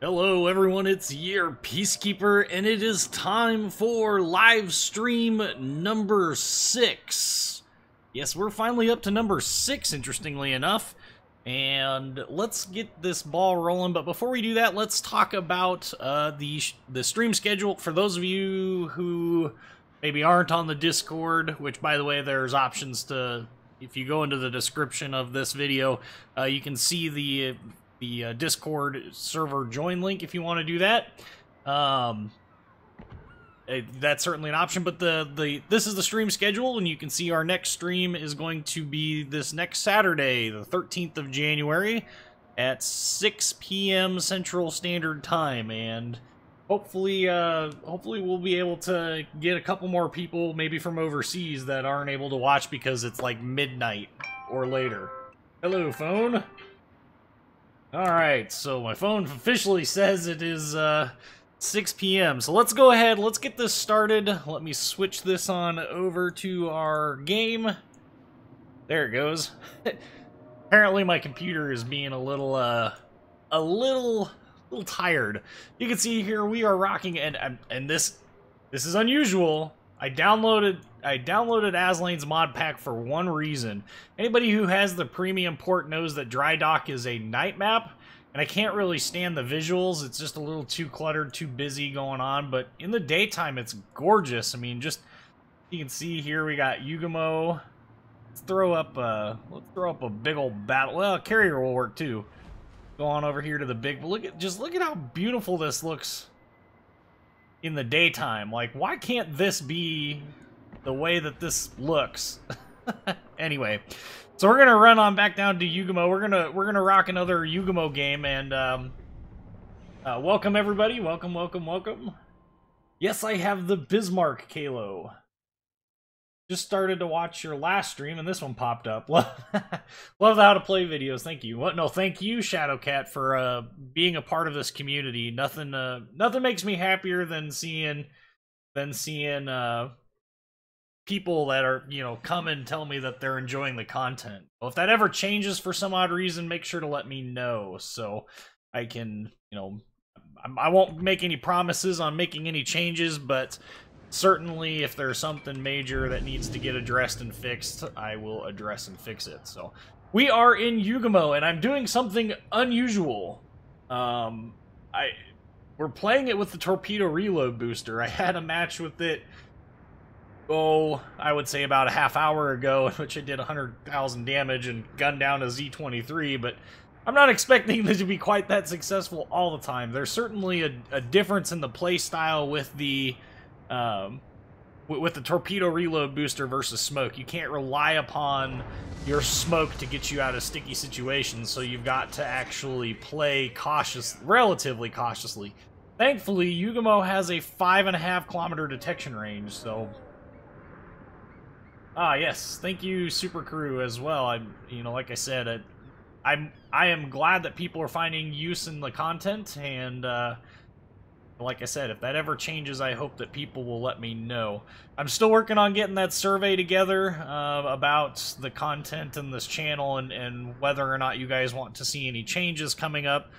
Hello everyone, it's UrPeaceKeeper, and it is time for live stream number 6. Yes, we're finally up to number 6, interestingly enough, and let's get this ball rolling. But before we do that, let's talk about the stream schedule. For those of you who maybe aren't on the Discord, which, by the way, there's options to, if you go into the description of this video, you can see the Discord server join link if you want to do that. That's certainly an option, but this is the stream schedule, and you can see our next stream is going to be this next Saturday, the 13th of January at 6 p.m. Central Standard Time, and hopefully we'll be able to get a couple more people, maybe from overseas, that aren't able to watch because it's like midnight or later. Hello, phone. Alright, so my phone officially says it is 6 p.m. So let's go ahead, let's get this started. Let me switch this on over to our game. There it goes. Apparently my computer is being a little tired. You can see here we are rocking, and this is unusual. I downloaded Aslane's mod pack for one reason. Anybody who has the premium port knows that Dry Dock is a night map, and I can't really stand the visuals. It's just a little too cluttered, too busy going on, but in the daytime it's gorgeous. I mean, just, you can see here we got Yugamo. Let's throw up a big old battle. Well, carrier will work too. Go on over here to the big, look at how beautiful this looks in the daytime. Like, why can't this be the way that this looks? Anyway, so we're gonna run on back down to Yugamo. We're gonna rock another Yugamo game, and welcome everybody. Welcome. Yes, I have the Bismarck Kalo. Just started to watch your last stream, and this one popped up. Love how to play videos. Thank you. What? No, thank you, Shadowcat, for being a part of this community. Nothing makes me happier than seeing people that are, come and tell me that they're enjoying the content. Well, if that ever changes for some odd reason, make sure to let me know so I can, I won't make any promises on making any changes, but certainly, if there's something major that needs to get addressed and fixed, I will address and fix it. So, we are in Yugamo, and I'm doing something unusual. We're playing it with the torpedo reload booster. I had a match with it, I would say about a half hour ago, in which it did 100,000 damage and gunned down a Z-23, but I'm not expecting this to be quite that successful all the time. There's certainly a difference in the play style with the torpedo reload booster versus smoke. You can't rely upon your smoke to get you out of sticky situations, so you've got to actually play relatively cautiously. Thankfully, Yugamo has a 5.5 kilometer detection range, so... Ah, yes, thank you, Super Crew, as well. Like I said, I am glad that people are finding use in the content, and, like I said, if that ever changes, I hope that people will let me know. I'm still working on getting that survey together about the content in this channel and whether or not you guys want to see any changes coming up.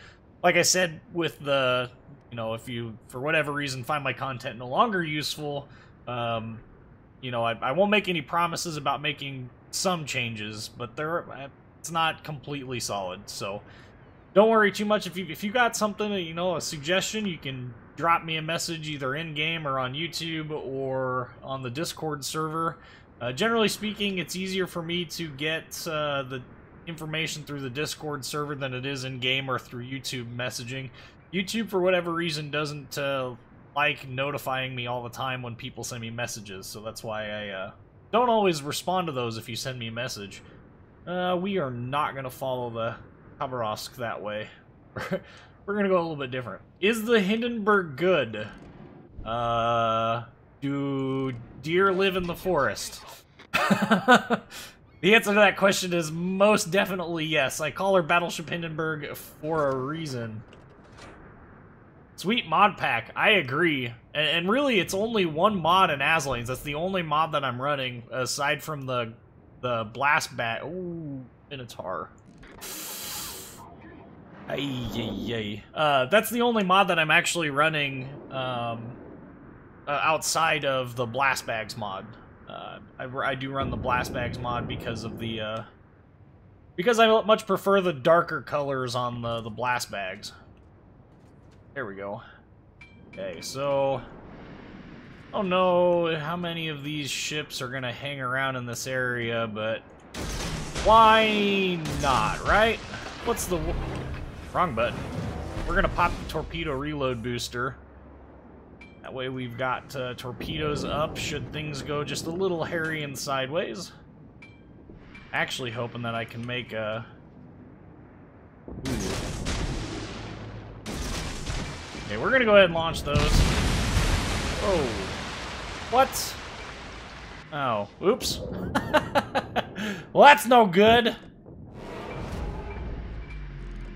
Like I said, with the, if you, for whatever reason, find my content no longer useful, I won't make any promises about making some changes, but it's not completely solid, so don't worry too much. If you got something, a suggestion, you can drop me a message either in-game or on YouTube or on the Discord server. Generally speaking, it's easier for me to get the information through the Discord server than it is in-game or through YouTube messaging. YouTube, for whatever reason, doesn't like notifying me all the time when people send me messages, so that's why I don't always respond to those if you send me a message. We are not going to follow the Khabarovsk that way. We're gonna go a little bit different. Is the Hindenburg good? Do deer live in the forest? The answer to that question is most definitely yes. I call her Battleship Hindenburg for a reason. Sweet mod pack, I agree. And really, it's only one mod in Aslane's. That's the only mod that I'm running, aside from the blast bat. Ooh, Minotaur. That's the only mod that I'm actually running outside of the blast bags mod. I do run the blast bags mod because of the because I much prefer the darker colors on the blast bags. There we go. Okay, so I don't know how many of these ships are gonna hang around in this area, but why not, right? What's the wrong button? We're gonna pop the torpedo reload booster. That way we've got torpedoes up should things go just a little hairy and sideways. Actually hoping that I can make a... Ooh. Okay, we're gonna go ahead and launch those. Oh. What? Oh, oops. Well, that's no good.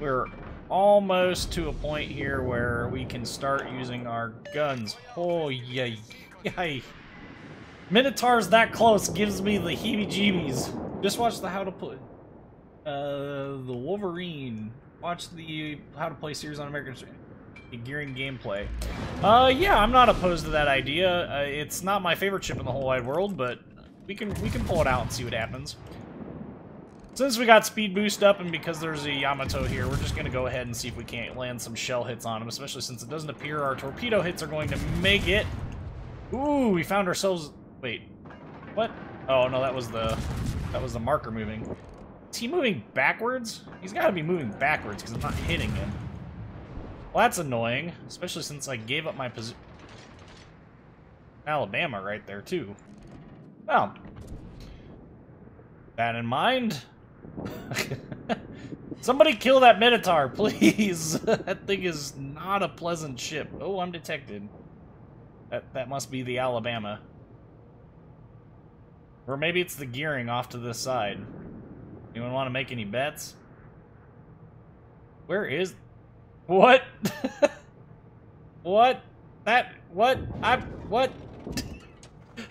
We're almost to a point here where we can start using our guns. Oh, yay. Yay. Minotaur's that close gives me the heebie-jeebies. Just watch the How to Play... the Wolverine. Watch the How to Play series on American Gearing gameplay. Yeah, I'm not opposed to that idea. It's not my favorite ship in the whole wide world, but we can pull it out and see what happens. Since we got speed boost up and because there's a Yamato here, we're just gonna go ahead and see if we can't land some shell hits on him, especially since it doesn't appear our torpedo hits are going to make it. Ooh, we found ourselves... Wait, what? Oh no, that was the marker moving. Is he moving backwards? He's got to be moving backwards because I'm not hitting him. Well, that's annoying, especially since I gave up my position. Alabama right there, too. Well, that in mind. Somebody kill that Minotaur, please. That thing is not a pleasant ship. Oh, I'm detected. That must be the Alabama. Or maybe it's the gearing off to this side. Anyone want to make any bets? Where is... What? What? That... What? What?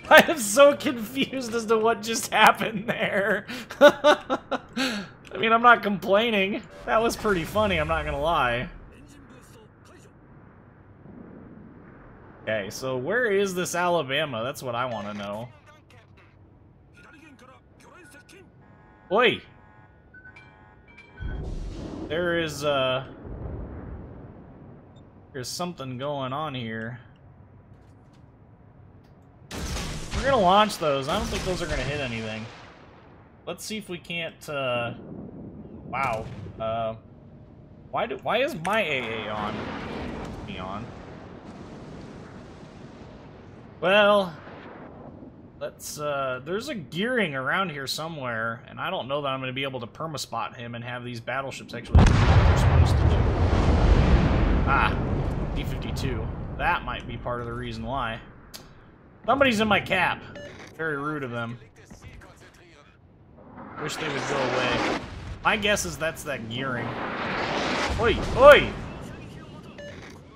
I am so confused as to what just happened there. I mean, I'm not complaining. That was pretty funny, I'm not gonna lie. Okay, so where is this Alabama? That's what I want to know. Oi! There is, there's something going on here. We're gonna launch those. I don't think those are gonna hit anything. Let's see if we can't, wow. Why is my AA on? Me on. Well, let's, there's a gearing around here somewhere, and I don't know that I'm gonna be able to perma-spot him and have these battleships actually do what they're supposed to do. Ah, D-52. That might be part of the reason why. Somebody's in my cap. Very rude of them. Wish they would go away. My guess is that's that gearing. Oi! Oi!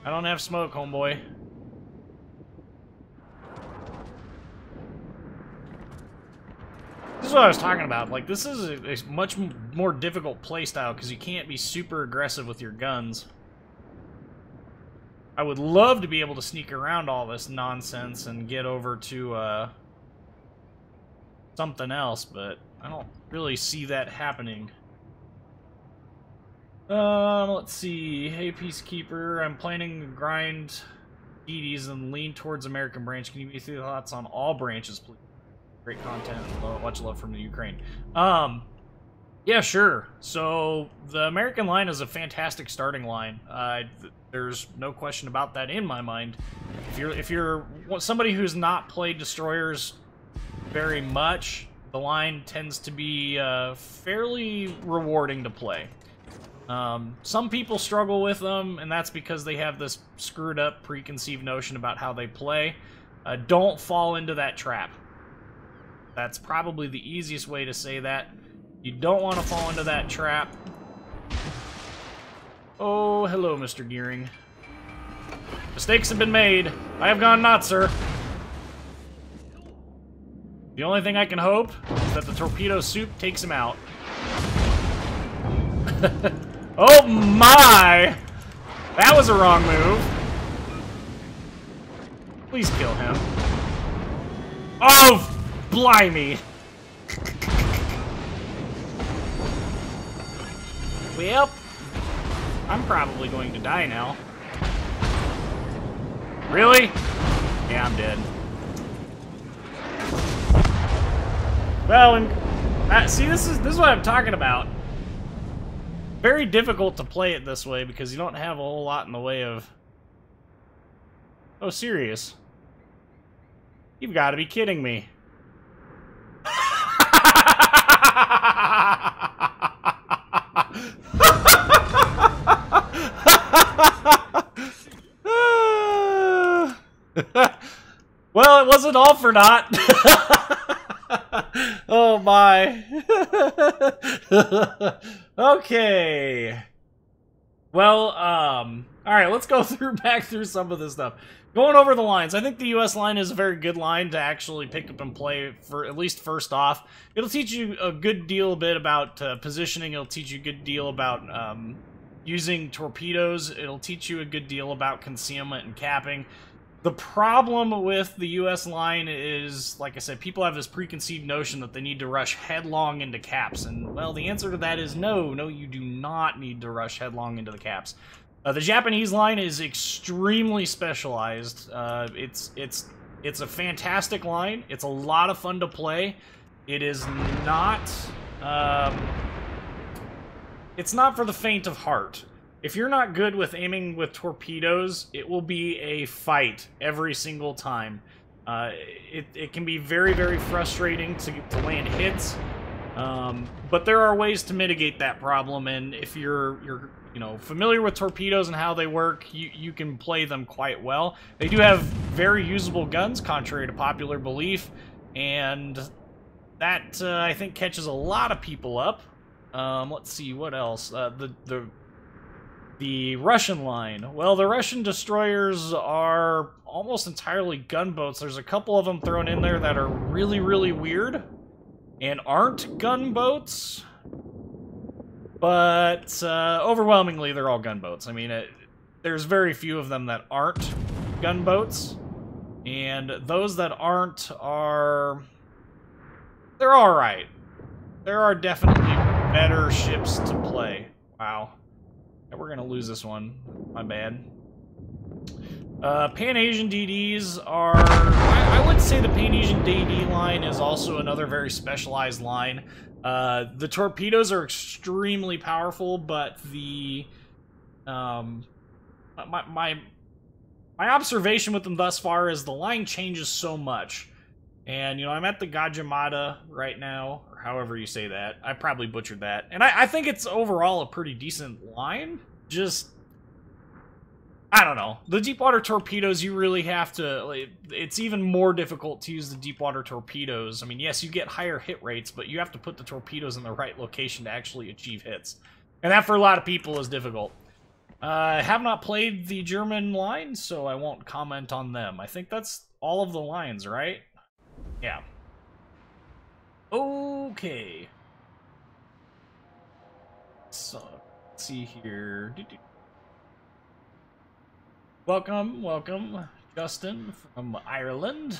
I don't have smoke, homeboy. This is what I was talking about. Like, this is a much more difficult playstyle because you can't be super aggressive with your guns. I would love to be able to sneak around all this nonsense and get over to something else, but I don't really see that happening. Let's see. Hey, Peacekeeper. I'm planning to grind DDs and lean towards American branch. Can you give me your thoughts on all branches, please? Great content. Much love from the Ukraine. Yeah, sure. So the American line is a fantastic starting line. There's no question about that in my mind. If you're somebody who's not played destroyers very much, the line tends to be fairly rewarding to play. Some people struggle with them, and that's because they have this screwed up preconceived notion about how they play. Don't fall into that trap. That's probably the easiest way to say that. You don't want to fall into that trap. Oh, hello, Mr. Gearing. Mistakes have been made. I have gone nuts, sir. The only thing I can hope is that the torpedo soup takes him out. Oh my! That was a wrong move. Please kill him. Oh, blimey. Well, I'm probably going to die now. Really? Yeah, I'm dead. Well, and see, this is what I'm talking about. Very difficult to play it this way because you don't have a whole lot in the way of... Oh, serious? You've got to be kidding me. Well, it wasn't all for naught. Oh my. Okay. Well, alright, let's go back through some of this stuff. Going over the lines, I think the US line is a very good line to actually pick up and play for at least first off. It'll teach you a good deal about positioning. It'll teach you a good deal about using torpedoes. It'll teach you a good deal about concealment and capping. The problem with the US line is, like I said, people have this preconceived notion that they need to rush headlong into caps, and, well, the answer to that is no. No, you do not need to rush headlong into the caps. The Japanese line is extremely specialized. It's a fantastic line. It's a lot of fun to play. It is not... it's not for the faint of heart. If you're not good with aiming with torpedoes, it will be a fight every single time. It can be very, very frustrating to land hits, but there are ways to mitigate that problem. And if you're familiar with torpedoes and how they work, you can play them quite well. They do have very usable guns, contrary to popular belief, and that I think catches a lot of people up. Let's see what else. The Russian line. Well, the Russian destroyers are almost entirely gunboats. There's a couple of them thrown in there that are really, really weird and aren't gunboats. But overwhelmingly, they're all gunboats. I mean, there's very few of them that aren't gunboats. And those that aren't are... they're alright. There are definitely better ships to play. Wow. We're gonna lose this one. My bad. Pan-Asian DDs are... I would say the Pan-Asian DD line is also another very specialized line. The torpedoes are extremely powerful, but the... my observation with them thus far is the line changes so much. And, I'm at the Gajimata right now, or however you say that. I probably butchered that. And I think it's overall a pretty decent line. Just, I don't know. The deep water torpedoes, you really have to... it's even more difficult to use the deep water torpedoes. I mean, yes, you get higher hit rates, but you have to put the torpedoes in the right location to actually achieve hits. And that, for a lot of people, is difficult. I have not played the German line, so I won't comment on them. I think that's all of the lines, right? Yeah. Okay. So, let's see here. Welcome, Justin from Ireland.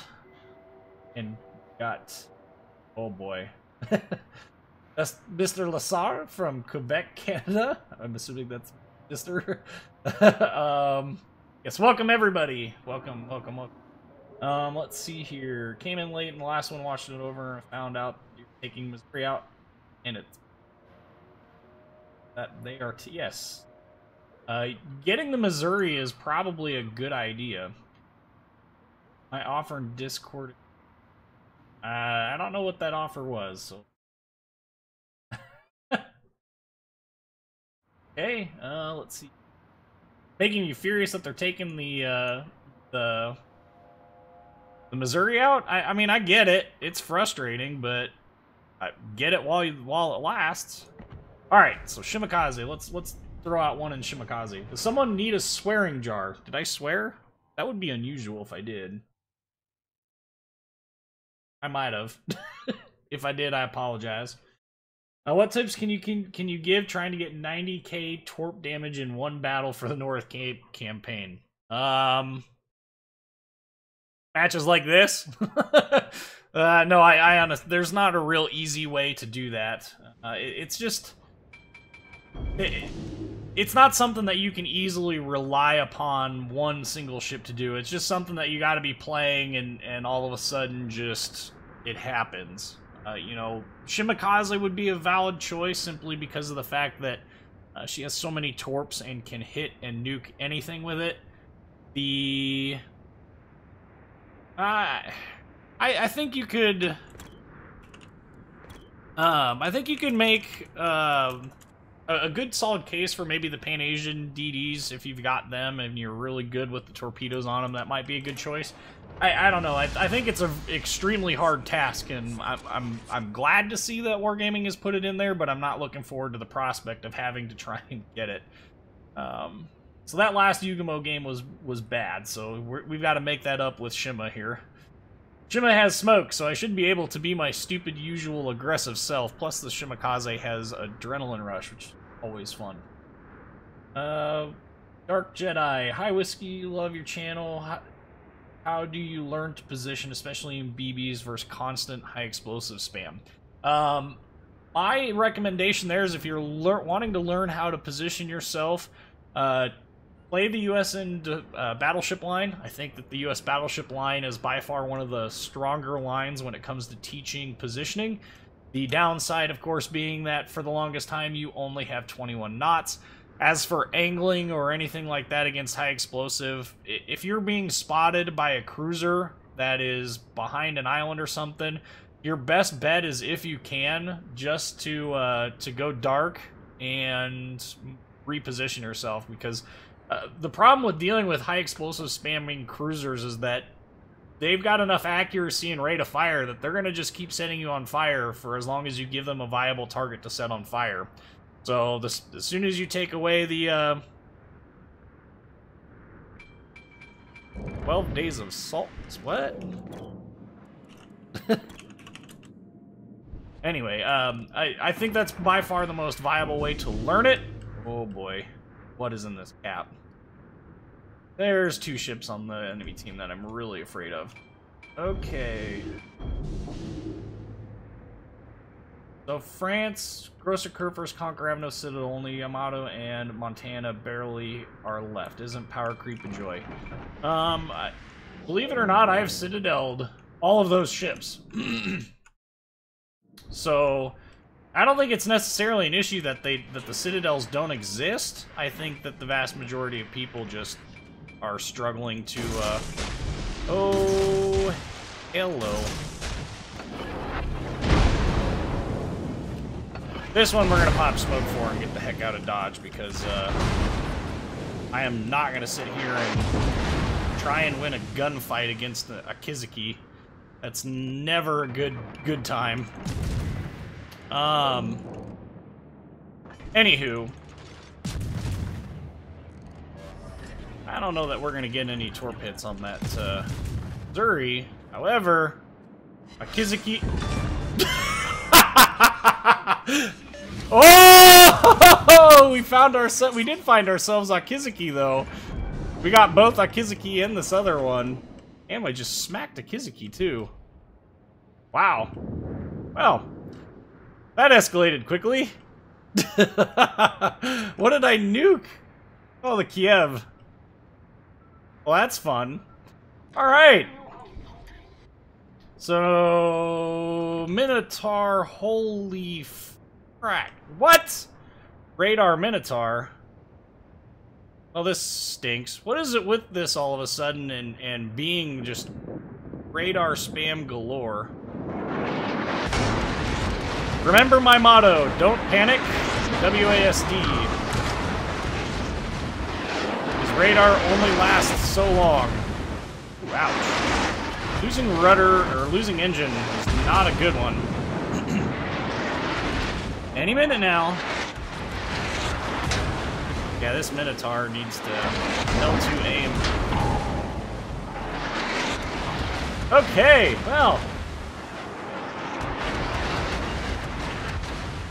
And got... oh boy. That's Mr. Lassar from Quebec, Canada. I'm assuming that's Mr. Yes, welcome everybody. Welcome. Let's see here. Came in late in the last one, watched it over, and found out you're taking Missouri out, and it's that they are. Yes, getting the Missouri is probably a good idea. My offer in Discord. I don't know what that offer was. So. Okay. Let's see. Making you furious that they're taking the Missouri out? I mean, I get it. It's frustrating, but I get it while it lasts. All right, so Shimakaze. Let's throw out one in Shimakaze. Does someone need a swearing jar? Did I swear? That would be unusual if I did. I might have. If I did, I apologize. What tips can you give trying to get 90k torp damage in one battle for the North Cape campaign? Matches like this? No, I honestly, there's not a real easy way to do that. It's just, it's not something that you can easily rely upon one single ship to do. It's just something that you got to be playing, and all of a sudden, just it happens. You know, Shimakaze would be a valid choice simply because of the fact that she has so many torps and can hit and nuke anything with it. I think you could. I think you could make a good solid case for maybe the Pan-Asian DDs if you've got them and you're really good with the torpedoes on them. That might be a good choice. I don't know. I think it's an extremely hard task, and I'm glad to see that Wargaming has put it in there, but I'm not looking forward to the prospect of having to try and get it. So that last Yugamo game was bad, so we've got to make that up with Shima here. Shima has smoke, so I should be able to be my stupid usual aggressive self, plus the Shimakaze has Adrenaline Rush, which is always fun. Dark Jedi, hi Whiskey, love your channel. How do you learn to position, especially in BBs versus constant high explosive spam? My recommendation there is if you're wanting to learn how to position yourself, play the US Battleship line. I think that the US Battleship line is by far one of the stronger lines when it comes to teaching positioning. The downside, of course, being that for the longest time you only have 21 knots. As for angling or anything like that against high explosive, if you're being spotted by a cruiser that is behind an island or something, your best bet is, if you can, just to go dark and reposition yourself, because the problem with dealing with high explosive spamming cruisers is that they've got enough accuracy and rate of fire that they're going to just keep setting you on fire for as long as you give them a viable target to set on fire. So as soon as you take away the 12 days of salt, what? Anyway, I think that's by far the most viable way to learn it. Oh boy, what is in this cap? There's two ships on the enemy team that I'm really afraid of. Okay. So France, Grosser Kurfürst, Conquer have no citadel, only Yamato and Montana barely are left. Isn't power creep a joy? Believe it or not, I have citadeled all of those ships. So I don't think it's necessarily an issue that the citadels don't exist. I think that the vast majority of people just are struggling to oh, hello. This one we're gonna pop smoke for and get the heck out of Dodge, because I am not gonna sit here and try and win a gunfight against a Kizuki. That's never a good time. Anywho, I don't know that we're gonna get any torp hits on that Zuri. However, a Kizuki. Oh! We did find ourselves a Kizuki though. We got both a Kizuki and this other one, and we just smacked a Kizuki too. Wow. Well, that escalated quickly. What did I nuke? Oh, the Kiev. Well, that's fun. Alright. So, Minotaur, holy frack. What? Radar Minotaur? Well, this stinks. What is it with this all of a sudden and being just radar spam galore? Remember my motto, don't panic, WASD. Because radar only lasts so long. Ooh, ouch. Losing rudder, or losing engine, is not a good one. Any minute now. Yeah, this Minotaur needs to L2 aim. Okay, well.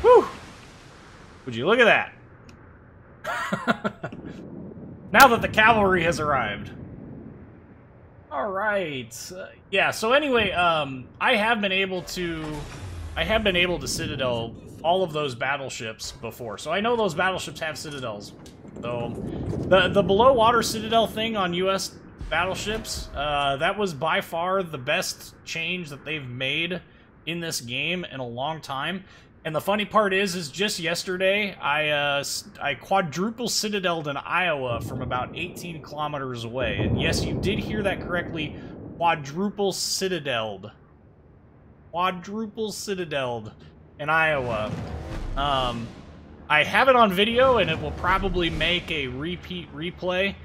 Whew. Would you look at that? Now that the cavalry has arrived. Alright. Yeah, so anyway, I have been able to citadel all of those battleships before. So I know those battleships have citadels. So the below water citadel thing on US battleships, that was by far the best change that they've made in this game in a long time. And the funny part is just yesterday, I quadruple citadeled in Iowa from about 18 kilometers away. And yes, you did hear that correctly, quadruple citadeled. Quadruple citadeled in Iowa. I have it on video, and it will probably make a repeat replay.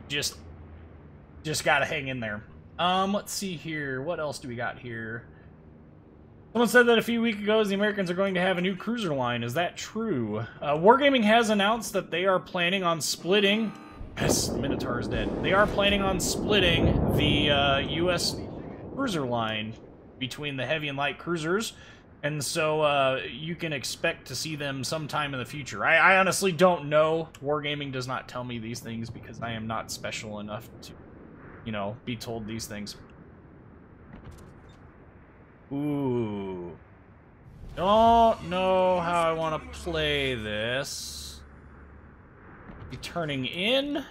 Just gotta hang in there. Let's see here. What else do we got here? Someone said that a few weeks ago the Americans are going to have a new cruiser line. Is that true? Wargaming has announced that they are planning on splitting... Yes, Minotaur is dead. They are planning on splitting the U.S. cruiser line between the heavy and light cruisers. And so you can expect to see them sometime in the future. I honestly don't know. Wargaming does not tell me these things because I am not special enough to, you know, be told these things. Ooh. Don't know how I want to play this. Is he turning in? Or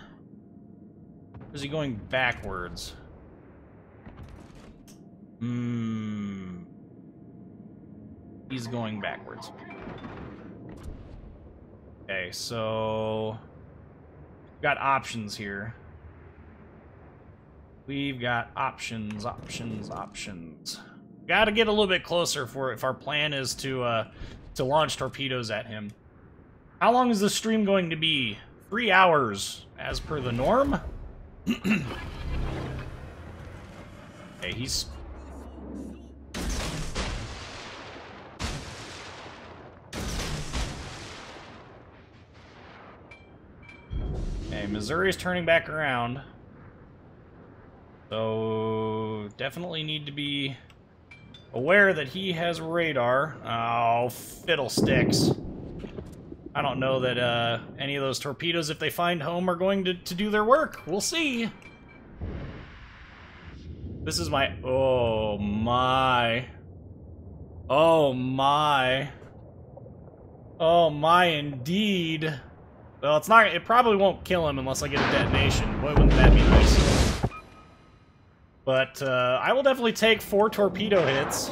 is he going backwards? He's going backwards. Okay, so... we've got options here. We've got options. Gotta get a little bit closer for if our plan is to launch torpedoes at him. How long is this stream going to be? 3 hours, as per the norm. Okay, he's... okay, Missouri's turning back around. So, definitely need to be aware that he has radar. Oh, fiddlesticks. I don't know that any of those torpedoes, if they find home, are going to do their work. We'll see. This is my... oh, my. Oh, my. Oh, my, indeed. Well, it's not... it probably won't kill him unless I get a detonation. Boy, wouldn't that be nice. But, I will definitely take 4 torpedo hits.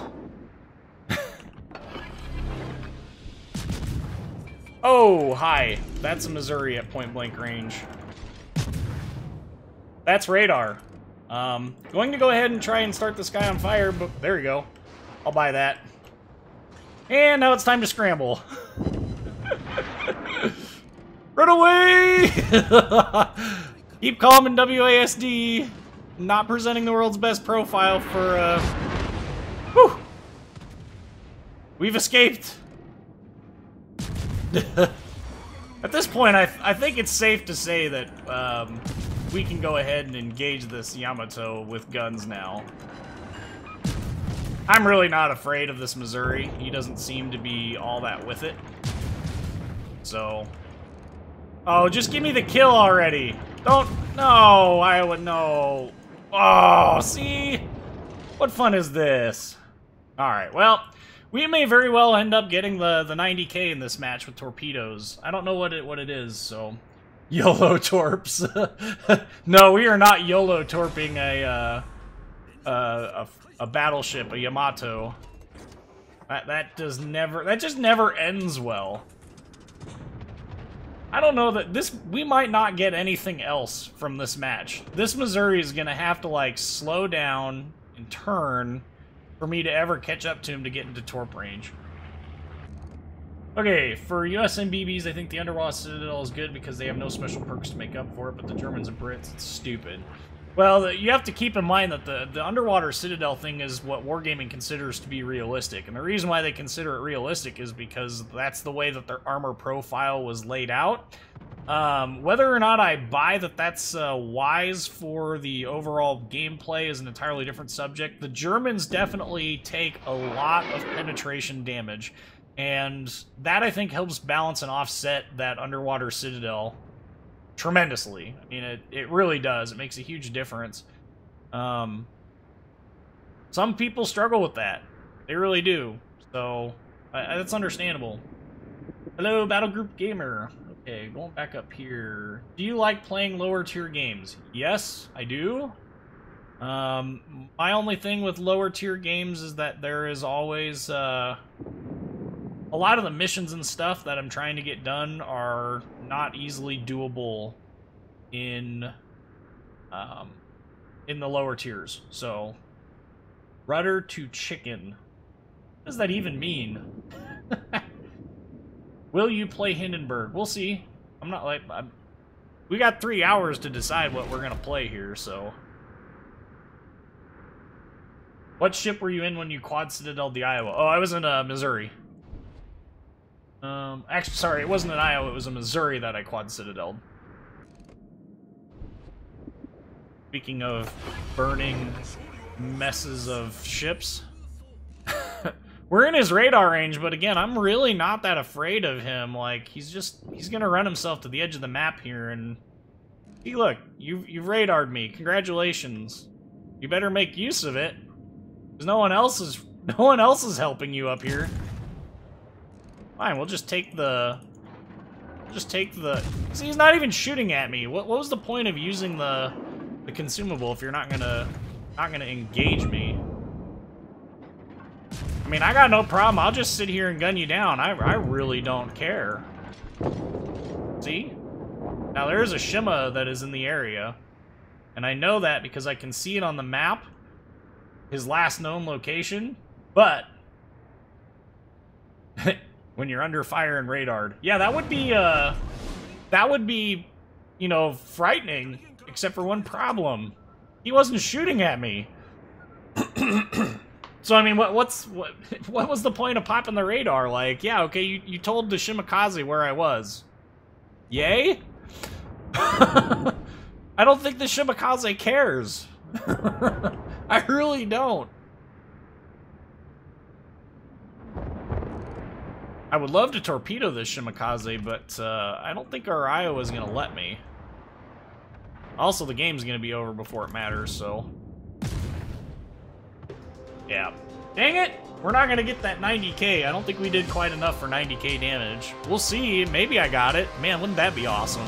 Oh, hi. That's a Missouri at point-blank range. That's radar. Going to go ahead and try and start this guy on fire, but there we go. I'll buy that. And now it's time to scramble. Run away! Keep calm in WASD. Not presenting the world's best profile for, whew! We've escaped! At this point, I think it's safe to say that, we can go ahead and engage this Yamato with guns now. I'm really not afraid of this Missouri. He doesn't seem to be all that with it. So... oh, just give me the kill already! Don't... no, I would know... oh, see? What fun is this? Alright, well, we may very well end up getting the 90k in this match with torpedoes. I don't know what it is, so... YOLO torps. No, we are not YOLO torping a battleship, a Yamato. That just never ends well. I don't know that this... we might not get anything else from this match. This Missouri is gonna have to, like, slow down and turn for me to ever catch up to him to get into torp range. Okay, for US MBBs, I think the Underwater Citadel is good because they have no special perks to make up for it, but the Germans and Brits, it's stupid. Well, you have to keep in mind that the Underwater Citadel thing is what Wargaming considers to be realistic, and the reason why they consider it realistic is because that's the way that their armor profile was laid out. Whether or not I buy that that's wise for the overall gameplay is an entirely different subject. The Germans definitely take a lot of penetration damage. And that, I think, helps balance and offset that underwater citadel tremendously. I mean, it really does. It makes a huge difference. Some people struggle with that. They really do. So, that's understandable. Hello, Battle Group Gamer. Okay, going back up here. Do you like playing lower tier games? Yes, I do. My only thing with lower tier games is that there is always, a lot of the missions and stuff that I'm trying to get done are not easily doable in the lower tiers. So, rudder to chicken. What does that even mean? Will you play Hindenburg? We'll see. I'm not like... we got 3 hours to decide what we're gonna play here, so... What ship were you in when you quad citadeled the Iowa? Oh, I was in Missouri. Actually, sorry, it wasn't in Iowa, it was in Missouri that I quad citadeled. Speaking of burning messes of ships. We're in his radar range, but again, I'm really not that afraid of him. Like, he's gonna run himself to the edge of the map here, and... See, look, you've radared me. Congratulations. You better make use of it. Because no one else is helping you up here. Fine, we'll just take the... See, he's not even shooting at me. What was the point of using the consumable if you're not gonna engage me? I mean, I got no problem. I'll just sit here and gun you down. I really don't care. See? Now, there is a Shima that is in the area. And I know that because I can see it on the map. His last known location. But... when you're under fire and radared. Yeah, that would be, you know, frightening. Except for one problem. He wasn't shooting at me. So, I mean, what was the point of popping the radar? Like, yeah, okay, you told the Shimakaze where I was. Yay? I don't think the Shimakaze cares. I really don't. I would love to torpedo this Shimakaze, but I don't think our Iowa's gonna let me. Also, the game's gonna be over before it matters, so... Yeah. Dang it! We're not gonna get that 90k. I don't think we did quite enough for 90k damage. We'll see. Maybe I got it. Man, wouldn't that be awesome?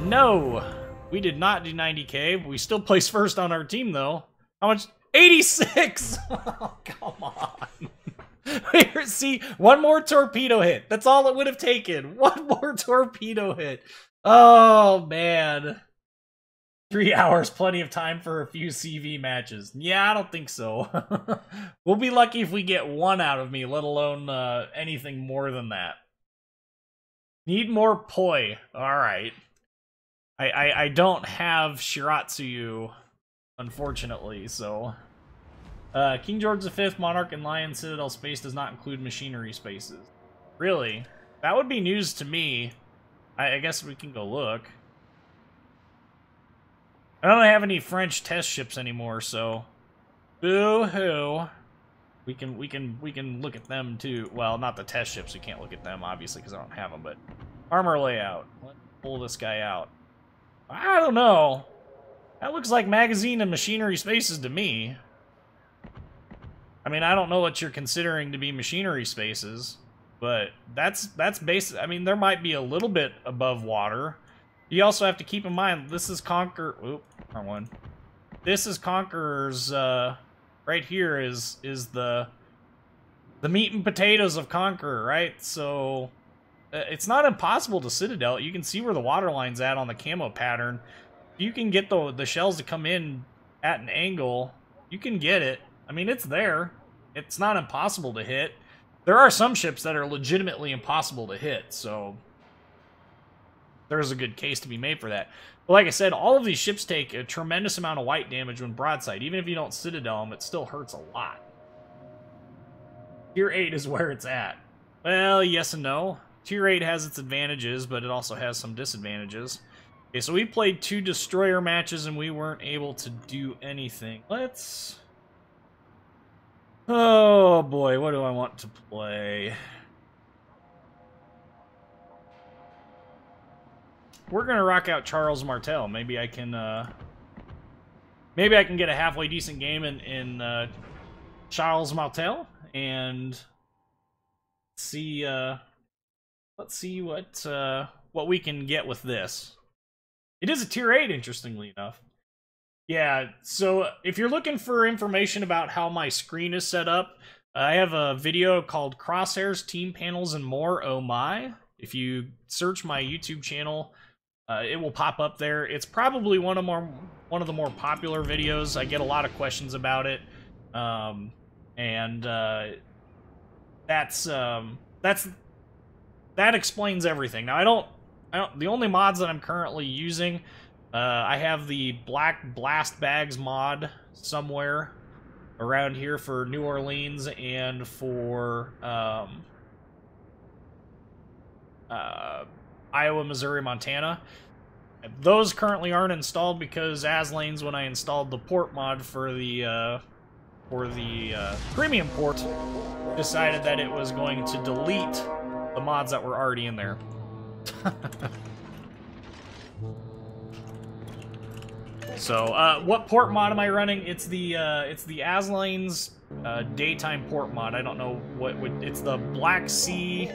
No. We did not do 90k, but we still placed first on our team, though. How much? 86! Oh, come on. See, one more torpedo hit. That's all it would have taken. One more torpedo hit. Oh, man. 3 hours, plenty of time for a few CV matches. Yeah, I don't think so. We'll be lucky if we get one out of me, let alone anything more than that. Need more poi. Alright. I don't have Shiratsuyu, unfortunately, so... King George V, Monarch, and Lion Citadel space does not include machinery spaces. Really? That would be news to me. I guess we can go look. I don't have any French test ships anymore, so boo-hoo. We can look at them too. Well, not the test ships. We can't look at them obviously because I don't have them. But armor layout. Let's pull this guy out. I don't know. That looks like magazine and machinery spaces to me. I mean, I don't know what you're considering to be machinery spaces, but that's basic. I mean, there might be a little bit above water. You also have to keep in mind, this is Conqueror... Oop, wrong one. This is Conqueror's, right here is the meat and potatoes of Conqueror, right? So, it's not impossible to Citadel. You can see where the water line's at on the camo pattern. You can get the shells to come in at an angle. You can get it. I mean, it's there. It's not impossible to hit. There are some ships that are legitimately impossible to hit, so... there's a good case to be made for that. But like I said, all of these ships take a tremendous amount of white damage when broadside. Even if you don't Citadel them, it still hurts a lot. Tier 8 is where it's at. Well, yes and no. Tier 8 has its advantages, but it also has some disadvantages. Okay, so we played 2 destroyer matches and we weren't able to do anything. Let's Oh boy, what do I want to play? We're gonna rock out Charles Martel. Maybe I can get a halfway decent game in Charles Martel and see let's see what we can get with this. It is a tier 8, interestingly enough. Yeah, so if you're looking for information about how my screen is set up, I have a video called Crosshairs, Team Panels, and More, oh my. If you search my YouTube channel, it will pop up there. It's probably one of the more popular videos. I get a lot of questions about it. That explains everything. Now the only mods that I'm currently using, I have the Black Blast Bags mod somewhere around here for New Orleans and for Iowa, Missouri, Montana. Those currently aren't installed because Aslanes, when I installed the port mod for the premium port, decided that it was going to delete the mods that were already in there. So, what port mod am I running? It's the Aslane's daytime port mod. I don't know it's the Black Sea.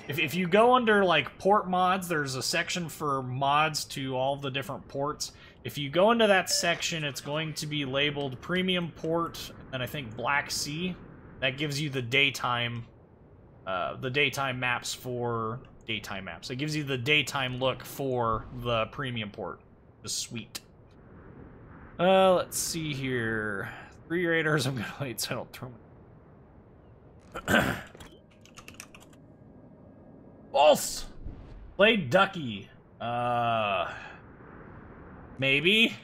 If you go under, like, port mods, there's a section for mods to all the different ports. If you go into that section, it's going to be labeled Premium Port, and I think Black Sea. That gives you the daytime maps for... Daytime maps. It gives you the daytime look for the Premium Port. Just sweet. Let's see here. 3 raiders, I'm gonna wait so I don't throw my... False! Played Ducky. Maybe?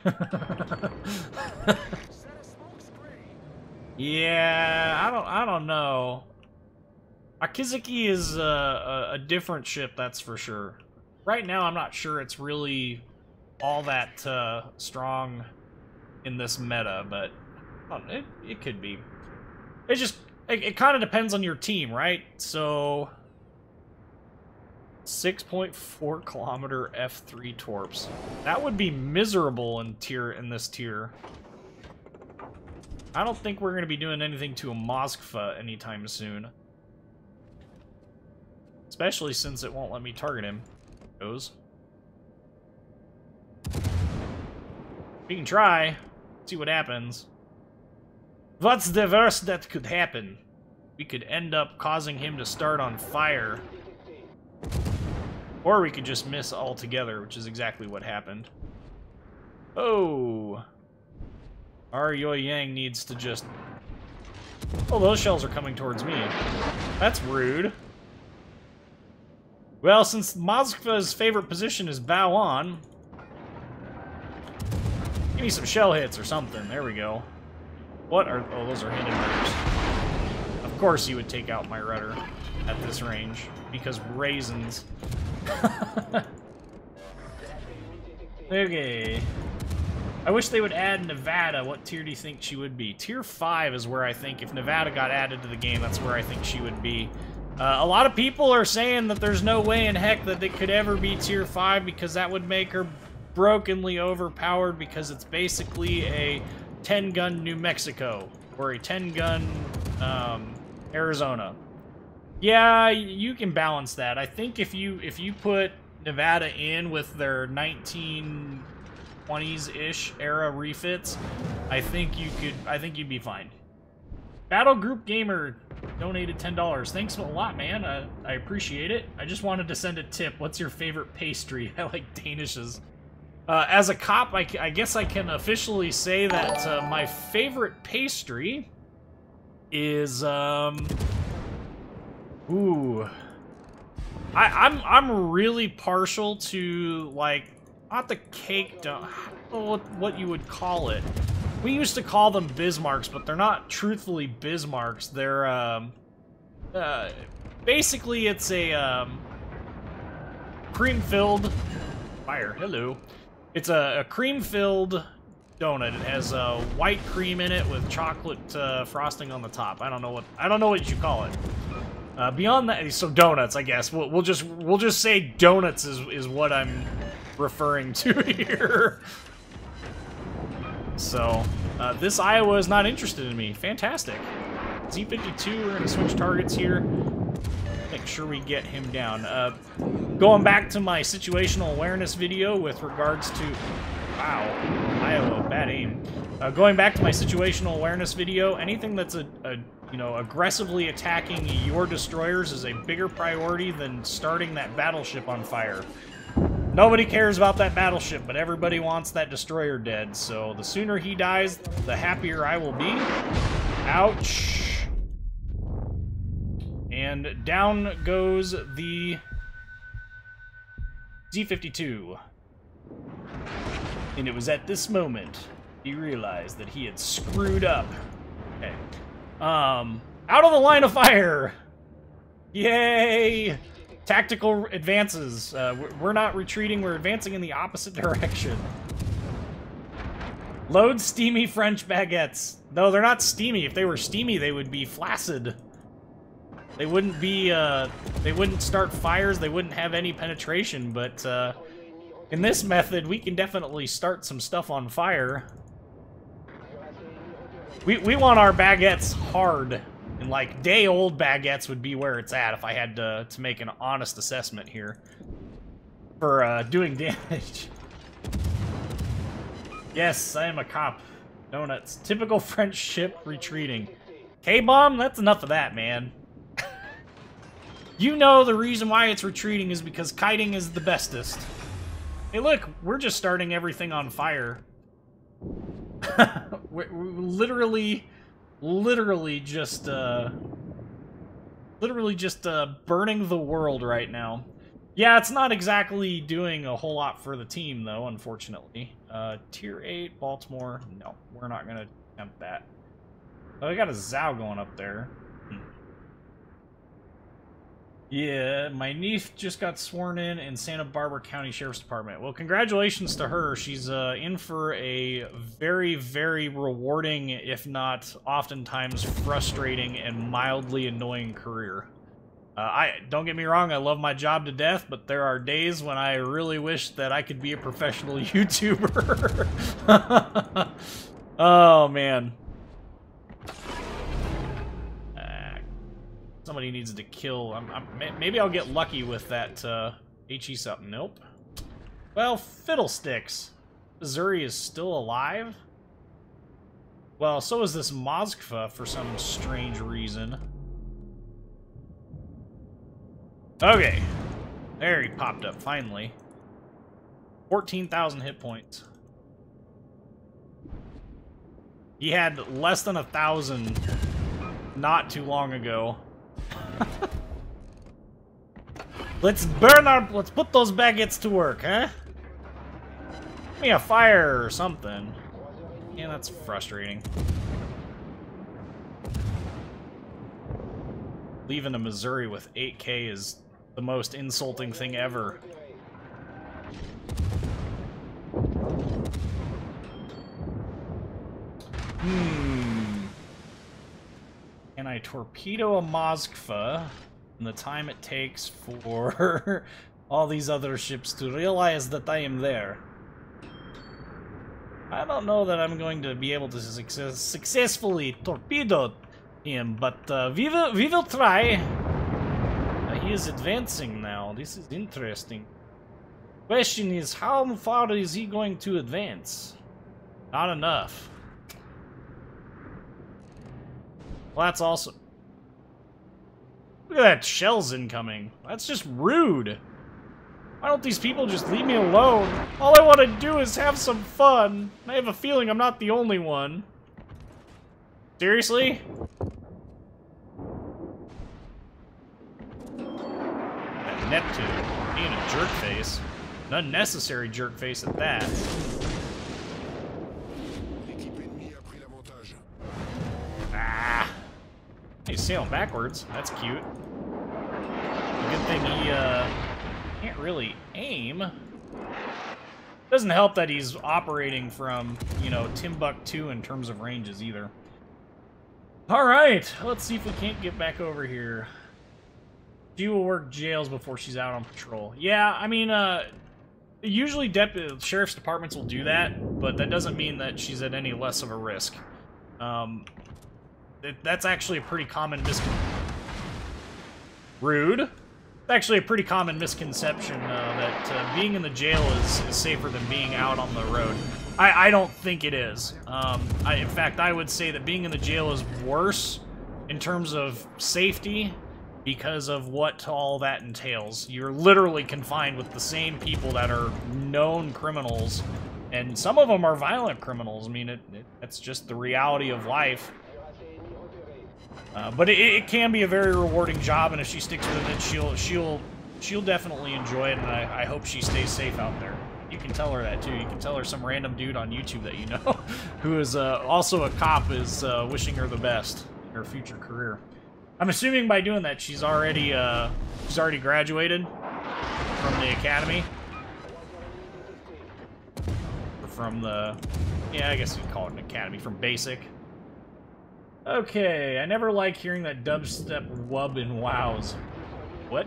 Yeah, I don't know. Akizuki is a different ship, that's for sure. Right now, I'm not sure it's really all that strong in this meta, but it could be. It kind of depends on your team, right? So 6.4 kilometer F3 torps. That would be miserable in this tier. I don't think we're going to be doing anything to a Moskva anytime soon. Especially since it won't let me target him. Goes. We can try. See what happens. What's the worst that could happen? We could end up causing him to start on fire. Or we could just miss altogether, which is exactly what happened. Oh. Our Yoy Yang needs to just... Oh, those shells are coming towards me. That's rude. Well, since Moskva's favorite position is bow on, give me some shell hits or something. There we go. What are... Oh, those are hidden rudders. Of course you would take out my rudder at this range, because raisins. Okay. I wish they would add Nevada. What tier do you think she would be? Tier 5 is where I think, if Nevada got added to the game, that's where I think she would be. A lot of people are saying that there's no way in heck that it could ever be tier 5 because that would make her brokenly overpowered because it's basically a 10-gun New Mexico or a 10-gun Arizona. Yeah, you can balance that. I think if you put Nevada in with their 1920s-ish era refits, I think you'd be fine. Battle Group Gamer donated $10. Thanks a lot, man. I appreciate it. I just wanted to send a tip. What's your favorite pastry? I like Danishes. As a cop, I guess I can officially say that my favorite pastry is ooh. I'm really partial to, like, not the cake dough. I don't know what you would call it. We used to call them Bismarcks, but they're not truthfully Bismarcks. They're, basically it's a, cream-filled... Fire, hello. It's a cream-filled donut. It has white cream in it with chocolate frosting on the top. I don't know what you call it. Beyond that, so donuts, I guess. We'll just say donuts is what I'm referring to here. So this Iowa is not interested in me. Fantastic. Z52, we're gonna switch targets here. Make sure we get him down. Going back to my situational awareness video with regards to... Wow, Iowa, bad aim. Going back to my situational awareness video, anything that's aggressively attacking your destroyers is a bigger priority than starting that battleship on fire. Nobody cares about that battleship, but everybody wants that destroyer dead, so the sooner he dies, the happier I will be. Ouch. And down goes the Z52. And it was at this moment he realized that he had screwed up. Okay. Out of the line of fire! Yay! Tactical advances. We're not retreating, we're advancing in the opposite direction. Load steamy French baguettes. No, they're not steamy. If they were steamy, they would be flaccid. They wouldn't be, they wouldn't start fires, they wouldn't have any penetration, but, in this method, we can definitely start some stuff on fire. We want our baguettes hard, and like day-old baguettes would be where it's at if I had to make an honest assessment here for doing damage. Yes, I am a cop. Donuts. Typical French ship retreating. K-bomb? That's enough of that, man. You know the reason why it's retreating is because kiting is the bestest. Hey, look, we're just starting everything on fire. we're literally just burning the world right now. Yeah, it's not exactly doing a whole lot for the team, though, unfortunately. Tier 8, Baltimore. No, we're not gonna attempt that. Oh, we got a Zao going up there. Yeah, my niece just got sworn in Santa Barbara County Sheriff's Department. Well, congratulations to her. She's in for a very, very rewarding, if not oftentimes frustrating and mildly annoying career. Don't get me wrong, I love my job to death, but there are days when I really wish that I could be a professional YouTuber. Oh, man. Somebody needs to kill... maybe I'll get lucky with that HE something. Nope. Well, fiddlesticks. Missouri is still alive? Well, so is this Moskva for some strange reason. Okay. There he popped up, finally. 14,000 hit points. He had less than 1,000 not too long ago. Let's put those baguettes to work, huh? Give me a fire or something. Yeah, that's frustrating. Leaving a Missouri with 8K is the most insulting thing ever. Can I torpedo a Moskva in the time it takes for all these other ships to realize that I am there? I don't know that I'm going to be able to successfully torpedo him, but we will try. He is advancing now. This is interesting. Question is, how far is he going to advance? Not enough. Well, that's also... Look at that, shells incoming. That's just rude. Why don't these people just leave me alone? All I want to do is have some fun. I have a feeling I'm not the only one. Seriously? That Neptune being a jerk face. An unnecessary jerk face at that. Ah. He's sailing backwards. That's cute. Good thing he can't really aim. Doesn't help that he's operating from, you know, Timbuktu in terms of ranges either. Alright, let's see if we can't get back over here. She will work jails before she's out on patrol. Yeah, I mean, usually sheriff's departments will do that, but that doesn't mean that she's at any less of a risk. That's actually a pretty common Rude. It's actually a pretty common misconception that being in the jail is safer than being out on the road. I don't think it is. In fact, I would say that being in the jail is worse in terms of safety because of what all that entails. You're literally confined with the same people that are known criminals, and some of them are violent criminals. I mean, that's just the reality of life. But it can be a very rewarding job, and if she sticks with it, she'll definitely enjoy it, and I hope she stays safe out there. You can tell her that, too. You can tell her some random dude on YouTube that you know, who is also a cop, is wishing her the best in her future career. I'm assuming by doing that, she's already graduated from the academy. Or from the... Yeah, I guess you'd call it an academy, from basic. Okay, I never like hearing that dubstep wub in WoWs. What?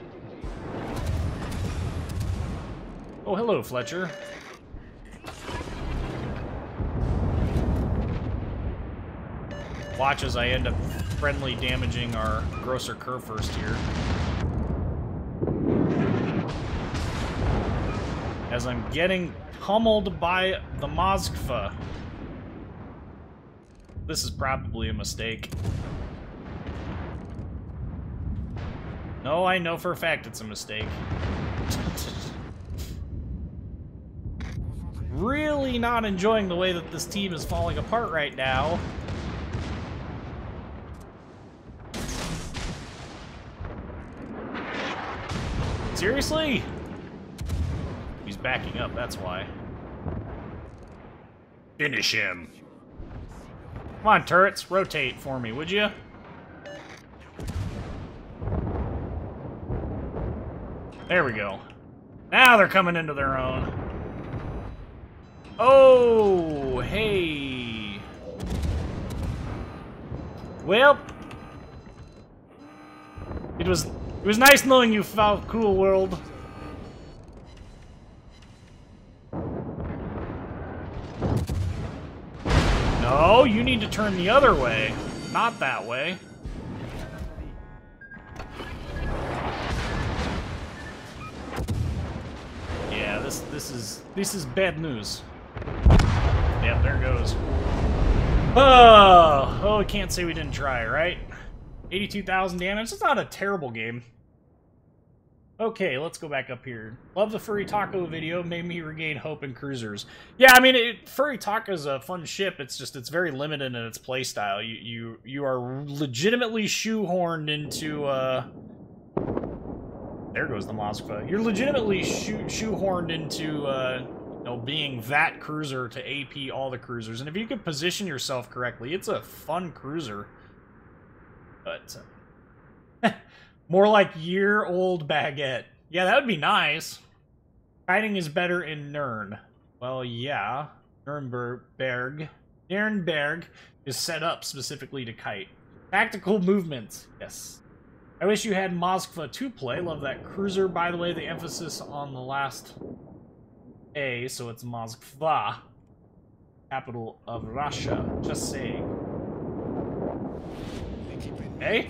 Oh, hello, Fletcher. Watch as I end up friendly damaging our grosser curve first here. As I'm getting pummeled by the Moskva. This is probably a mistake. No, I know for a fact it's a mistake. Really not enjoying the way that this team is falling apart right now. Seriously? He's backing up, that's why. Finish him. Come on, turrets, rotate for me, would you? There we go. Now they're coming into their own. Oh, hey. Well, it was nice knowing you, foul cool world. No, you need to turn the other way, not that way. Yeah, this is bad news. Yep, there goes. Oh, I can't say we didn't try, right? 82,000 damage. It's not a terrible game. Okay, let's go back up here. Love the Furry Taco video. Made me regain hope in cruisers. Yeah, I mean, Furry Taco's a fun ship. It's just, it's very limited in its playstyle. You are legitimately shoehorned into, there goes the Moskva. You're legitimately shoehorned into, you know, being that cruiser to AP all the cruisers. And if you could position yourself correctly, it's a fun cruiser. But... more like year-old baguette. Yeah, that would be nice. Kiting is better in Nern. Well, yeah. Nuremberg is set up specifically to kite. Tactical movements. Yes. I wish you had Moskva to play. Love that cruiser. By the way, the emphasis on the last A, so it's Moskva. Capital of Russia. Just saying. Hey?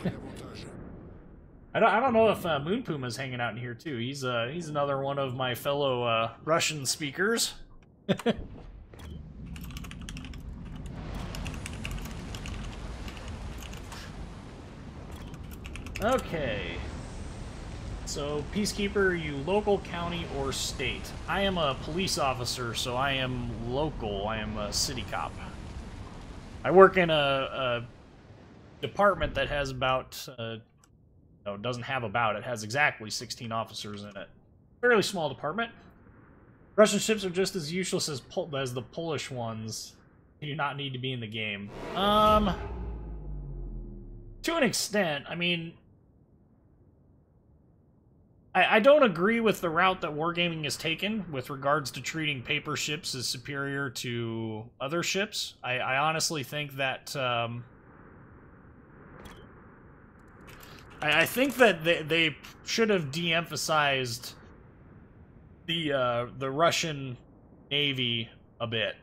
I don't know if Moon Puma's hanging out in here too. He's another one of my fellow Russian speakers. Okay. So, Peacekeeper, are you local, county, or state? I am a police officer, so I am local. I am a city cop. I work in a department that has about... no, it doesn't have about. It has exactly 16 officers in it. Fairly small department. Russian ships are just as useless as the Polish ones. You do not need to be in the game. To an extent, I mean... I don't agree with the route that Wargaming has taken with regards to treating paper ships as superior to other ships. I honestly think that I think that they should have de-emphasized the Russian Navy a bit.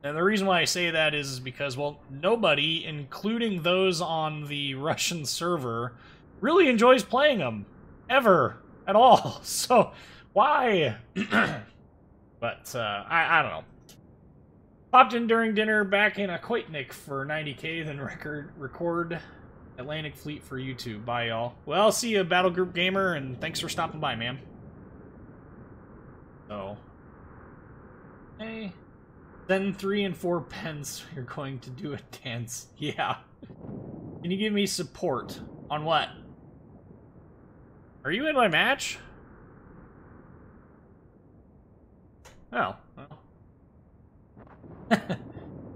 And the reason why I say that is because, well, nobody, including those on the Russian server, really enjoys playing them. Ever. At all. So, why? But, I don't know. Popped in during dinner back in Aquatnik for 90k, then record Atlantic Fleet for YouTube. Bye, y'all. Well, see you, Battle Group Gamer, and thanks for stopping by, man. So. Hey. Then 3 and 4 pence, you're going to do a dance. Yeah. Can you give me support? On what? Are you in my match? Oh. Well.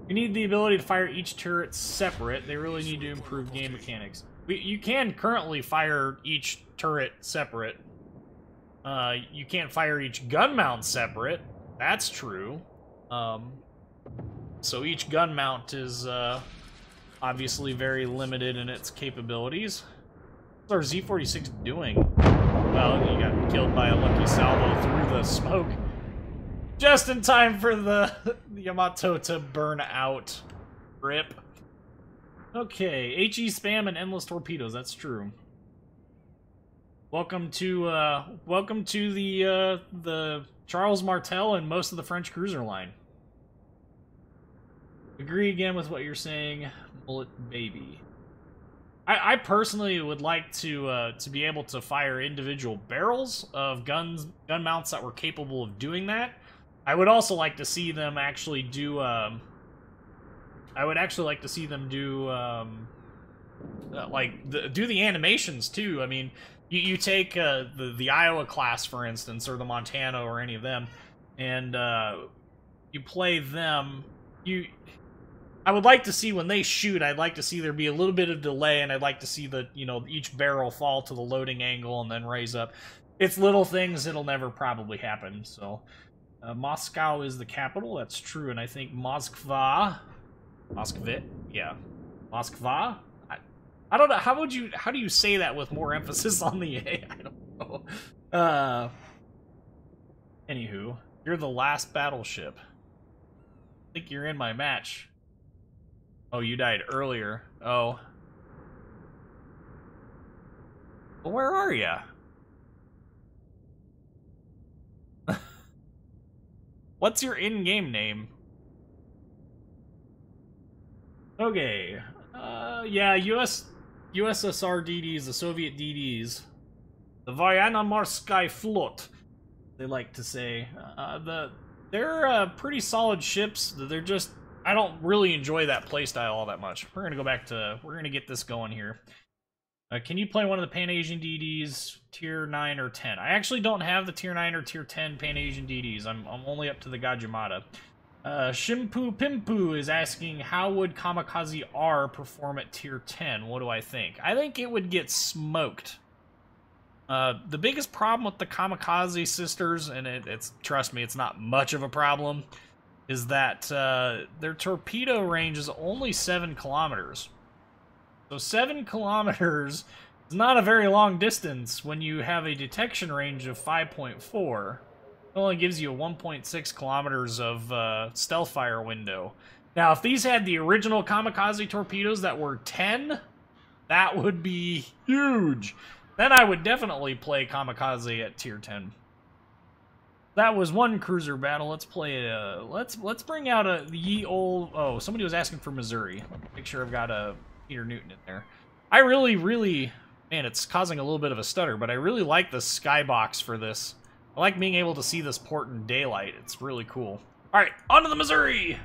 You need the ability to fire each turret separate. They really need to improve game mechanics. You can currently fire each turret separate. You can't fire each gun mount separate. That's true. So each gun mount is obviously very limited in its capabilities. What's our Z-46 doing? Well, he got killed by a lucky salvo through the smoke. Just in time for the Yamato to burn out. Rip. Okay, HE spam and endless torpedoes, that's true. Welcome to the Charles Martel and most of the French cruiser line. Agree again with what you're saying, Bullet Baby. I personally would like to be able to fire individual barrels of gun mounts that were capable of doing that. I would also like to see them actually do. I would actually like to see them do do the animations too. I mean, you take the Iowa class, for instance, or the Montana, or any of them, and you play them. I would like to see when they shoot, I'd like to see there be a little bit of delay, and I'd like to see each barrel fall to the loading angle and then raise up. It's little things, it'll never probably happen, so. Moscow is the capital, that's true, and I think Moskva, yeah. Moskva? I don't know, how do you say that with more emphasis on the A? I don't know. Anywho, you're the last battleship. I think you're in my match. Oh, you died earlier. Oh. Well, where are ya? What's your in-game name? Okay. Yeah, USSR DDs, the Soviet DDs. The Voyannomorsky Flot, they like to say. They're pretty solid ships. They're just... I don't really enjoy that playstyle all that much. We're gonna get this going here. Can you play one of the Pan-Asian DDs, tier 9 or 10? I actually don't have the tier 9 or tier 10 Pan-Asian DDs. I'm only up to the Gajimata. Shimpu Pimpu is asking, how would Kamikaze R perform at tier 10? What do I think? I think it would get smoked. The biggest problem with the Kamikaze sisters, and trust me, it's not much of a problem, is that their torpedo range is only 7 kilometers. So 7 kilometers is not a very long distance when you have a detection range of 5.4. It only gives you a 1.6 kilometers of stealth fire window. Now, if these had the original Kamikaze torpedoes that were 10, that would be huge. Then I would definitely play Kamikaze at tier 10. That was one cruiser battle. Let's play let's bring out the ye old... Oh, somebody was asking for Missouri. Make sure I've got a Peter Newton in there. I really, man, it's causing a little bit of a stutter, but I really like the skybox for this. I like being able to see this port in daylight. It's really cool. Alright, on to the Missouri!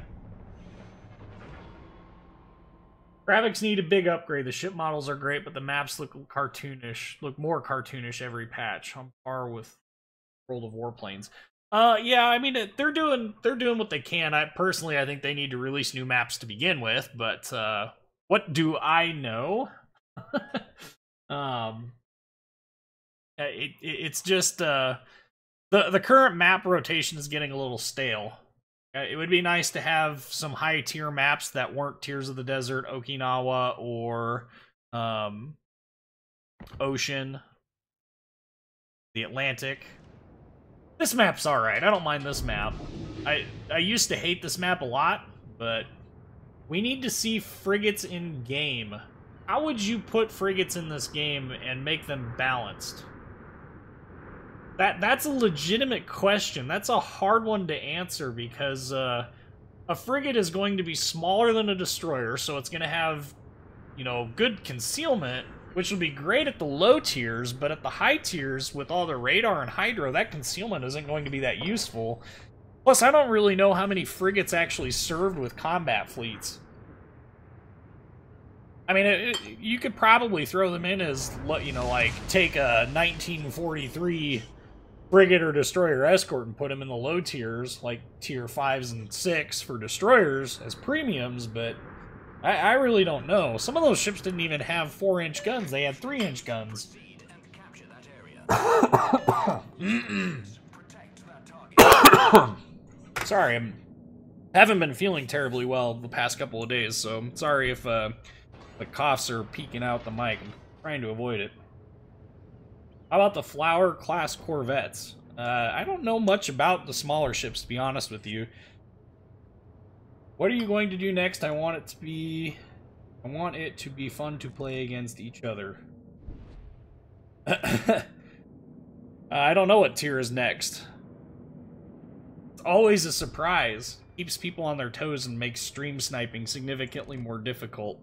Graphics need a big upgrade. The ship models are great, but the maps look cartoonish. Look more cartoonish every patch. On par with World of Warplanes. Yeah, I mean, they're doing what they can. I think they need to release new maps to begin with, but what do I know? It's just the current map rotation is getting a little stale. It would be nice to have some high tier maps that weren't Tears of the Desert, Okinawa, or Ocean, the Atlantic. This map's alright. I don't mind this map. I used to hate this map a lot, but we need to see frigates in game. How would you put frigates in this game and make them balanced? That's a legitimate question. That's a hard one to answer because a frigate is going to be smaller than a destroyer, so it's going to have, you know, good concealment, which will be great at the low tiers, but at the high tiers, with all the radar and hydro, that concealment isn't going to be that useful. Plus, I don't really know how many frigates actually served with combat fleets. I mean, you could probably throw them in as, you know, like, take a 1943 frigate or destroyer escort and put them in the low tiers, like tier 5s and 6 for destroyers as premiums, but I really don't know. Some of those ships didn't even have 4-inch guns, they had 3-inch guns. Sorry, I haven't been feeling terribly well the past couple of days, so I'm sorry if the coughs are peeking out the mic. I'm trying to avoid it. How about the Flower-class corvettes? I don't know much about the smaller ships, to be honest with you. What are you going to do next? I want it to be fun to play against each other. I don't know what tier is next. It's always a surprise. Keeps people on their toes and makes stream sniping significantly more difficult.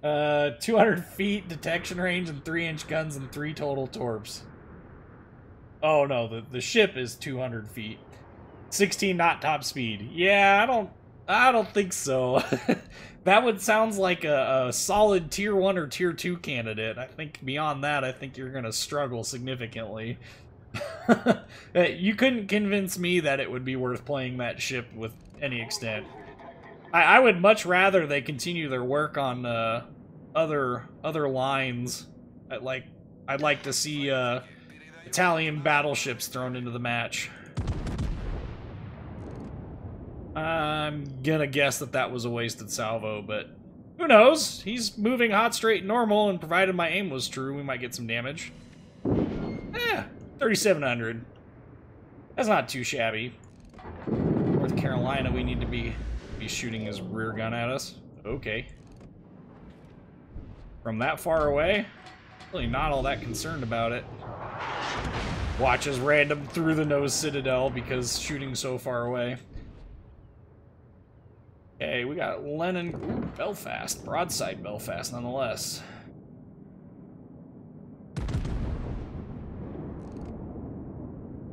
200 feet detection range and 3-inch guns and 3 total torps. Oh no, the ship is 200 feet. 16 knot top speed. Yeah, I don't think so. That would sounds like a solid tier 1 or tier 2 candidate. I think beyond that, I think you're gonna struggle significantly. You couldn't convince me that it would be worth playing that ship with any extent. I would much rather they continue their work on other lines. I'd like to see Italian battleships thrown into the match. I'm gonna guess that was a wasted salvo, but who knows? He's moving hot, straight, normal, and provided my aim was true, we might get some damage. 3,700. That's not too shabby. North Carolina, we need to be shooting his rear gun at us. Okay. From that far away, really not all that concerned about it. Watches random through the nose citadel because shooting so far away. Okay, we got Lennon. Ooh, Belfast. Broadside Belfast, nonetheless.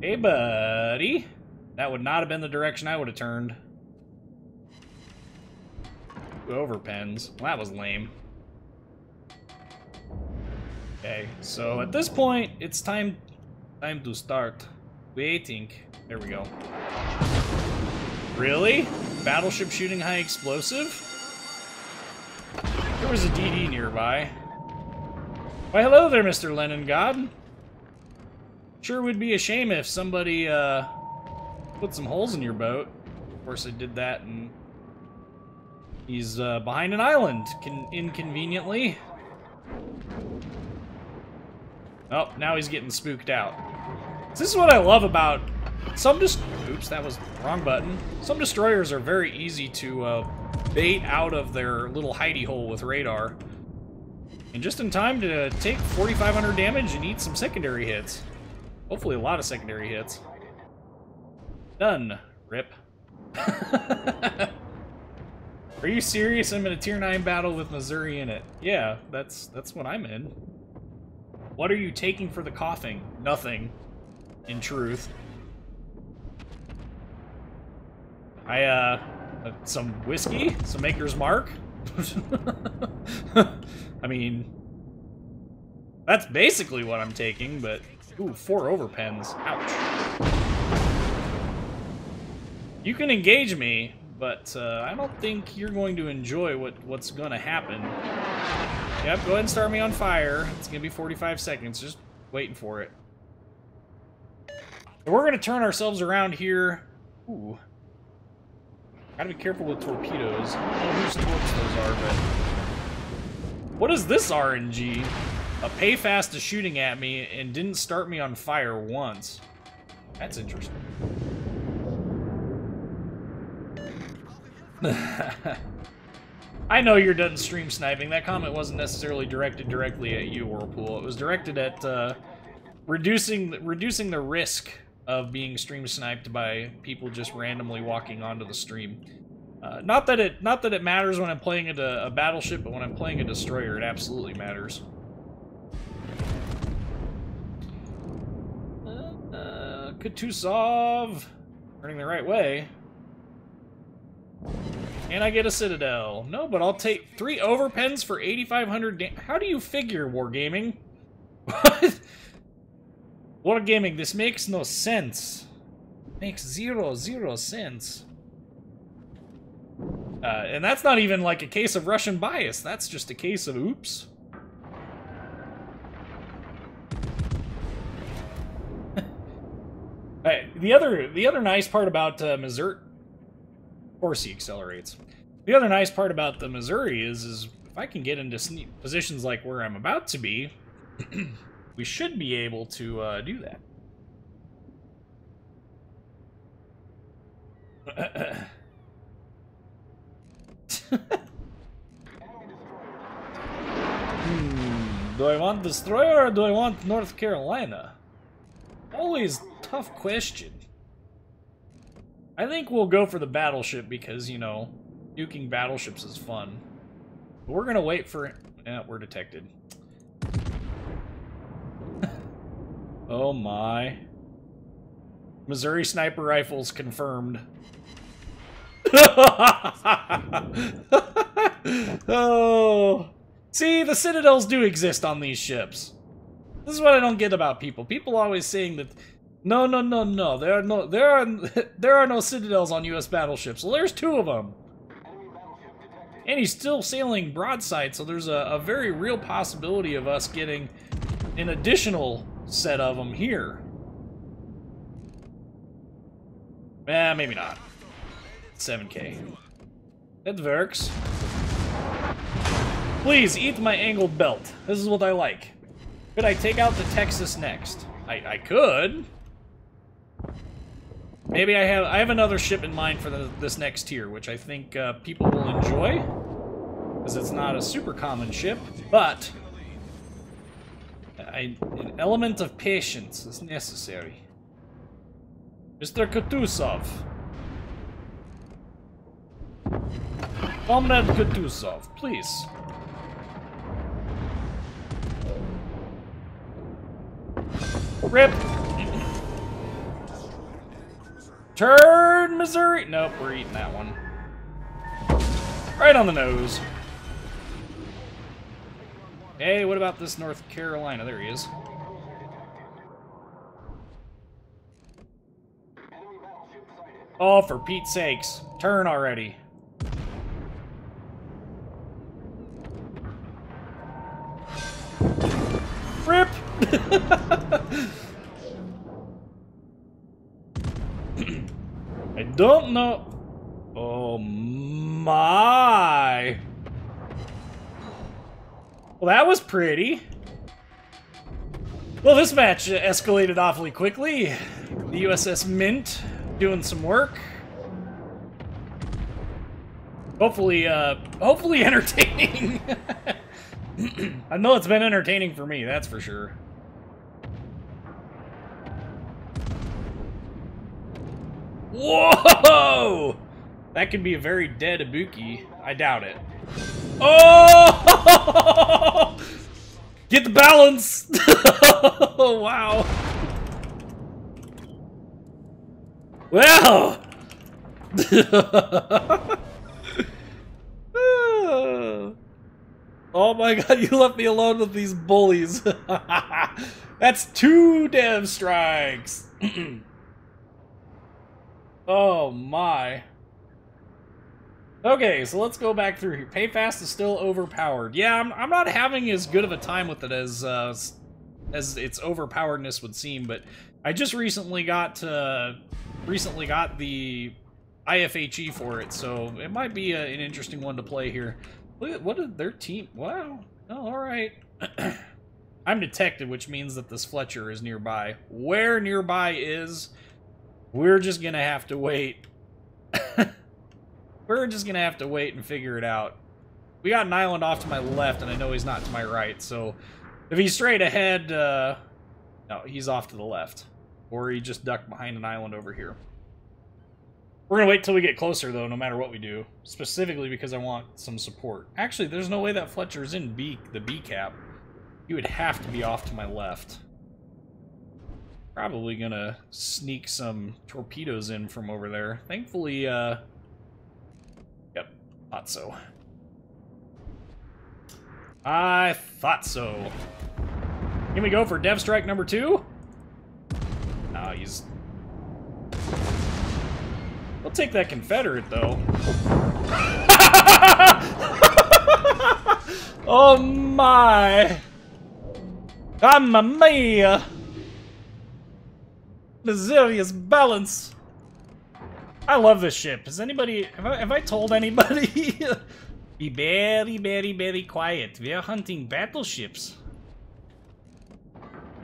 Hey, buddy. That would not have been the direction I would have turned. Overpens. Well, that was lame. Okay, so at this point, it's time to start waiting. There we go. Really? Battleship shooting high explosive? There was a DD nearby. Why, hello there, Mr. Lennon God. Sure would be a shame if somebody put some holes in your boat. Of course, I did that, and he's behind an island, inconveniently. Oh, now he's getting spooked out. This is what I love about some oops, that was the wrong button. Some destroyers are very easy to bait out of their little hidey hole with radar. And just in time to take 4,500 damage and eat some secondary hits. Hopefully a lot of secondary hits. Done. Rip. Are you serious? I'm in a tier 9 battle with Missouri in it. Yeah, that's what I'm in. What are you taking for the coughing? Nothing. In truth. Some whiskey? Some Maker's Mark? I mean, that's basically what I'm taking, but... Ooh, 4 overpens. Ouch. You can engage me, but I don't think you're going to enjoy what's going to happen. Yep, go ahead and start me on fire. It's gonna be 45 seconds, just waiting for it. And we're gonna turn ourselves around here. Ooh. Gotta be careful with torpedoes. I don't know whose torps those are, but... What is this RNG? A payfast is shooting at me and didn't start me on fire once. That's interesting. I know you're done stream sniping. That comment wasn't necessarily directed directly at you, Whirlpool. It was directed at reducing the risk of being stream sniped by people just randomly walking onto the stream. Not that it matters when I'm playing a battleship, but when I'm playing a destroyer, it absolutely matters. Kutuzov, turning the right way. And I get a Citadel. No, but I'll take 3 overpens for 8,500 How do you figure, Wargaming? What? Wargaming, this makes no sense. Makes zero sense. And that's not even like a case of Russian bias. That's just a case of oops. The other nice part about Missouri... Of course he accelerates. The other nice part about the Missouri is if I can get into positions like where I'm about to be, we should be able to do that. Do I want destroyer or do I want North Carolina? Always tough question. I think we'll go for the battleship because, you know, nuking battleships is fun. But we're gonna wait for... Yeah, we're detected. Oh my. Missouri sniper rifles confirmed. Oh. See, the Citadels do exist on these ships. This is what I don't get about people. People always saying that... No. There are no Citadels on U.S. battleships. Well, there's 2 of them. And he's still sailing broadside, so there's a very real possibility of us getting an additional set of them here. Maybe not. 7K. That works. Please, eat my angled belt. This is what I like. Could I take out the Texas next? I could. Maybe I have another ship in mind for this next tier, which I think people will enjoy, because it's not a super common ship, but an element of patience is necessary. Mr. Kutuzov. Comrade Kutuzov, please. Rip! Turn, Missouri! Nope, we're eating that one. Right on the nose. Hey, what about this North Carolina? There he is. Oh, for Pete's sakes. Turn already. Rip! I don't know. Oh my. Well, that was pretty. Well, this match escalated awfully quickly. The USS Mint doing some work. Hopefully entertaining. I know it's been entertaining for me, that's for sure. Whoa! That could be a very dead Ibuki. I doubt it. Oh! Get the balance! Oh, wow. Well! Oh my god, you left me alone with these bullies. That's 2 dev strikes. Oh my. Okay, so let's go back through here. Pay fast is still overpowered. Yeah, I'm not having as good of a time with it as its overpoweredness would seem, but I just recently got the IFHE for it, so it might be an interesting one to play here. Look at what did their team. Wow. Oh, all right. I'm detected, which means that this Fletcher is nearby. Where nearby is, we're just gonna have to wait. We're just gonna have to wait and figure it out. We got an island off to my left, and I know he's not to my right, so if he's straight ahead, no, he's off to the left. Or he just ducked behind an island over here. We're gonna wait till we get closer, though, no matter what we do. Specifically because I want some support. Actually, there's no way that Fletcher's in the B cap. He would have to be off to my left. Probably gonna sneak some torpedoes in from over there. Thankfully, yep, thought so. I thought so. Can we go for Dev Strike number 2? No, he's... I'll take that Confederate, though. Oh my! Mamma mia! Miserious balance! I love this ship. Has anybody... Have I told anybody? Be very, very, very quiet. We are hunting battleships.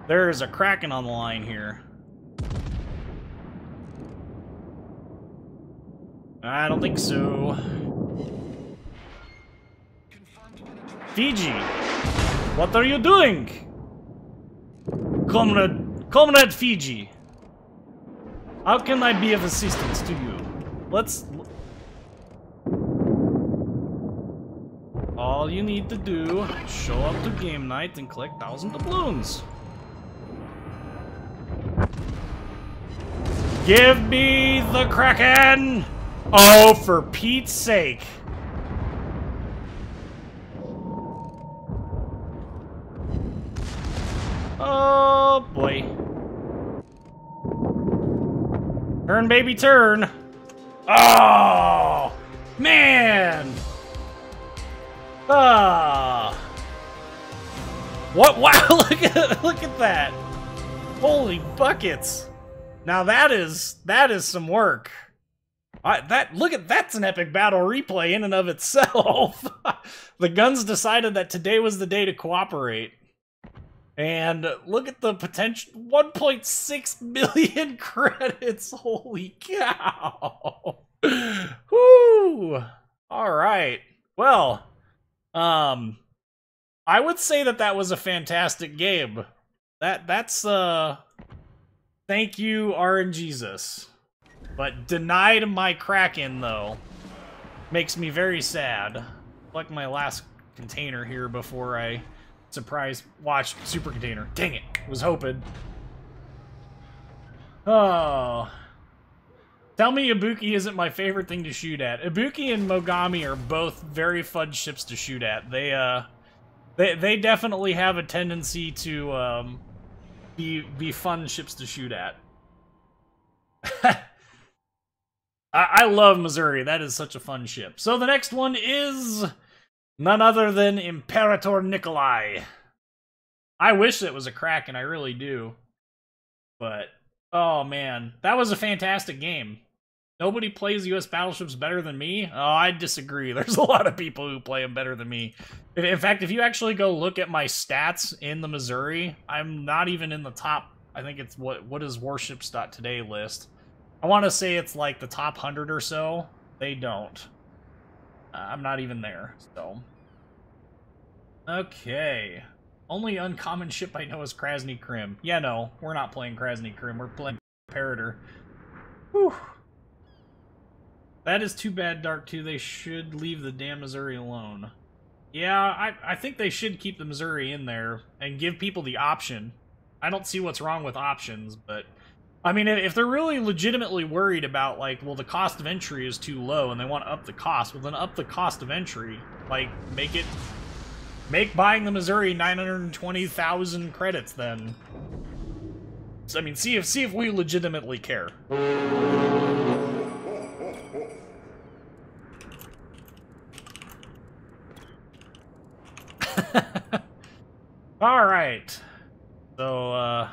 There is a Kraken on the line here. I don't think so. Fiji, what are you doing? Comrade Fiji. How can I be of assistance to you? All you need to do, show up to game night and collect 1,000 doubloons. Give me the Kraken! Oh, for Pete's sake. Oh, boy. Turn, baby, turn. Oh, man. Ah. What? Wow, look at that. Holy buckets. Now that is some work. That's an epic battle replay in and of itself. The guns decided that today was the day to cooperate. And look at the potential, 1.6 million credits. Holy cow. Whoo. All right. Well, I would say that was a fantastic game. That's thank you, RNGesus. But denied my Kraken, though. Makes me very sad. Like my last container here before I watch super container. Dang it. Was hoping. Oh. Tell me Ibuki isn't my favorite thing to shoot at. Ibuki and Mogami are both very fun ships to shoot at. They definitely have a tendency to be fun ships to shoot at. I love Missouri. That is such a fun ship. So the next one is none other than Imperator Nicolai. I wish it was a Kraken, I really do. But, oh man, that was a fantastic game. Nobody plays U.S. battleships better than me? Oh, I disagree. There's a lot of people who play them better than me. In fact, if you actually go look at my stats in the Missouri, I'm not even in the top. I think it's what is warships.today list. I want to say it's like the top 100 or so. They don't. I'm not even there, so. Okay. Only uncommon ship I know is Krasny Krim. Yeah, no, we're not playing Krasny Krim. We're playing Imperator. Whew. That is too bad, Dark 2. They should leave the damn Missouri alone. Yeah, I think they should keep the Missouri in there and give people the option. I don't see what's wrong with options, but... I mean, if they're really legitimately worried about, like, well, the cost of entry is too low and they want to up the cost, well, then up the cost of entry. Like, make buying the Missouri 920,000 credits, then. So, I mean, see if we legitimately care. All right. So,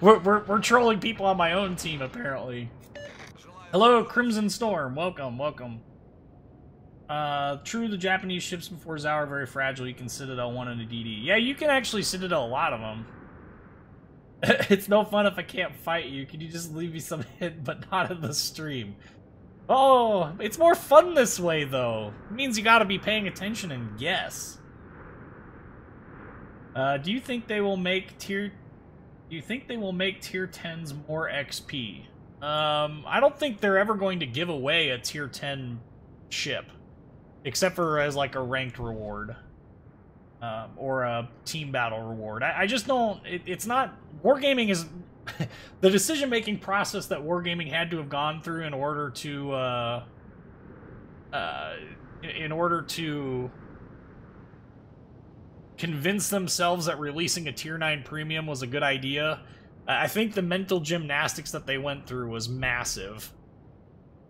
we're trolling people on my own team, apparently. Hello, Crimson Storm. Welcome, welcome. True, the Japanese ships before Zao are very fragile. You can Citadel 1 and a DD. Yeah, you can actually Citadel a lot of them. It's no fun if I can't fight you. Can you just leave me some hint, but not in the stream? Oh, it's more fun this way, though. It means you gotta be paying attention and guess. Do you think they will make tier 10s more XP? I don't think they're ever going to give away a tier 10 ship, except for as like a ranked reward, or a team battle reward. I just don't. It's not. Wargaming is the decision-making process that Wargaming had to have gone through in order to convince themselves that releasing a tier 9 premium was a good idea. I think the mental gymnastics that they went through was massive.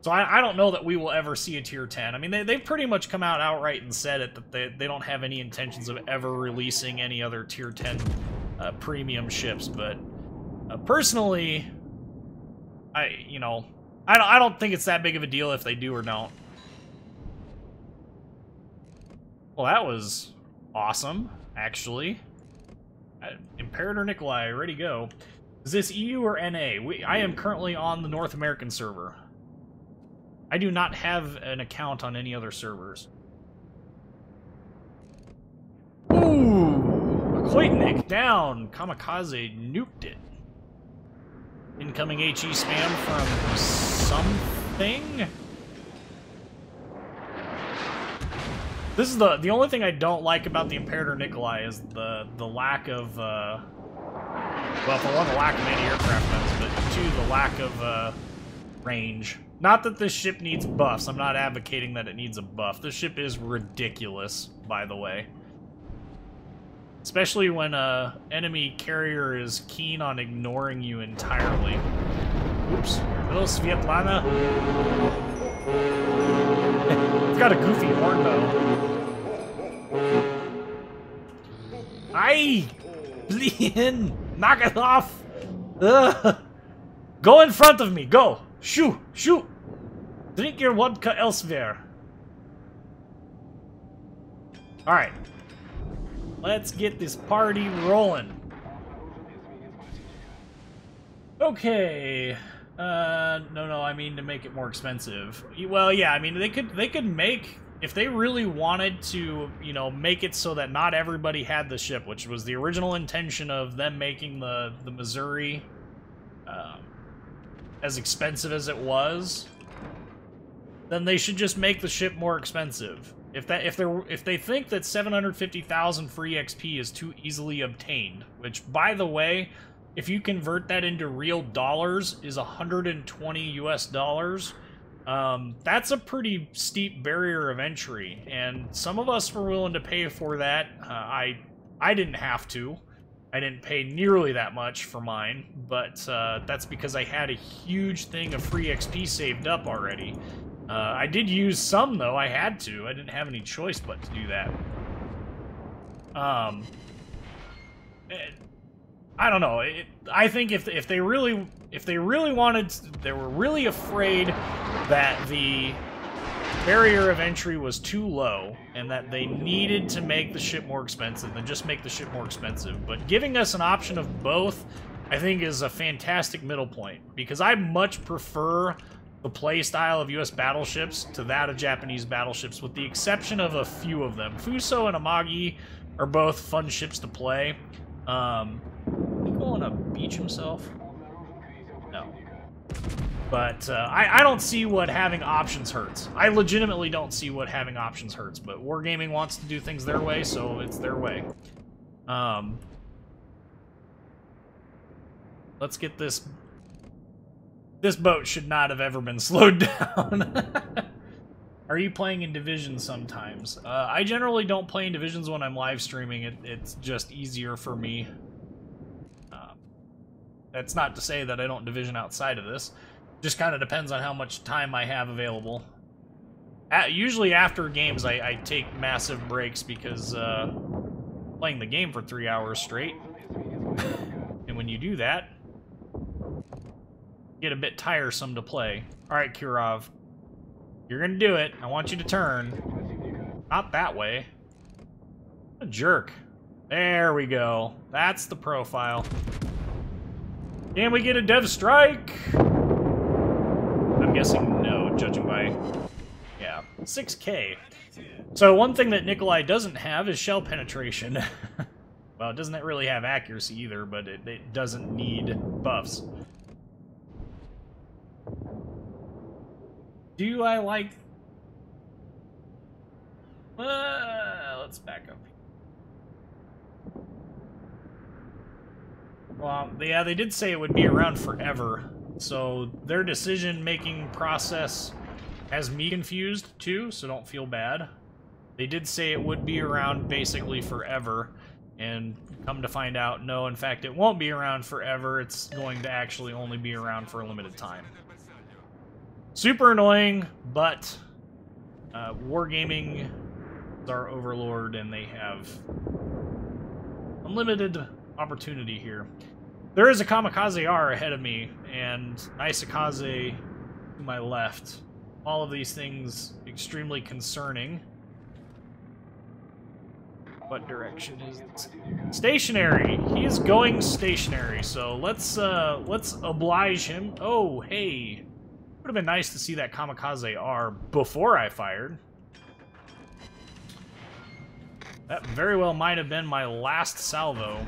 So I don't know that we will ever see a tier 10. I mean, they've pretty much come out outright and said it, that they don't have any intentions of ever releasing any other tier 10 premium ships. But personally, I don't think it's that big of a deal if they do or don't. Well, that was awesome, actually. Imperator Nicolai, ready to go. Is this EU or NA? I am currently on the North American server. I do not have an account on any other servers. Ooh! Aquatinic down! Kamikaze nuked it. Incoming HE spam from something? This is the only thing I don't like about the Imperator Nicolai is the lack of, well, for one, the lack of anti-aircraft guns, but two, the lack of, range. Not that this ship needs buffs. I'm not advocating that it needs a buff. This ship is ridiculous, by the way. Especially when an enemy carrier is keen on ignoring you entirely. Oops. Hello, Svetlana. It's got a goofy horn, though. Aye! Blin! Knock it off! Ugh. Go in front of me! Go! Shoo! Shoot! Drink your vodka elsewhere. Alright. Let's get this party rolling. Okay. No, I mean to make it more expensive. Well, yeah, I mean, they could make, if they really wanted to, you know, make it so that not everybody had the ship, which was the original intention of them making the Missouri as expensive as it was, then they should just make the ship more expensive. If they think that 750,000 free XP is too easily obtained, which, by the way, if you convert that into real dollars, is 120 US dollars. That's a pretty steep barrier of entry, and some of us were willing to pay for that. I didn't have to. I didn't pay nearly that much for mine, but that's because I had a huge thing of free XP saved up already. I did use some, though. I had to. I didn't have any choice but to do that. I don't know. I think if they really wanted, they were really afraid that the barrier of entry was too low and that they needed to make the ship more expensive, then just make the ship more expensive. But giving us an option of both, I think, is a fantastic middle point, because I much prefer the play style of US battleships to that of Japanese battleships, with the exception of a few of them. Fuso and Amagi are both fun ships to play. Is he going to beach himself? No. But I don't see what having options hurts. I legitimately don't see what having options hurts, but Wargaming wants to do things their way, so it's their way. Let's get this... This boat should not have ever been slowed down. Are you playing in Division sometimes? I generally don't play in Divisions when I'm live streaming. It's just easier for me. That's not to say that I don't division outside of this. Just kind of depends on how much time I have available. Usually after games, I take massive breaks because playing the game for 3 hours straight. And when you do that, get a bit tiresome to play. Alright, Kirov. You're gonna do it. I want you to turn. Not that way. What a jerk. There we go. That's the profile. Can we get a dev strike? I'm guessing no, judging by... Yeah, 6K. So one thing that Nicolai doesn't have is shell penetration. Well, it doesn't really have accuracy either, but it doesn't need buffs. Do I like... let's back up. Well, yeah, they did say it would be around forever. So their decision-making process has me confused, too, so don't feel bad. They did say it would be around basically forever, and come to find out, no, in fact, it won't be around forever. It's going to actually only be around for a limited time. Super annoying, but Wargaming is our overlord, and they have unlimited opportunity here. There is a Kamikaze R ahead of me, and Isakaze to my left. All of these things extremely concerning. What direction is it? Stationary. He is going stationary, so let's oblige him. Oh, hey. Would have been nice to see that Kamikaze R before I fired. That very well might have been my last salvo.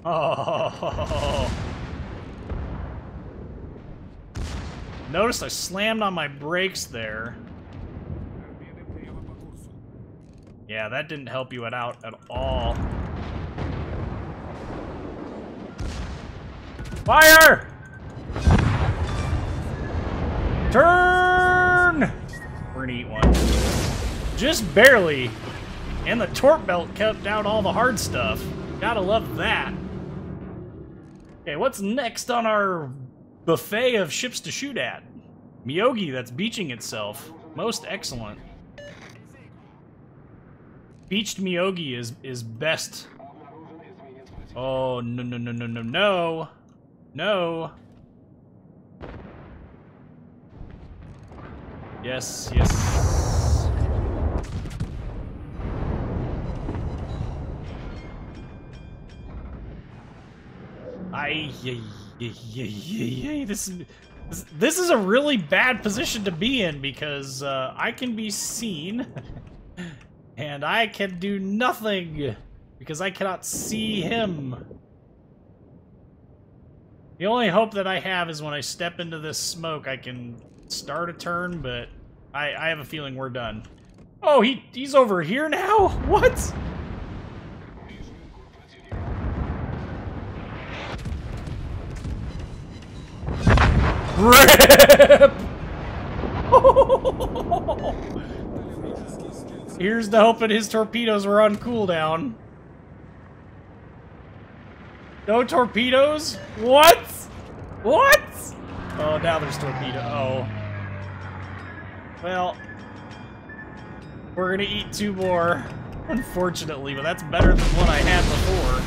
Oh. Notice I slammed on my brakes there. Yeah, that didn't help you out at all. Fire! Turn! We're gonna eat one. Just barely. And the torp belt kept out all the hard stuff. Gotta love that. Okay, what's next on our buffet of ships to shoot at? Miyogi that's beaching itself. Most excellent. Beached Miyogi is best. Oh, no, no, no, no, no, no. No. Yes, yes. This is a really bad position to be in because I can be seen and I can do nothing because I cannot see him. The only hope that I have is when I step into this smoke, I can start a turn, but I have a feeling we're done. Oh, he's over here now? What? RIP! Here's the hope that his torpedoes were on cooldown. No torpedoes? What? What? Oh, now there's torpedo. Oh. Well, we're gonna eat two more, unfortunately, but that's better than what I had before.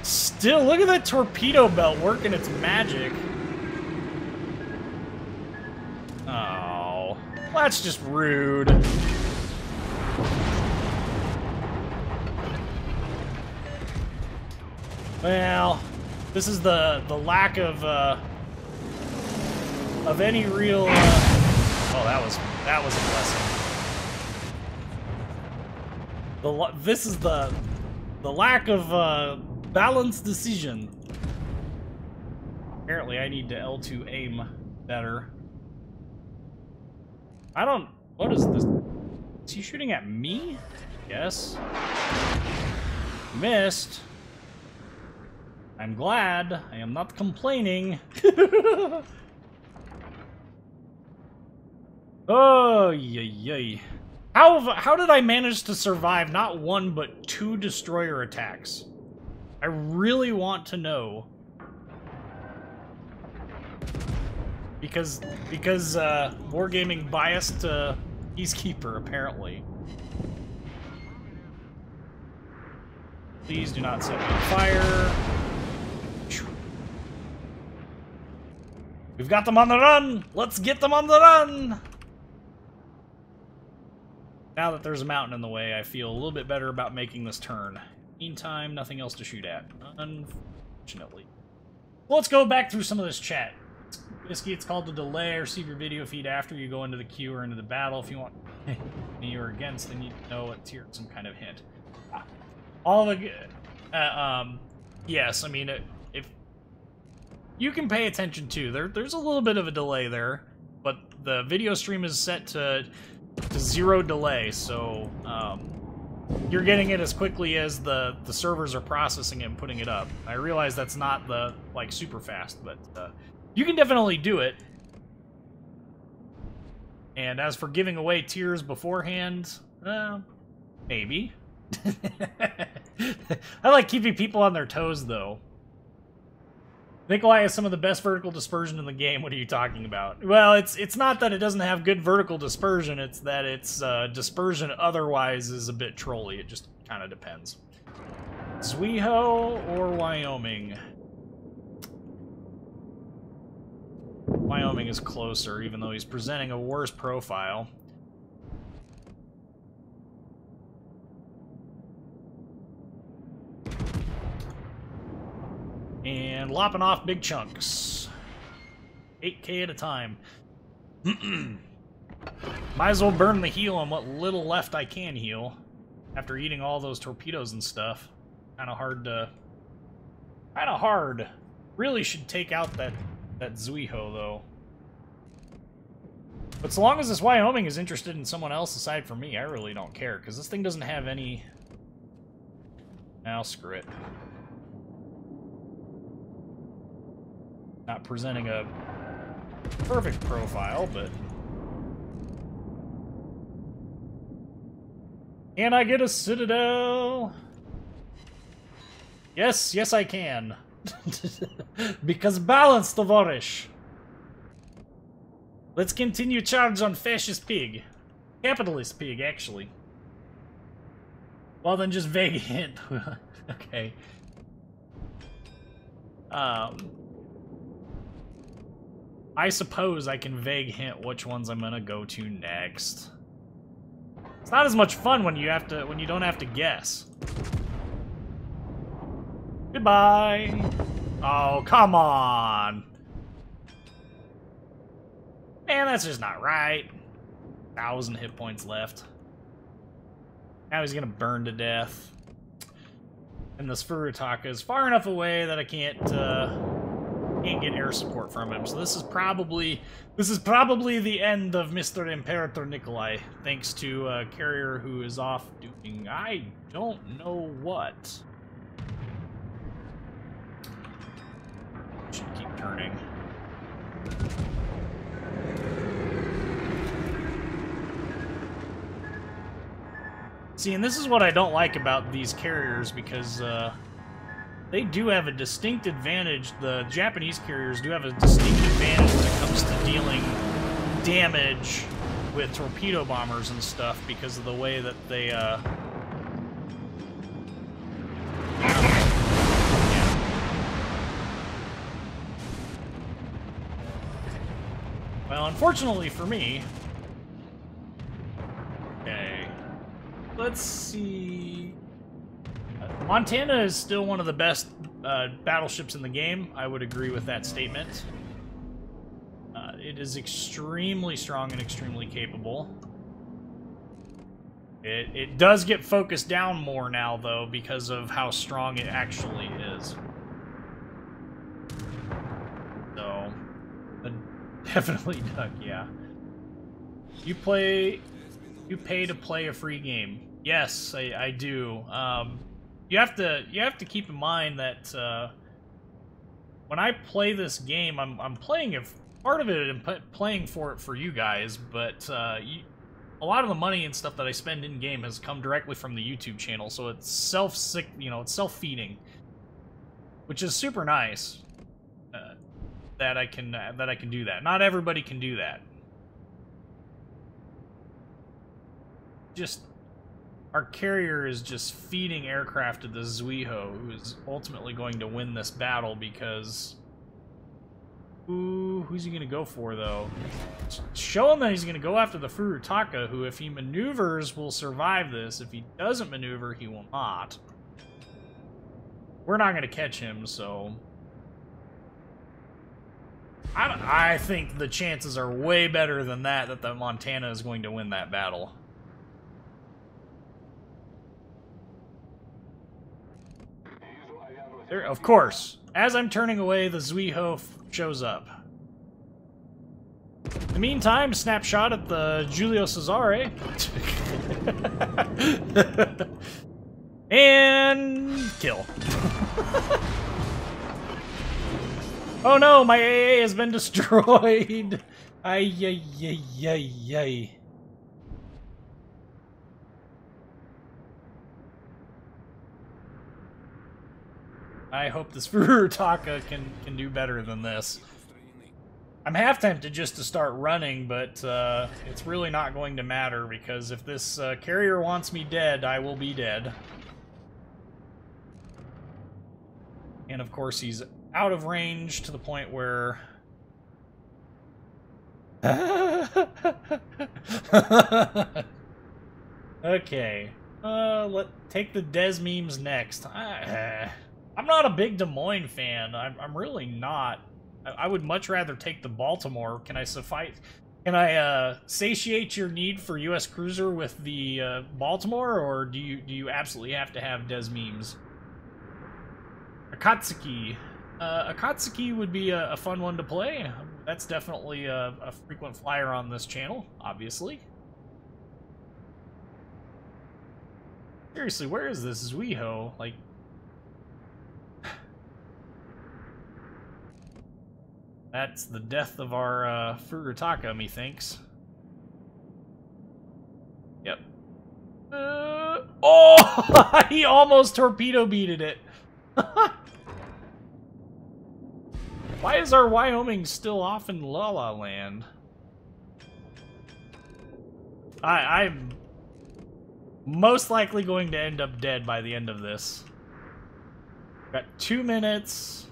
Still, look at that torpedo belt working its magic. Oh, that's just rude. Well, this is the lack of any real. Oh, that was a blessing. This is the lack of balanced decision. Apparently, I need to L2 aim better. I don't. What is this? Is he shooting at me? Yes. Missed. I'm glad. I am not complaining. Oh, yay, yay. How did I manage to survive not one, but 2 destroyer attacks? I really want to know. Because wargaming biased to Peacekeeper, apparently. Please do not set me on fire. We've got them on the run! Let's get them on the run! Now that there's a mountain in the way, I feel a little bit better about making this turn. Meantime, nothing else to shoot at, unfortunately. Well, let's go back through some of this chat. Basically, it's called the delay. Receive your video feed after you go into the queue or into the battle. If you want me or against, then you know it's here, some kind of hint. All of the... yes, I mean, if... You can pay attention, too. There's a little bit of a delay there, but the video stream is set to 0 delay, so you're getting it as quickly as the servers are processing it and putting it up. I realize that's not the, like, super fast, but you can definitely do it. And as for giving away tiers beforehand, maybe. I like keeping people on their toes, though. Nicolai has some of the best vertical dispersion in the game. What are you talking about? Well, it's not that it doesn't have good vertical dispersion, it's that its dispersion otherwise is a bit trolly. It just kind of depends. Zwiho or Wyoming? Wyoming is closer, even though he's presenting a worse profile. And lopping off big chunks. 8K at a time. Might as well burn the heal on what little left I can heal. After eating all those torpedoes and stuff. Kinda hard to... Kinda hard. Really should take out that Zwiho, though. But so long as this Wyoming is interested in someone else aside from me, I really don't care. Because this thing doesn't have any... Now, screw it. Not presenting a perfect profile, but... Can I get a Citadel? Yes, yes I can. Because balance, Tovarish. Let's continue charge on fascist pig. Capitalist pig, actually. Well, then just vague hint. Okay. I suppose I can vague hint which ones I'm gonna go to next. It's not as much fun when you don't have to guess. Goodbye. Oh, come on. Man, that's just not right. 1,000 hit points left. Now he's gonna burn to death. And this Furutaka is far enough away that I can't get air support from him. So this is probably the end of Mr. Imperator Nicolai, thanks to a carrier who is off doing I don't know what. Should keep turning. See, and this is what I don't like about these carriers, because they do have a distinct advantage. The Japanese carriers do have a distinct advantage when it comes to dealing damage with torpedo bombers and stuff because of the way that they, Well, unfortunately for me... Okay. Let's see... Montana is still one of the best battleships in the game. I would agree with that statement. It is extremely strong and extremely capable. It does get focused down more now, though, because of how strong it actually is. So, definitely, Doug, yeah. You pay to play a free game. Yes, I do. You have to keep in mind that when I play this game, I'm playing it. Part of it, I'm playing for it for you guys, but a lot of the money and stuff that I spend in game has come directly from the YouTube channel, so it's it's self-feeding, which is super nice. That I can do that. Not everybody can do that. Just our carrier is just feeding aircraft to the Zuiho, who is ultimately going to win this battle because who's he going to go for, though? Show him that he's going to go after the Furutaka, who, if he maneuvers, will survive this. If he doesn't maneuver, he will not. We're not going to catch him, so... I think the chances are way better than that the Montana is going to win that battle. There, of course, as I'm turning away, the Zuiho shows up. In the meantime, snapshot at the Giulio Cesare. And kill. Oh no, my AA has been destroyed. Ay, ay, ay, ay, ay. I hope this Furutaka can do better than this. I'm half tempted just to start running, but it's really not going to matter, because if this carrier wants me dead, I will be dead. And of course he's out of range to the point where... Okay. Take the Des memes next. I'm not a big Des Moines fan. I'm really not. I would much rather take the Baltimore. Can I satiate your need for U.S. Cruiser with the Baltimore, or do you absolutely have to have Des memes? Akatsuki. Akatsuki would be a fun one to play. That's definitely a frequent flyer on this channel, obviously. Seriously, where is this Zuiho? Like... That's the death of our Furutaka, methinks. Yep. Oh! He almost torpedo-beated it. Why is our Wyoming still off in La La Land? I'm most likely going to end up dead by the end of this. Got 2 minutes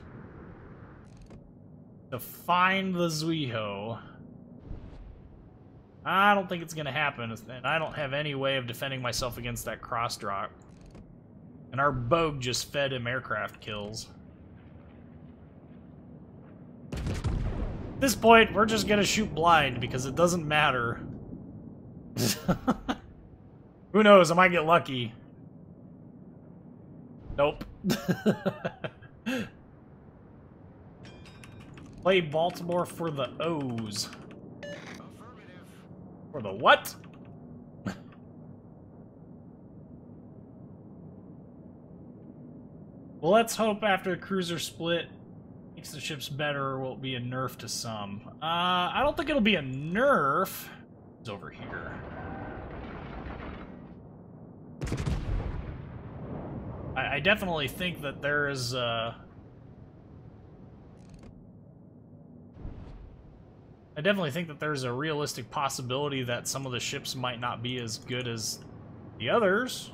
to find the Zuiho. I don't think it's going to happen, and I don't have any way of defending myself against that cross drop. And our Bogue just fed him aircraft kills. At this point, we're just going to shoot blind because it doesn't matter. Who knows, I might get lucky. Nope. Play Baltimore for the O's. For the what? Well, let's hope after the cruiser split makes the ships better, or will it be a nerf to some? I don't think it'll be a nerf. It's over here. I definitely think that there is I definitely think that there's a realistic possibility that some of the ships might not be as good as the others.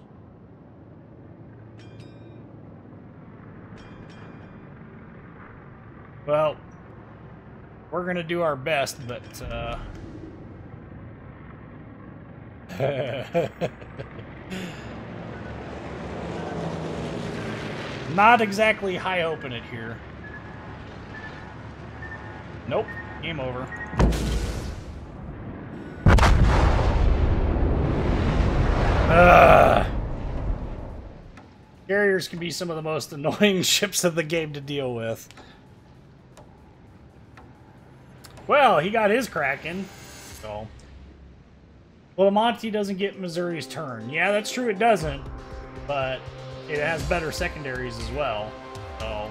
Well, we're gonna do our best, but not exactly high hoping it here. Nope, game over. Carriers can be some of the most annoying ships of the game to deal with. Well, he got his Kraken, so... Well, Monty doesn't get Missouri's turn. Yeah, that's true, it doesn't, but it has better secondaries as well, so...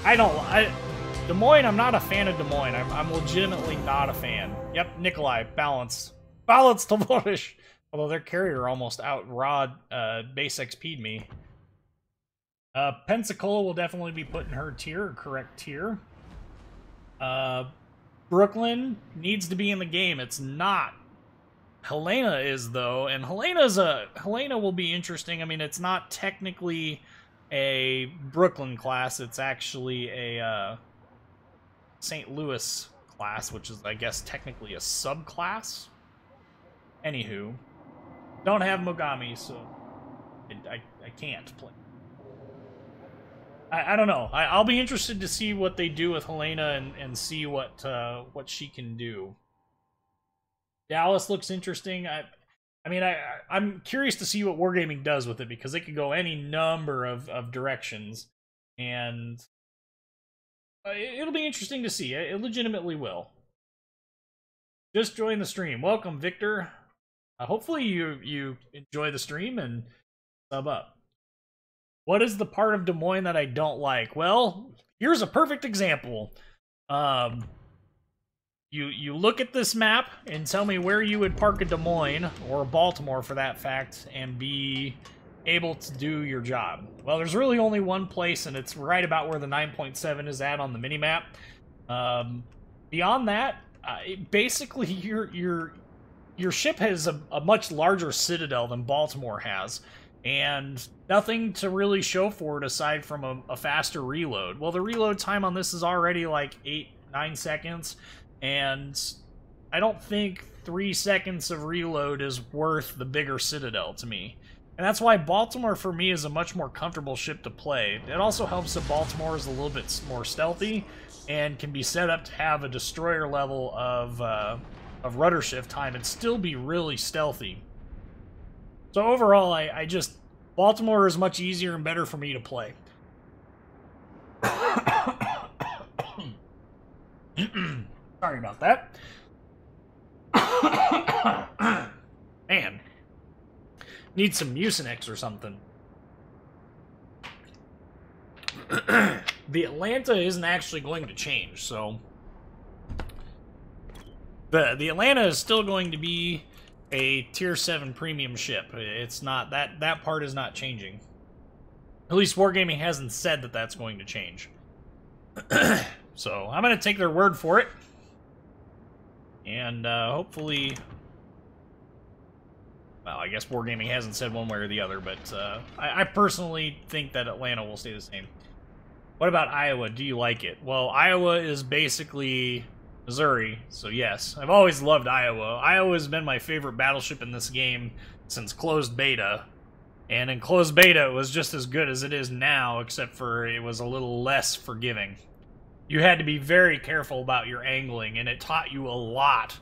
Des Moines, I'm not a fan of Des Moines. I'm legitimately not a fan. Yep, Nicolai, balance. Balance to Vorish. Although their carrier almost outrod base XP'd me. Pensacola will definitely be put in her tier, correct tier. Brooklyn needs to be in the game. It's not. Helena is, though, and Helena will be interesting. I mean, it's not technically a Brooklyn class. It's actually a St. Louis class, which is, I guess, technically a subclass. Anywho, don't have Mogami, so I can't play. I don't know. I'll be interested to see what they do with Helena and see what she can do. Dallas looks interesting. I'm curious to see what Wargaming does with it, because it could go any number of directions, and it'll be interesting to see. It legitimately will. Just join the stream. Welcome, Victor. Hopefully you enjoy the stream and sub up. What is the part of Des Moines that I don't like? Well, here's a perfect example. You look at this map and tell me where you would park a Des Moines, or Baltimore for that fact, and be able to do your job. Well, there's really only one place, and it's right about where the 9.7 is at on the minimap. Beyond that, basically your ship has a much larger citadel than Baltimore has, and nothing to really show for it aside from a faster reload. Well, the reload time on this is already like 8-9 seconds, and I don't think 3 seconds of reload is worth the bigger citadel to me. And that's why Baltimore, for me, is a much more comfortable ship to play. It also helps that Baltimore is a little bit more stealthy and can be set up to have a destroyer level of rudder shift time and still be really stealthy. So overall, I just... Baltimore is much easier and better for me to play. Sorry about that. Man. Need some Mucinex or something. The Atlanta isn't actually going to change, so... The Atlanta is still going to be a Tier 7 premium ship. It's not... That part is not changing. At least Wargaming hasn't said that that's going to change. So, I'm going to take their word for it. And, hopefully... Well, I guess Wargaming hasn't said one way or the other, but I personally think that Atlanta will stay the same. What about Iowa? Do you like it? Well, Iowa is basically Missouri, so yes. I've always loved Iowa. Iowa has been my favorite battleship in this game since closed beta. And in closed beta, it was just as good as it is now, except for it was a little less forgiving. You had to be very careful about your angling, and it taught you a lot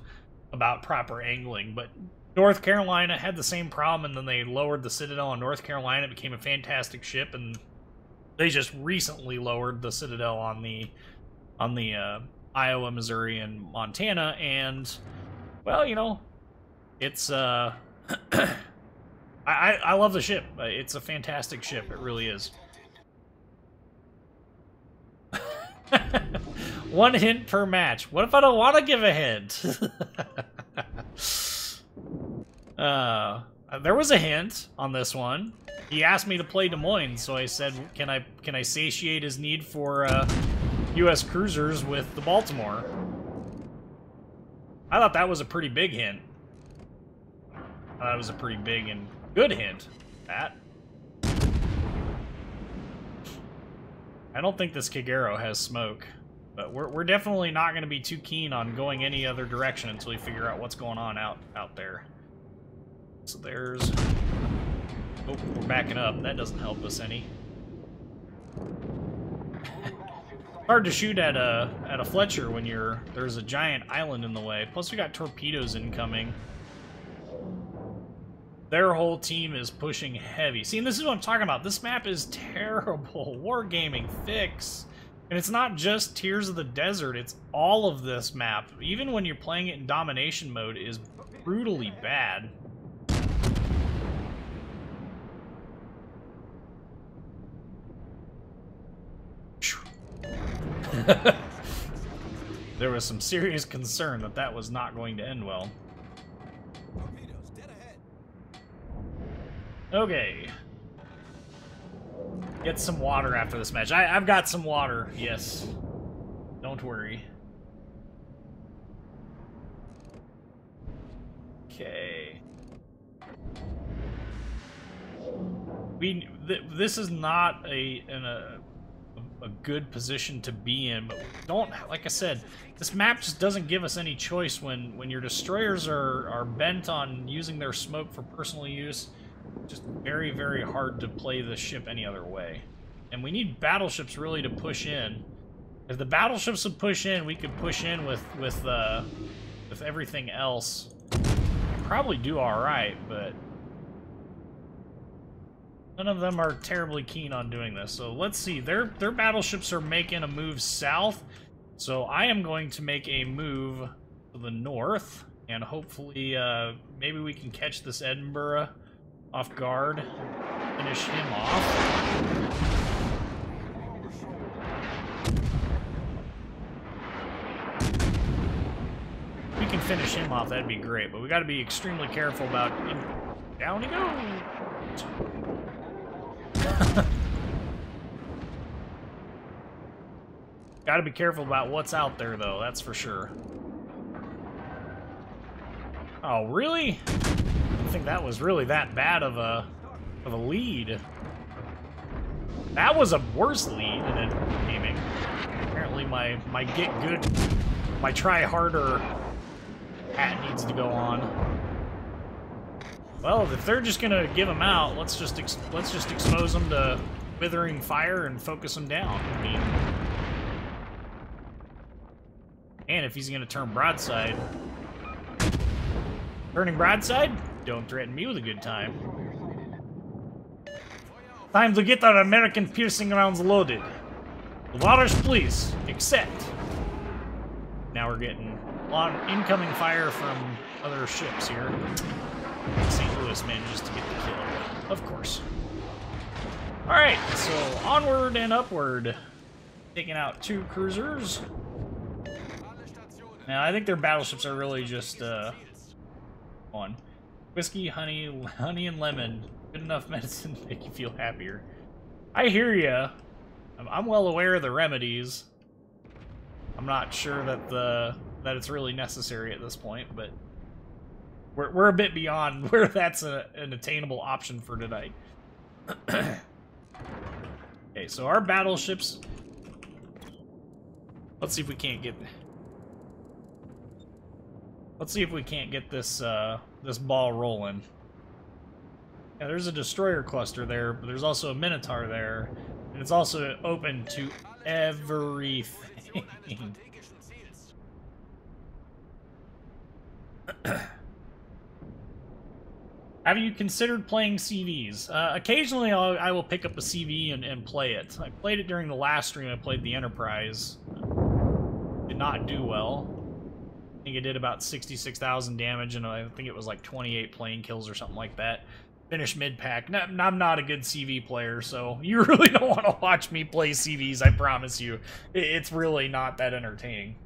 about proper angling, but North Carolina had the same problem, and then they lowered the Citadel on North Carolina. It became a fantastic ship, and they just recently lowered the Citadel on the Iowa, Missouri, and Montana, and, well, you know, it's, I love the ship. It's a fantastic ship. It really is. One hint per match. What if I don't want to give a hint? There was a hint on this one. He asked me to play Des Moines, so I said, can I satiate his need for U.S. cruisers with the Baltimore? I thought that was a pretty big hint. That was a pretty big and good hint, Pat. I don't think this Kagero has smoke, but we're definitely not going to be too keen on going any other direction until we figure out what's going on out there. So there's... Oh, we're backing up. That doesn't help us any. Hard to shoot at a Fletcher when there's a giant island in the way. Plus we got torpedoes incoming. Their whole team is pushing heavy. See, and this is what I'm talking about. This map is terrible. Wargaming, fix. And it's not just Tears of the Desert, it's all of this map. Even when you're playing it in domination mode, is brutally bad. There was some serious concern that that was not going to end well. Okay. Get some water after this match. I've got some water, yes. Don't worry. Okay. This is not a good position to be in, but don't, like I said, this map just doesn't give us any choice when your destroyers are bent on using their smoke for personal use. Just very, very hard to play the ship any other way. And we need battleships really to push in. If the battleships would push in, we could push in with everything else. We'd probably do alright, but none of them are terribly keen on doing this. So let's see. Their battleships are making a move south. So I am going to make a move to the north. And hopefully, maybe we can catch this Edinburgh off guard. Finish him off. If we can finish him off, that'd be great. But we got to be extremely careful about him. Down he goes. Gotta be careful about what's out there, though, that's for sure. Oh, really? I didn't think that was really that bad of a lead. That was a worse lead than it aiming. Apparently my get good, my try harder hat needs to go on. Well, if they're just gonna give him out, let's just expose them to withering fire and focus them down. I mean, and if he's gonna turn broadside, turning broadside, don't threaten me with a good time. Time to get our American piercing rounds loaded. The waters, please accept. Now we're getting incoming fire from other ships here. St. Louis manages to get the kill, of course. Alright, so onward and upward. Taking out 2 cruisers. Now, I think their battleships are really just, on. Whiskey, honey, and lemon. Good enough medicine to make you feel happier. I hear ya. I'm well aware of the remedies. I'm not sure that it's really necessary at this point, but we're a bit beyond where that's an attainable option for tonight. Okay, so our battleships. Let's see if we can't get. Let's see if we can't get this this ball rolling. Yeah, there's a destroyer cluster there, but there's also a Minotaur there, and it's also open to everything. Have you considered playing CVs? Occasionally I will pick up a CV and play it. I played it during the last stream. I played the Enterprise. Did not do well. I think it did about 66,000 damage, and I think it was like 28 plane kills or something like that. Finished mid-pack. I'm not a good CV player, so you really don't want to watch me play CVs, I promise you. It's really not that entertaining.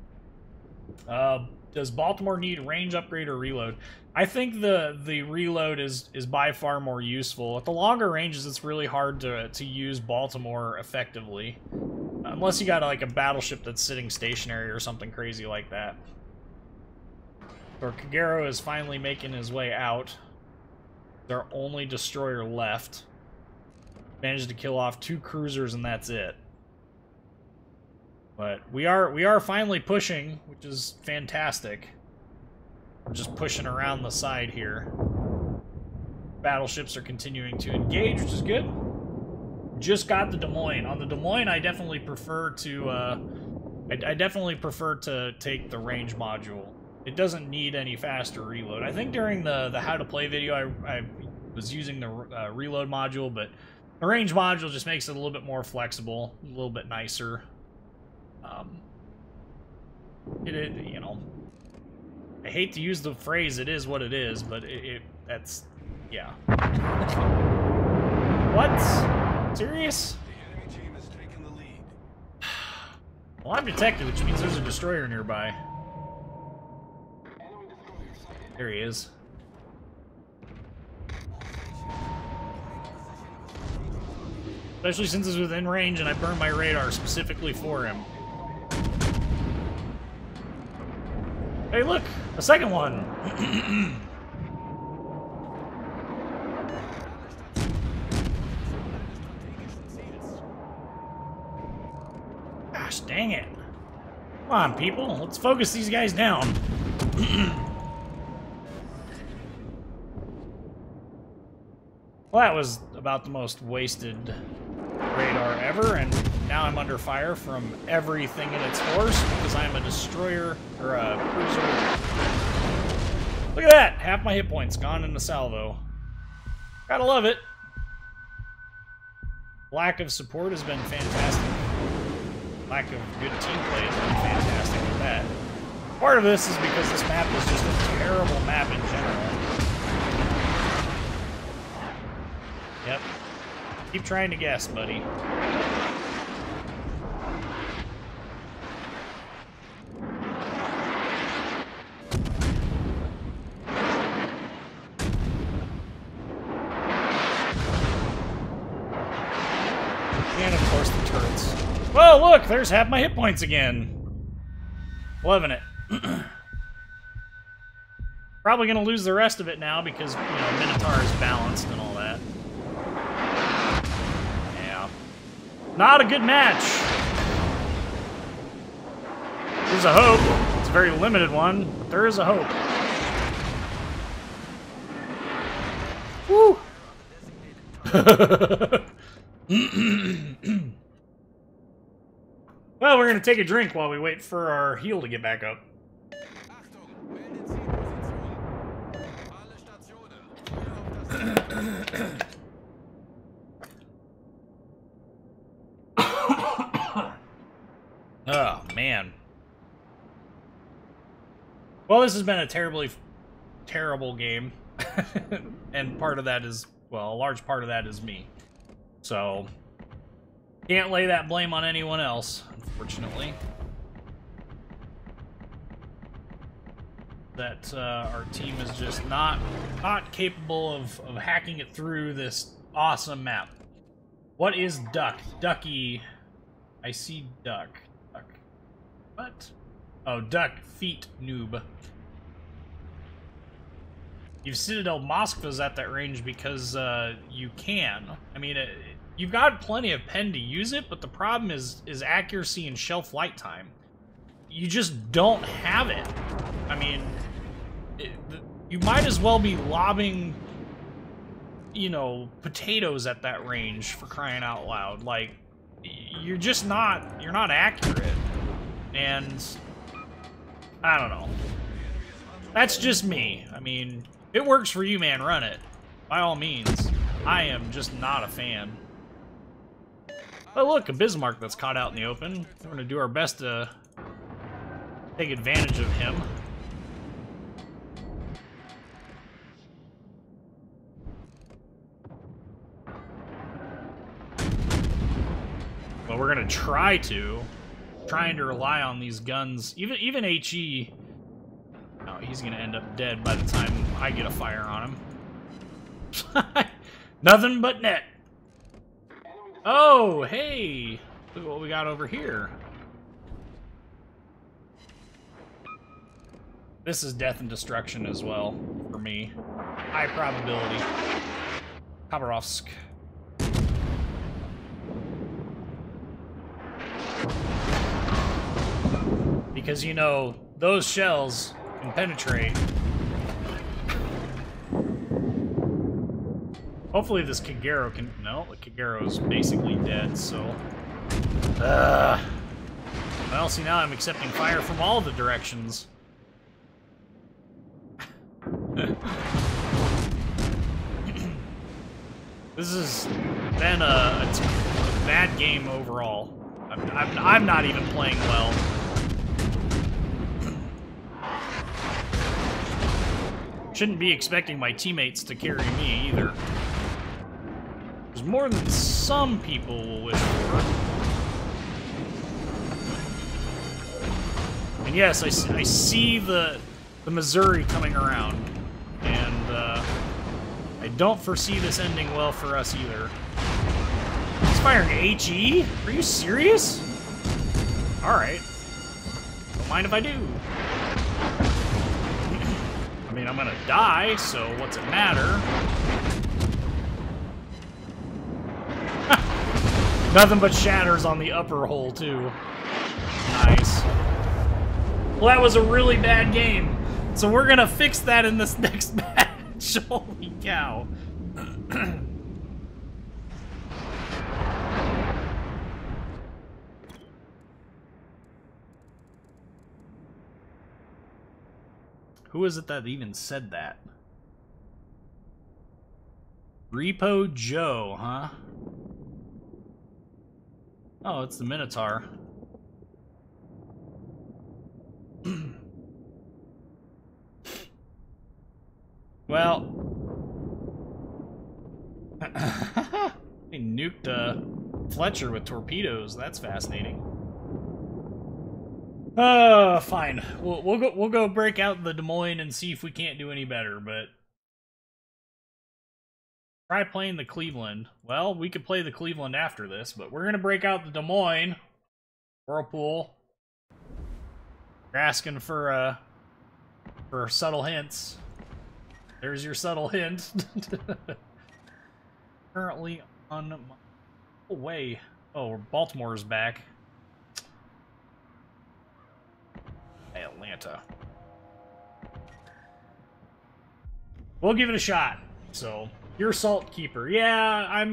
Does Baltimore need range upgrade or reload? I think the reload is by far more useful. At the longer ranges, it's really hard to use Baltimore effectively. Unless you got like a battleship that's sitting stationary or something crazy like that. Or Kagero is finally making his way out. Their only destroyer left. Managed to kill off 2 cruisers and that's it. But we are finally pushing, which is fantastic. We're just pushing around the side here. Battleships are continuing to engage, which is good. Just got the Des Moines. On the Des Moines, I definitely prefer to I definitely prefer to take the range module. It doesn't need any faster reload. I think during the how to play video, I was using the reload module, but the range module just makes it a little bit more flexible, a little bit nicer. You know, I hate to use the phrase "it is what it is," but that's, yeah. What? Serious? The enemy team has taken the lead. Well, I'm detected, which means there's a destroyer nearby. There he is. Especially since it's within range and I burned my radar specifically for him. Hey, look! A second one! Gosh, dang it. Come on, people. Let's focus these guys down. Well, that was about the most wasted radar ever, and now I'm under fire from everything in its force because I'm a destroyer, or a cruiser. Look at that! Half my hit points gone in the salvo. Gotta love it. Lack of support has been fantastic. Lack of good team play has been fantastic with that. Part of this is because this map is just a terrible map in general. Yep. Keep trying to guess, buddy. And of course the turrets. Whoa, look! There's half my hit points again. Loving it. Probably gonna lose the rest of it now because, you know, Minotaur is balanced and all that. Yeah. Not a good match! There's a hope. It's a very limited one, but there is a hope. Woo! Well, we're gonna take a drink while we wait for our heal to get back up. Oh, man. Well, this has been a terrible game. And part of that is, well, a large part of that is me. So, can't lay that blame on anyone else, unfortunately. That our team is just not capable of hacking it through this awesome map. What is duck? Ducky. I see duck. Duck. What? Oh, duck feet noob. You've Citadel Moskva's at that range because you can. I mean, you've got plenty of pen to use it, but the problem is accuracy and shelf light time. You just don't have it. I mean, you might as well be lobbing, you know, potatoes at that range, for crying out loud. Like, you're not accurate. And I don't know. That's just me. I mean, if it works for you, man, run it. By all means. I am just not a fan. Oh, look, a Bismarck that's caught out in the open. We're going to do our best to take advantage of him. Well, we're going to trying to rely on these guns. Even HE, no, he's going to end up dead by the time I get a fire on him. Nothing but net. Oh, hey! Look at what we got over here. This is death and destruction as well, for me. High probability. Khabarovsk. Because, you know, those shells can penetrate. Hopefully this Kagero can... No, the Kagero is basically dead, so... Well, see, now I'm accepting fire from all the directions. This has been a bad game overall. I'm not even playing well. Shouldn't be expecting my teammates to carry me either. There's more than some people will wish for. And yes, I see the Missouri coming around. And I don't foresee this ending well for us either. He's firing HE? Are you serious? Alright. Don't mind if I do. I mean, I'm gonna die, so what's it matter? Nothing but shatters on the upper hole, too. Nice. Well, that was a really bad game. So we're gonna fix that in this next match. Holy cow. Who is it that even said that? Repo Joe, huh? Oh, it's the Minotaur. Well, he nuked Fletcher with torpedoes. That's fascinating. Fine. We'll go break out the Des Moines and see if we can't do any better. But try playing the Cleveland. Well, we could play the Cleveland after this, but we're gonna break out the Des Moines Whirlpool. You're asking for subtle hints. There's your subtle hint. Currently on my way. Oh, Baltimore's back. Atlanta. We'll give it a shot. So, UrPeaceKeeper. Yeah,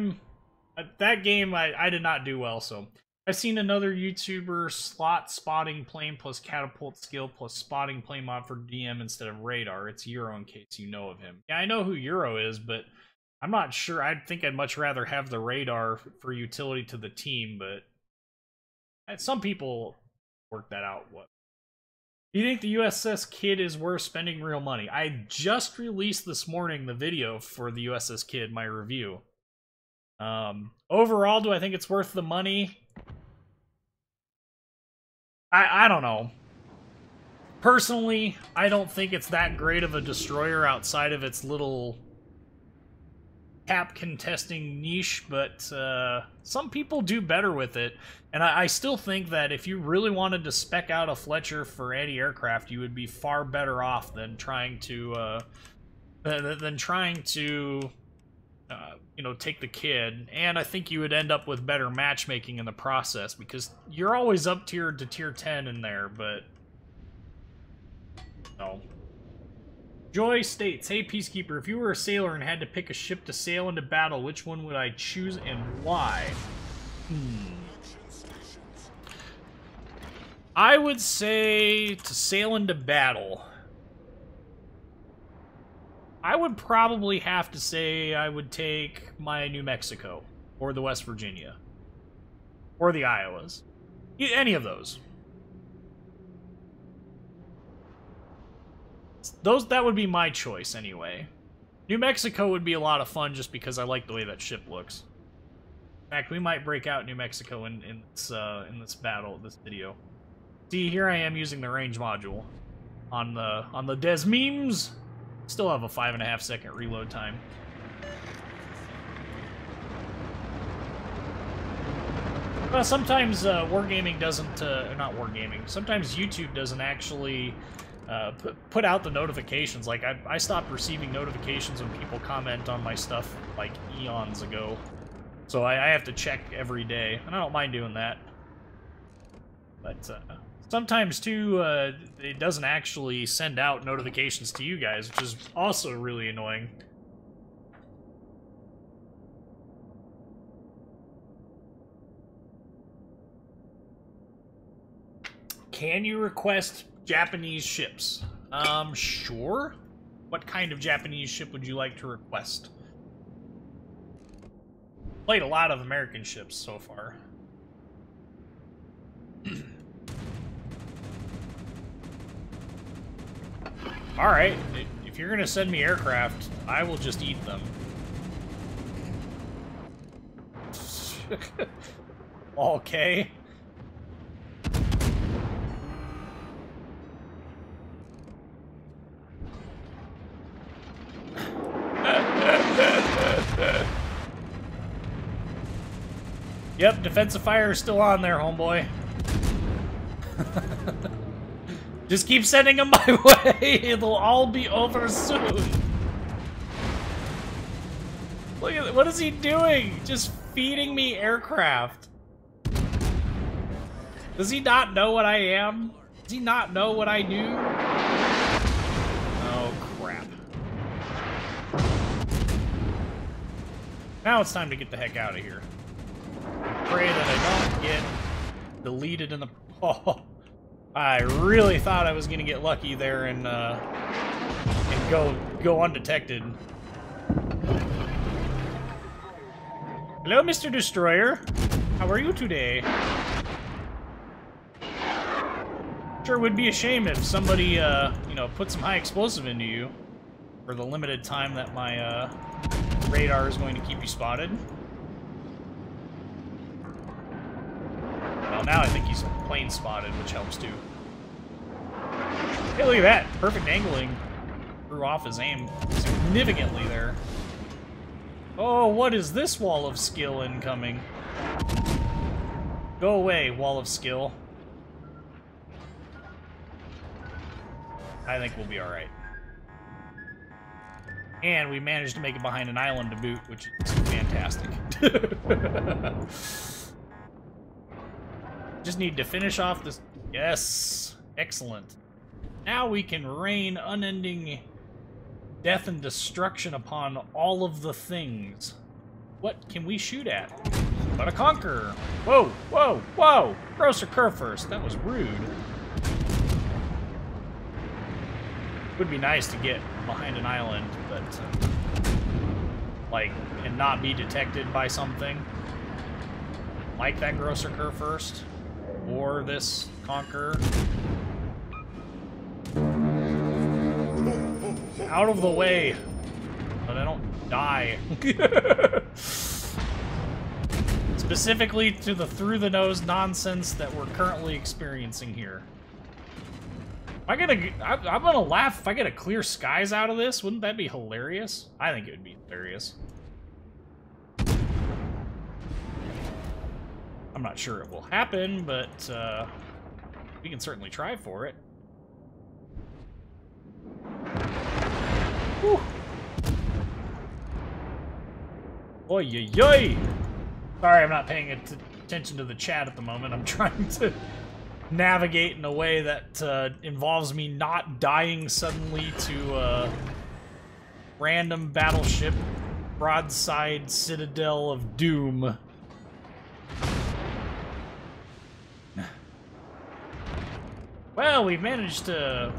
that game, I did not do well, so. I've seen another YouTuber slot spotting plane plus catapult skill plus spotting plane mod for DM instead of radar. It's Euro in case you know of him. Yeah, I know who Euro is, but I'm not sure. I think I'd much rather have the radar for utility to the team, but some people work that out. What? Do you think the USS Kid is worth spending real money? I just released this morning the video for the USS Kid, my review. Overall, do I think it's worth the money? I don't know. Personally, I don't think it's that great of a destroyer outside of its little cap contesting niche, but some people do better with it. And I still think that if you really wanted to spec out a Fletcher for anti-aircraft, you would be far better off than trying to you know, take the Kid. And I think you would end up with better matchmaking in the process, because you're always up tiered to tier 10 in there, but no. Joy states, hey Peacekeeper, if you were a sailor and had to pick a ship to sail into battle, which one would I choose and why? I would say to sail into battle. I would probably have to say I would take my New Mexico, or the West Virginia, or the Iowas. Any of those. That would be my choice, anyway. New Mexico would be a lot of fun just because I like the way that ship looks. In fact, we might break out New Mexico in this battle, this video. See, here I am using the range module on the Des Memes. Still have a 5.5 second reload time. Well, sometimes Wargaming doesn't, not Wargaming, sometimes YouTube doesn't actually put out the notifications. Like, I stopped receiving notifications when people comment on my stuff, like, eons ago. So I have to check every day, and I don't mind doing that. But, sometimes, too, it doesn't actually send out notifications to you guys, which is also really annoying. Can you request Japanese ships? Sure. What kind of Japanese ship would you like to request? Played a lot of American ships so far. Alright, if you're gonna send me aircraft, I will just eat them. Okay. Yep, defensive fire is still on there, homeboy. Just keep sending them my way. It'll all be over soon. Look at what is he doing? Just feeding me aircraft. Does he not know what I am? Does he not know what I do? Oh, crap. Now it's time to get the heck out of here. Pray that I don't get deleted in the... Oh, I really thought I was going to get lucky there and go undetected. Hello, Mr. Destroyer. How are you today? Sure would be a shame if somebody, you know, put some high explosive into you for the limited time that my radar is going to keep you spotted. Well, now I think he's plane spotted, which helps too. Hey, look at that! Perfect angling. Threw off his aim significantly there. Oh, what is this wall of skill incoming? Go away, wall of skill. I think we'll be alright. And we managed to make it behind an island to boot, which is fantastic. Just need to finish off this. Yes! Excellent. Now we can rain unending death and destruction upon all of the things. What can we shoot at? But a conqueror! Whoa! Whoa! Whoa! Grosser Kerr first. That was rude. Would be nice to get behind an island, but like, and not be detected by something like that Grosser Kerr first, or this Conqueror. Out of the way, but I don't die. Specifically to the through-the-nose nonsense that we're currently experiencing here. I'm gonna laugh if I get a clear skies out of this. Wouldn't that be hilarious? I think it would be hilarious. I'm not sure it will happen, but we can certainly try for it. Whew. Oy, yoy, yoy. Sorry, I'm not paying attention to the chat at the moment. I'm trying to navigate in a way that involves me not dying suddenly to random battleship broadside citadel of doom. Well, we've managed to...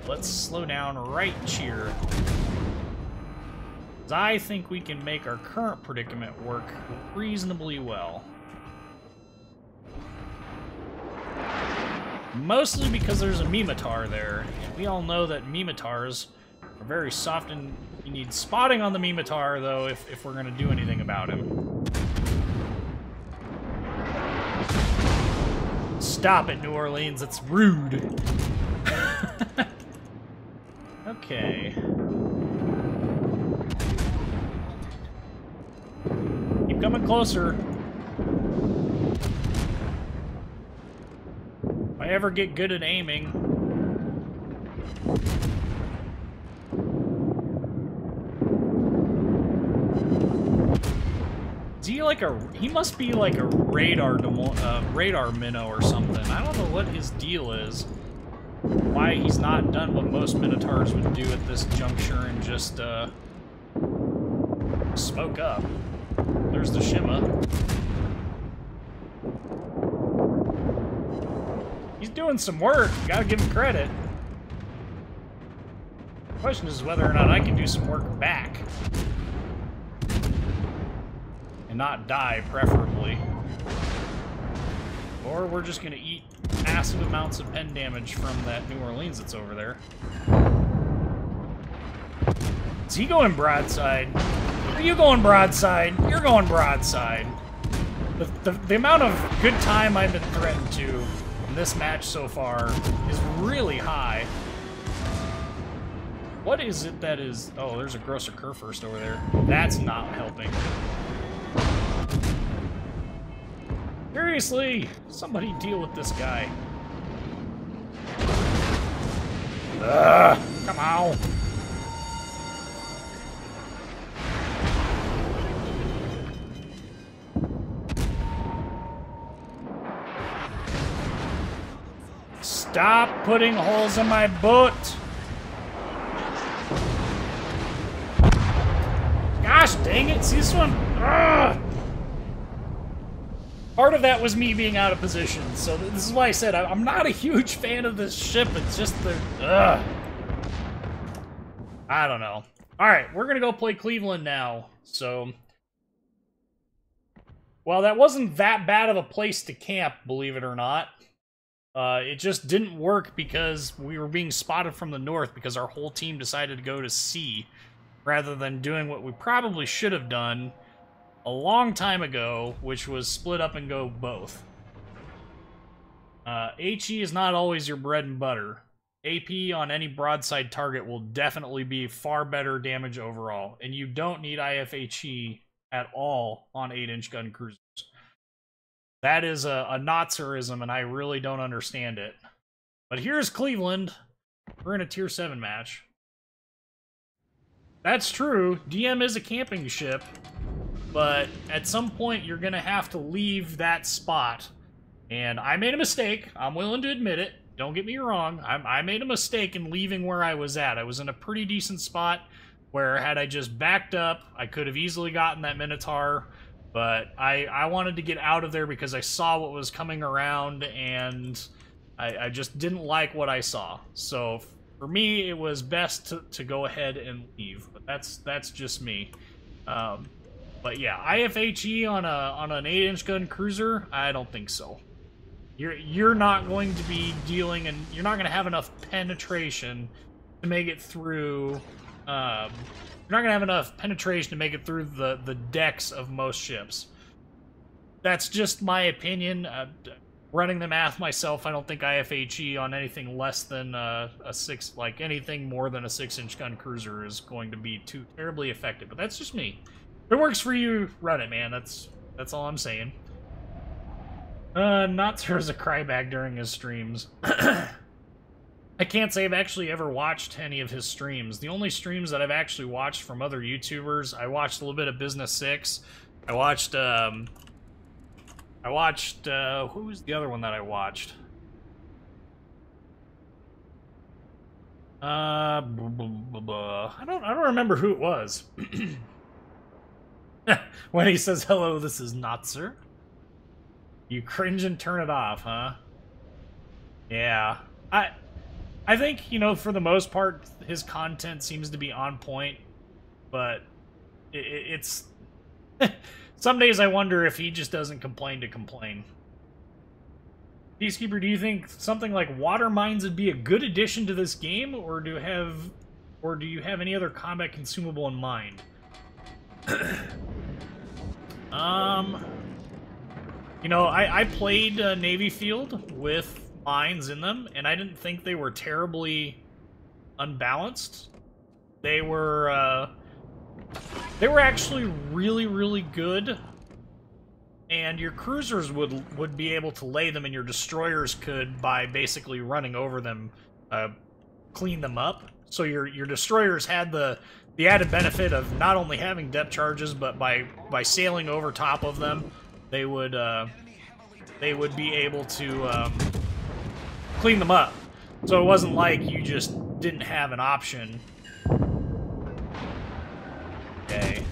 Let's slow down right here. I think we can make our current predicament work reasonably well. Mostly because there's a Minotaur there. And we all know that Minotaurs are very soft, and you need spotting on the Minotaur, though, if we're going to do anything about him. Stop it, New Orleans. It's rude. Okay. Keep coming closer. If I ever get good at aiming. Is he like a... He must be like a radar minnow or something. I don't know what his deal is. Why he's not done what most Minotaurs would do at this juncture and just, smoke up. There's the Shima. He's doing some work. You gotta give him credit. The question is whether or not I can do some work back. And not die, preferably. Or we're just gonna eat massive amounts of pen damage from that New Orleans that's over there. Is he going broadside? Are you going broadside? You're going broadside. The amount of good time I've been threatened to in this match so far is really high. What is it that is... Oh, there's a Grosser Kerr first over there. That's not helping. Seriously! Somebody deal with this guy. Ugh! Come on! Stop putting holes in my boat! Gosh dang it, see this one? Ugh. Part of that was me being out of position, so this is why I said I'm not a huge fan of this ship, it's just the... Ugh. I don't know. Alright, we're gonna go play Cleveland now, so... Well, that wasn't that bad of a place to camp, believe it or not. It just didn't work because we were being spotted from the north because our whole team decided to go to sea rather than doing what we probably should have done a long time ago, which was split up and go both. HE is not always your bread and butter. AP on any broadside target will definitely be far better damage overall, and you don't need IFHE at all on 8-inch gun cruisers. That is a Nazism, and I really don't understand it. But here's Cleveland. We're in a Tier 7 match. That's true. DM is a camping ship, but at some point you're going to have to leave that spot. And I made a mistake. I'm willing to admit it. Don't get me wrong. I made a mistake in leaving where I was at. I was in a pretty decent spot where had I just backed up, I could have easily gotten that Minotaur. But I wanted to get out of there because I saw what was coming around, and I just didn't like what I saw. So for me, it was best to go ahead and leave. But that's just me. But yeah, IFHE on an 8-inch gun cruiser, I don't think so. You're not going to be dealing, and you're not going to have enough penetration to make it through. You're not going to have enough penetration to make it through the decks of most ships. That's just my opinion. Running the math myself, I don't think IFHE on anything less than anything more than a 6-inch gun cruiser is going to be too terribly effective. But that's just me. If it works for you, run it, man. That's all I'm saying. Not sure as a crybag during his streams. I can't say I've actually ever watched any of his streams. The only streams that I've actually watched from other YouTubers, I watched a little bit of Business 6. I watched, who's the other one that I watched? I don't remember who it was. When he says, hello, this is Notzer. You cringe and turn it off, huh? Yeah. I think, you know, for the most part, his content seems to be on point, but it's... Some days I wonder if he just doesn't complain to complain. Peacekeeper, do you think something like water mines would be a good addition to this game, or do you have any other combat consumable in mind? You know, I played Navy Field with mines in them, and I didn't think they were terribly unbalanced. They were actually really, really good, and your cruisers would be able to lay them, and your destroyers could, by basically running over them, clean them up. So your destroyers had the added benefit of not only having depth charges, but by sailing over top of them, they would be able to clean them up. So it wasn't like you just didn't have an option. Okay,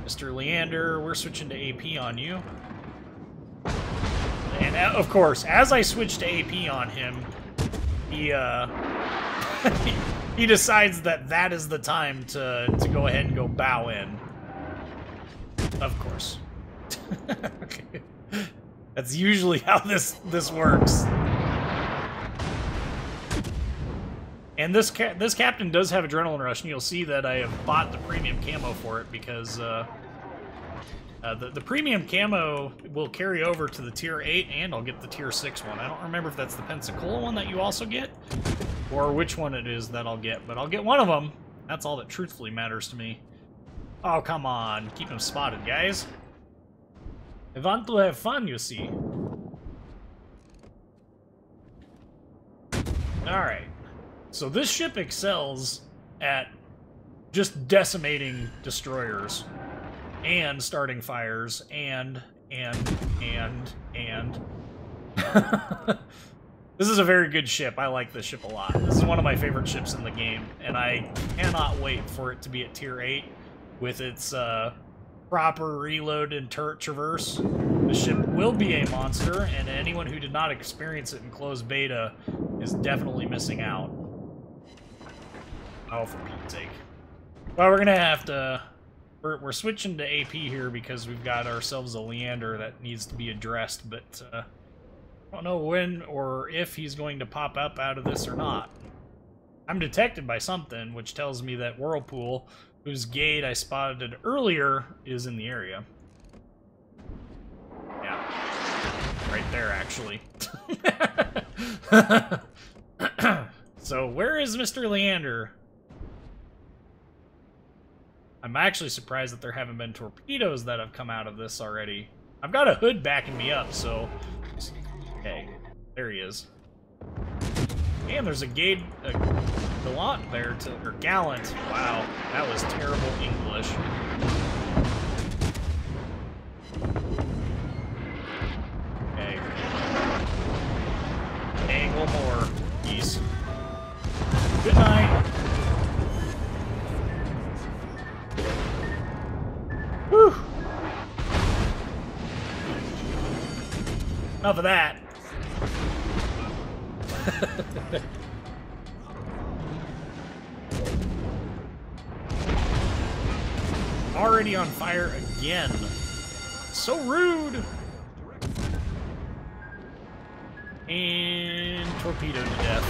Mr. Leander, we're switching to AP on you. And of course, as I switch to AP on him, he he decides that is the time to go ahead and go bow in. Of course. Okay. That's usually how this works. And this captain does have Adrenaline Rush, and you'll see that I have bought the premium camo for it because the premium camo will carry over to the Tier 8, and I'll get the Tier 6 one. I don't remember if that's the Pensacola one that you also get, or which one it is that I'll get, but I'll get one of them. That's all that truthfully matters to me. Oh, come on. Keep him spotted, guys. I want to have fun, you see. Alright. So this ship excels at just decimating destroyers. And starting fires. And... This is a very good ship. I like this ship a lot. This is one of my favorite ships in the game. And I cannot wait for it to be at tier 8 with its proper reload and turret traverse. The ship will be a monster, and anyone who did not experience it in closed beta is definitely missing out. Oh, for Pete's sake. Well, we're gonna have to... We're switching to AP here because we've got ourselves a Leander that needs to be addressed, but I don't know when or if he's going to pop up out of this or not. I'm detected by something, which tells me that Whirlpool, whose gate I spotted earlier, is in the area. Yeah. Right there, actually. So, where is Mr. Leander? I'm actually surprised that there haven't been torpedoes that have come out of this already. I've got a hood backing me up, so... Okay, there he is. And there's a gallant there, or gallant. Wow, that was terrible English. Okay. Angle more, geese. Good night. Whew. Enough of that. Already on fire again. So rude. And torpedoed to death.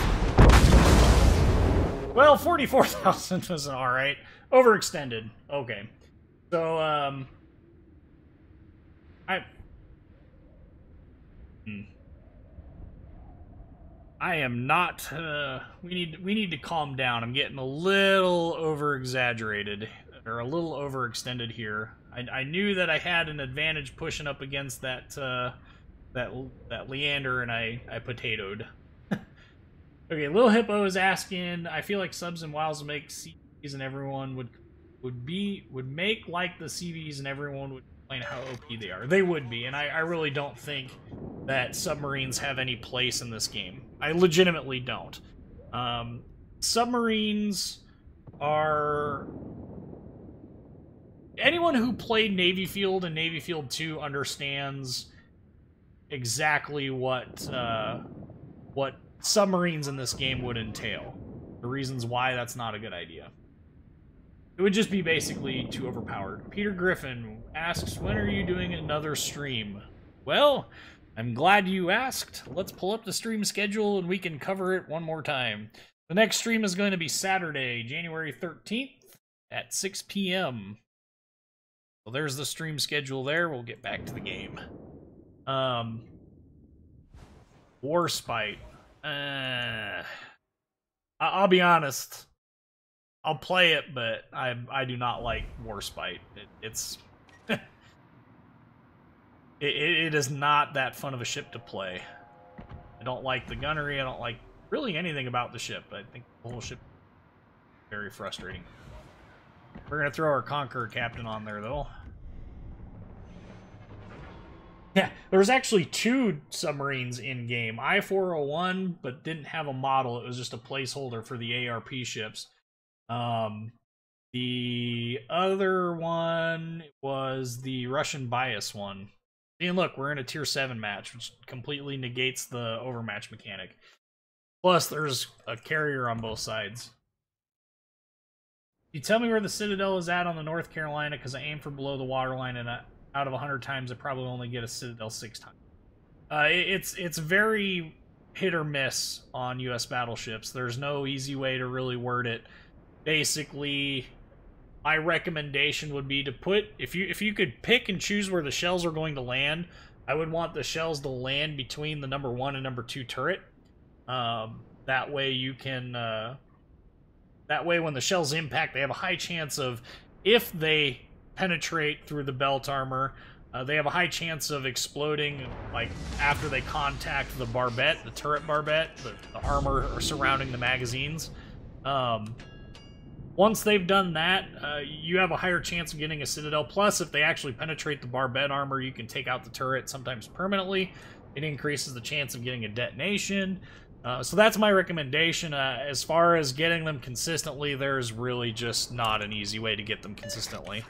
Well, 44,000 was alright. Overextended. Okay. So, I am not, we need to calm down. I'm getting a little over-exaggerated, or a little overextended here. I knew that I had an advantage pushing up against that Leander, and I potatoed. Okay, Lil Hippo is asking, I feel like subs and WoWs make CVs and everyone would make like the CVs and everyone would explain how OP they are. They would be, and I really don't think that submarines have any place in this game. I legitimately don't. Submarines are... Anyone who played Navy Field and Navy Field 2 understands exactly what submarines in this game would entail. The reasons why that's not a good idea. It would just be basically too overpowered. Peter Griffin asks, when are you doing another stream? Well, I'm glad you asked. Let's pull up the stream schedule and we can cover it one more time. The next stream is going to be Saturday, January 13th at 6 p.m. So there's the stream schedule there. We'll get back to the game. Warspite. I'll be honest. I'll play it, but I do not like Warspite. It's it is not that fun of a ship to play. I don't like the gunnery. I don't like really anything about the ship. I think the whole ship is very frustrating. We're gonna throw our Conqueror captain on there though. Yeah, there's actually 2 submarines in game. I-401, but didn't have a model. It was just a placeholder for the ARP ships. The other one was the Russian bias one. And look, we're in a tier 7 match, which completely negates the overmatch mechanic. Plus, there's a carrier on both sides. You tell me where the Citadel is at on the North Carolina, because I aim for below the waterline, and out of 100 times, I probably only get a Citadel 6 times. It's very hit or miss on U.S. battleships. There's no easy way to really word it. Basically, my recommendation would be to put, if you could pick and choose where the shells are going to land, I would want the shells to land between the number 1 and number 2 turret. That way you can, that way when the shells impact, they have a high chance of, if they penetrate through the belt armor, They have a high chance of exploding, like, after they contact the barbette, the turret barbette, the armor surrounding the magazines. Once they've done that, you have a higher chance of getting a citadel. Plus, if they actually penetrate the barbette armor, you can take out the turret, sometimes permanently. It increases the chance of getting a detonation. So that's my recommendation. As far as getting them consistently, there's really just not an easy way to get them consistently.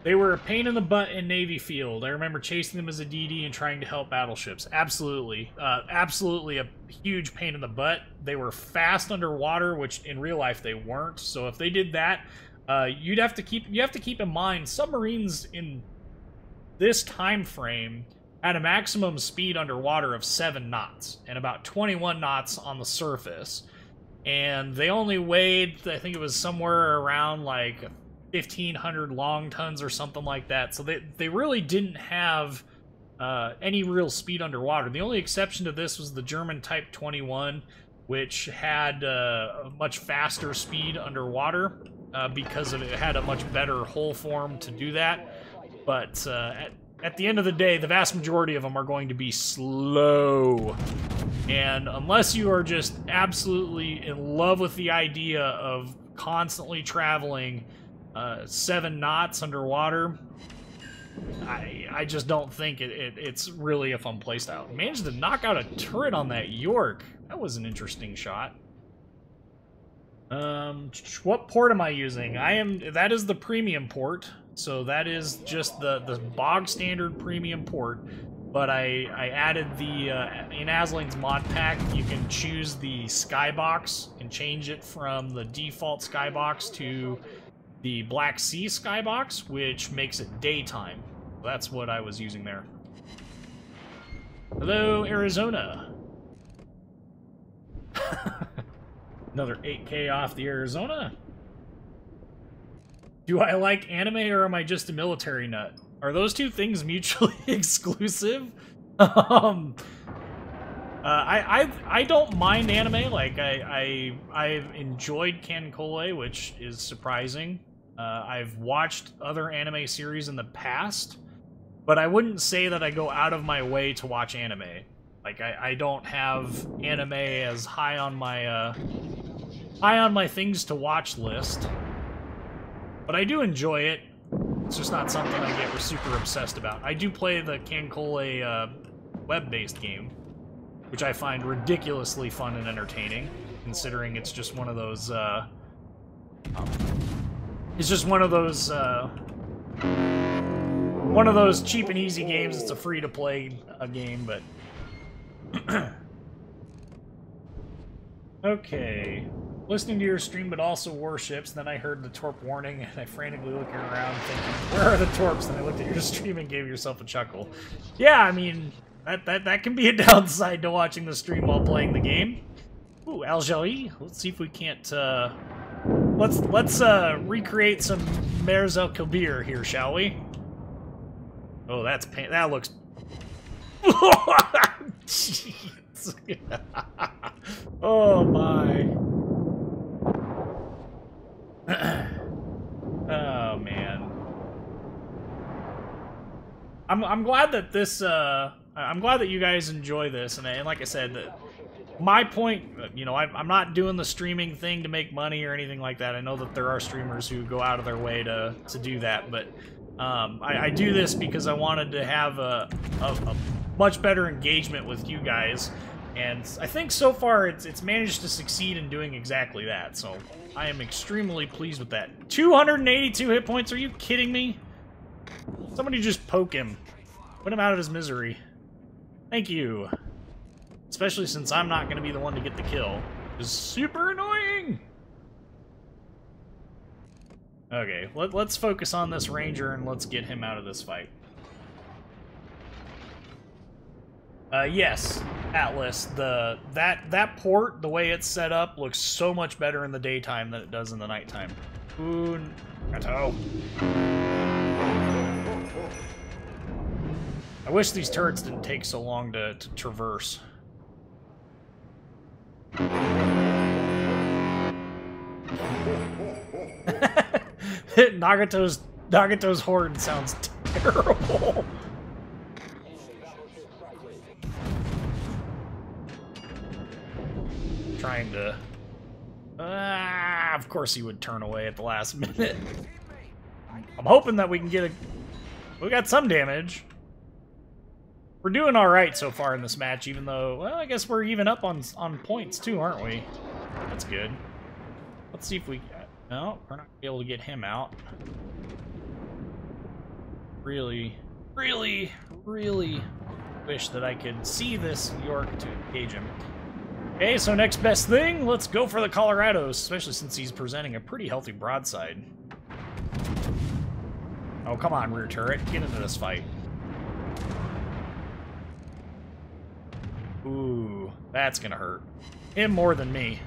They were a pain in the butt in Navy Field. I remember chasing them as a DD and trying to help battleships. Absolutely. Absolutely a huge pain in the butt. They were fast underwater, which in real life they weren't. So if they did that, you have to keep in mind, submarines in this time frame had a maximum speed underwater of 7 knots and about 21 knots on the surface. And they only weighed, I think it was somewhere around like 1,500 long tons or something like that. So they really didn't have any real speed underwater. The only exception to this was the German Type 21, which had a much faster speed underwater because it had a much better hull form to do that. But at the end of the day, the vast majority of them are going to be slow. And unless you are just absolutely in love with the idea of constantly traveling 7 knots underwater, I just don't think it's really a fun playstyle. Managed to knock out a turret on that York. That was an interesting shot. What port am I using? That is the premium port. So that is just the bog standard premium port. But I added the, in Asling's mod pack, you can choose the skybox and change it from the default skybox to the Black Sea skybox, which makes it daytime. That's what I was using there. Hello, Arizona. Another 8K off the Arizona. Do I like anime or am I just a military nut? Are those two things mutually exclusive? I don't mind anime. Like I've enjoyed Ken Kole, which is surprising. I've watched other anime series in the past, but I wouldn't say that I go out of my way to watch anime. Like I don't have anime as high on my things to watch list. But I do enjoy it. It's just not something I get super obsessed about. I do play the Cancole web-based game, which I find ridiculously fun and entertaining, considering it's just one of those, cheap and easy games. It's a free-to-play game, but... Okay. Listening to your stream, but also warships, then I heard the torp warning, and I frantically looking around thinking, where are the torps? Then I looked at your stream and gave yourself a chuckle. Yeah, I mean, that can be a downside to watching the stream while playing the game. Ooh, Algérie. Let's see if we can't, let's recreate some Mers El Kabir here, shall we? Oh, that looks... Jeez. Oh, my... Oh man, I'm glad that this. I'm glad that you guys enjoy this, and like I said, my point. You know, I'm not doing the streaming thing to make money or anything like that. I know that there are streamers who go out of their way to do that, but I do this because I wanted to have a much better engagement with you guys. And I think so far it's managed to succeed in doing exactly that, so I am extremely pleased with that. 282 hit points, are you kidding me? Somebody just poke him. Put him out of his misery. Thank you. Especially since I'm not going to be the one to get the kill. It's super annoying! Okay, let's focus on this ranger and let's get him out of this fight. Yes, Atlas. That port, the way it's set up, looks so much better in the daytime than it does in the nighttime. Ooh, Gato. I wish these turrets didn't take so long to traverse. Nagato's Nagato's horde sounds terrible. Trying to... of course he would turn away at the last minute. I'm hoping that we can get a... We got some damage. We're doing alright so far in this match, even though... Well, I guess we're even up on points too, aren't we? That's good. Let's see if we... No, we're not going to be able to get him out. Really, really, really wish that I could see this York to engage him. Okay, so next best thing, let's go for the Colorados, especially since he's presenting a pretty healthy broadside. Oh, come on, rear turret. Get into this fight. Ooh, that's gonna hurt. Him more than me.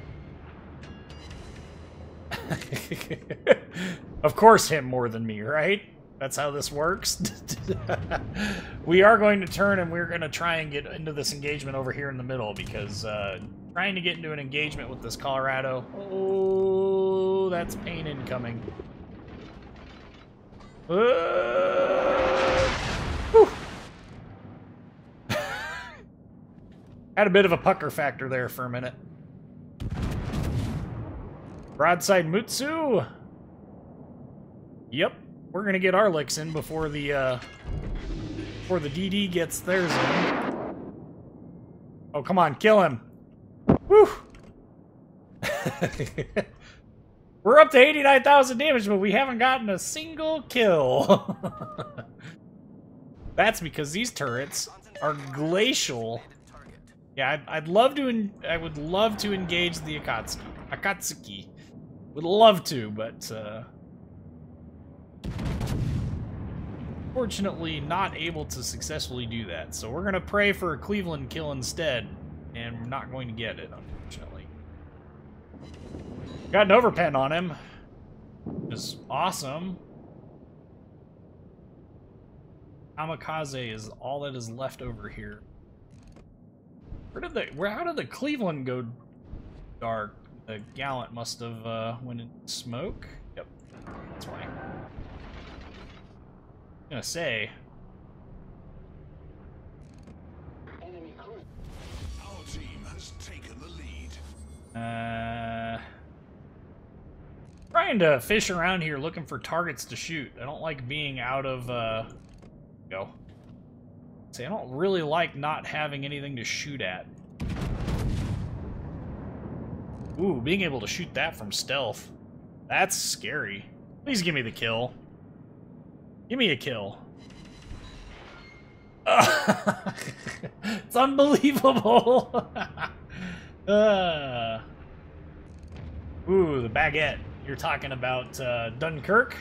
Of course him more than me, right? That's how this works. We are going to turn and we're going to try and get into this engagement over here in the middle because trying to get into an engagement with this Colorado... Oh, that's pain incoming. Had a bit of a pucker factor there for a minute. Broadside Mutsu. Yep, we're gonna get our licks in before the DD gets theirs in. Oh, come on, kill him. Woo! We're up to 89,000 damage, but we haven't gotten a single kill. That's because these turrets are glacial. Yeah, I would love to engage the Akatsuki. Would love to, but fortunately not able to successfully do that. So we're gonna pray for a Cleveland kill instead, and we're not going to get it, unfortunately. Got an overpen on him. Is awesome. Kamikaze is all that is left over here. How did the Cleveland go dark? The Gallant must have went in smoke. Yep, that's why. I'm gonna say. Our team has taken the lead. Trying to fish around here looking for targets to shoot. I don't like being out of go. See, I don't really like not having anything to shoot at. Ooh, being able to shoot that from stealth. That's scary. Please give me the kill. Give me a kill. It's unbelievable. Ooh, the baguette. You're talking about Dunkirk?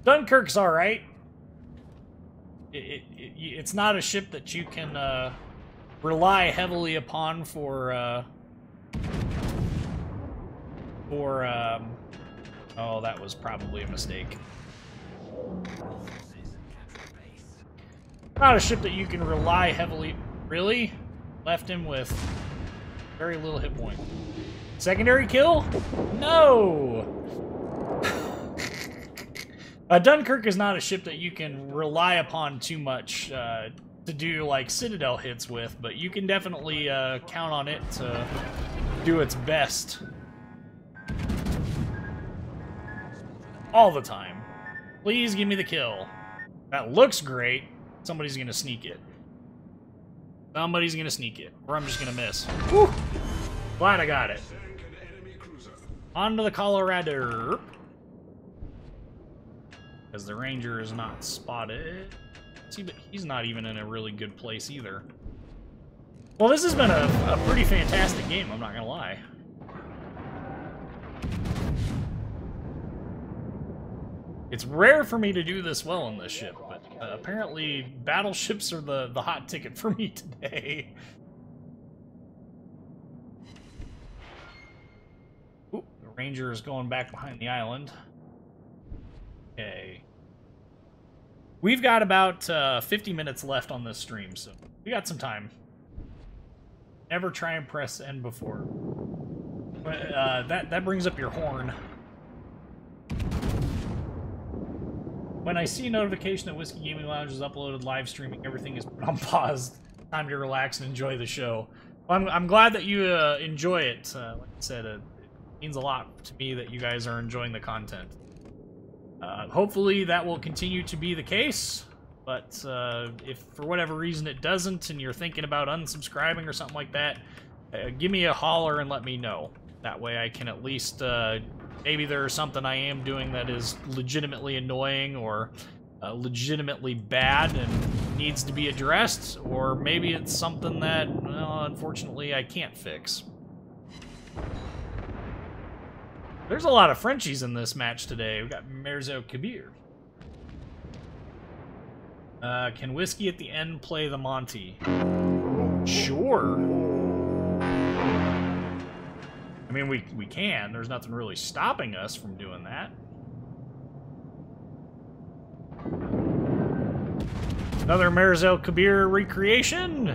Dunkirk's alright. It's not a ship that you can rely heavily upon for oh, that was probably a mistake. Not a ship that you can rely heavily... Really? Left him with very little hit point. Secondary kill? No! Dunkirk is not a ship that you can rely upon too much to do, like, Citadel hits with, but you can definitely count on it to do its best. All the time. Please give me the kill. That looks great. Somebody's gonna sneak it. Somebody's gonna sneak it. Or I'm just gonna miss. Whew! Glad I got it. On to the Colorado. Because the Ranger is not spotted. See, but he's not even in a really good place either. Well, this has been a pretty fantastic game, I'm not gonna lie. It's rare for me to do this well in this ship, but apparently battleships are the hot ticket for me today. Ooh, the Ranger is going back behind the island. Okay. We've got about 50 minutes left on this stream, so we got some time. Never try and press N before. But that brings up your horn. When I see a notification that Whiskey Gaming Lounge is uploaded live streaming, everything is put on pause. Time to relax and enjoy the show. Well, I'm glad that you enjoy it. Like I said, it means a lot to me that you guys are enjoying the content. Hopefully that will continue to be the case, but if for whatever reason it doesn't and you're thinking about unsubscribing or something like that, give me a holler and let me know. That way I can at least, maybe there's something I am doing that is legitimately annoying or legitimately bad and needs to be addressed, or maybe it's something that, well, unfortunately I can't fix. There's a lot of Frenchies in this match today. We've got UrPeaceKeeper. Can Whiskey at the end play the Monty? Sure. I mean, we can. There's nothing really stopping us from doing that. Another UrPeaceKeeper recreation.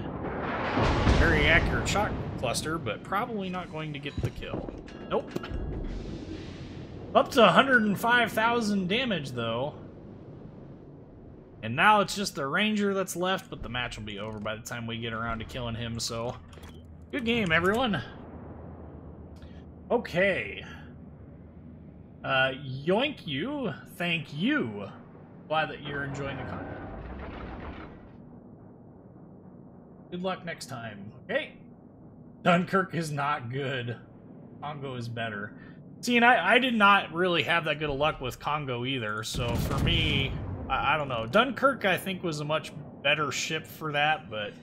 Very accurate shot cluster, but probably not going to get the kill. Nope. Up to 105,000 damage, though. And now it's just the Ranger that's left, but the match will be over by the time we get around to killing him, so... Good game, everyone. Okay. Yoink you. Thank you. Glad that you're enjoying the content. Good luck next time. Okay. Dunkirk is not good. Congo is better. See, and I did not really have that good of luck with Congo either, so for me, I don't know. Dunkirk, I think, was a much better ship for that, but...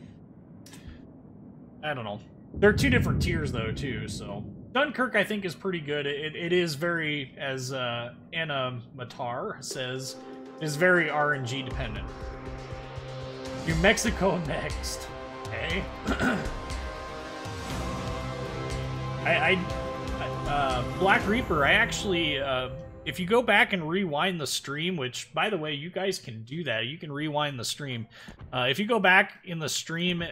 I don't know. They're two different tiers, though, too, so... Dunkirk, I think, is pretty good. It is very, as Anna Matar says, is very RNG dependent. New Mexico next. Okay. Black Reaper, I actually, if you go back and rewind the stream, which, by the way, you guys can do that. You can rewind the stream. If you go back in the stream,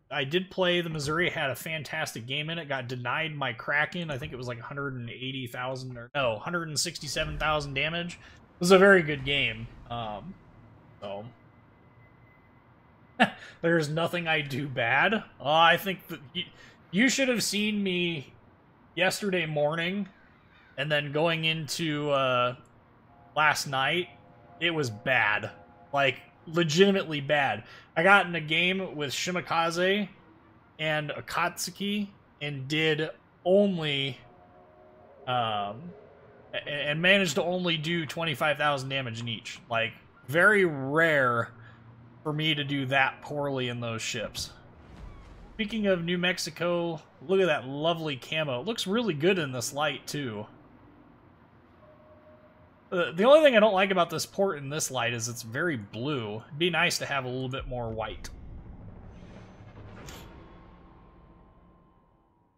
I did play the Missouri, had a fantastic game in it, got denied my Kraken. I think it was like 180,000, or no, 167,000 damage. It was a very good game. So... There's nothing I do bad. I think that you should have seen me yesterday morning, and then going into last night. It was bad, like legitimately bad. I got in a game with Shimakaze and Akatsuki and did only and managed to only do 25,000 damage in each. Like, very rare for me to do that poorly in those ships. Speaking of New Mexico, look at that lovely camo. It looks really good in this light, too. The only thing I don't like about this port in this light is it's very blue. It'd be nice to have a little bit more white.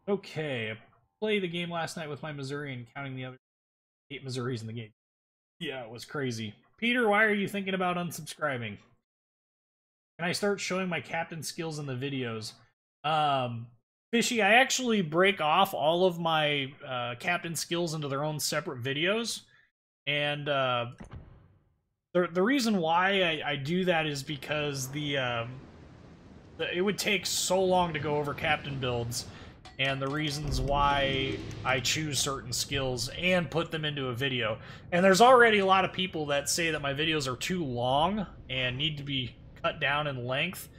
Okay, I played the game last night with my Missouri and counting the other 8 Missouris in the game. Yeah, it was crazy. Peter, why are you thinking about unsubscribing? Can I start showing my captain skills in the videos? Fishy, I actually break off all of my captain skills into their own separate videos. And the reason why I do that is because it would take so long to go over captain builds, and the reasons why I choose certain skills and put them into a video. And there's already a lot of people that say that my videos are too long and need to be cut down in length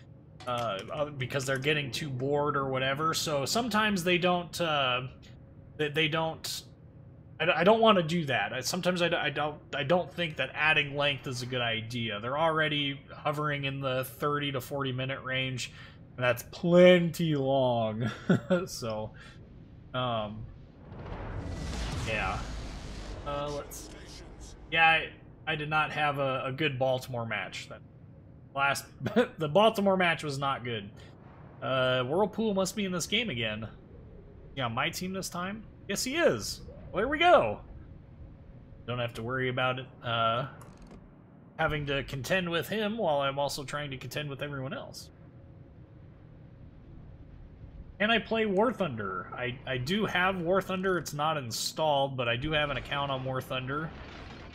because they're getting too bored or whatever. So sometimes they don't. I don't want to do that. Sometimes I don't think that adding length is a good idea. They're already hovering in the 30 to 40 minute range, and that's plenty long. So, yeah. Let's. Yeah, I did not have a good Baltimore match. The Baltimore match was not good. Whirlpool must be in this game again. Yeah, my team this time? Yes, he is. Well, there we go. Don't have to worry about it having to contend with him while I'm also trying to contend with everyone else. Can I play War Thunder? I do have War Thunder. It's not installed, but I do have an account on War Thunder.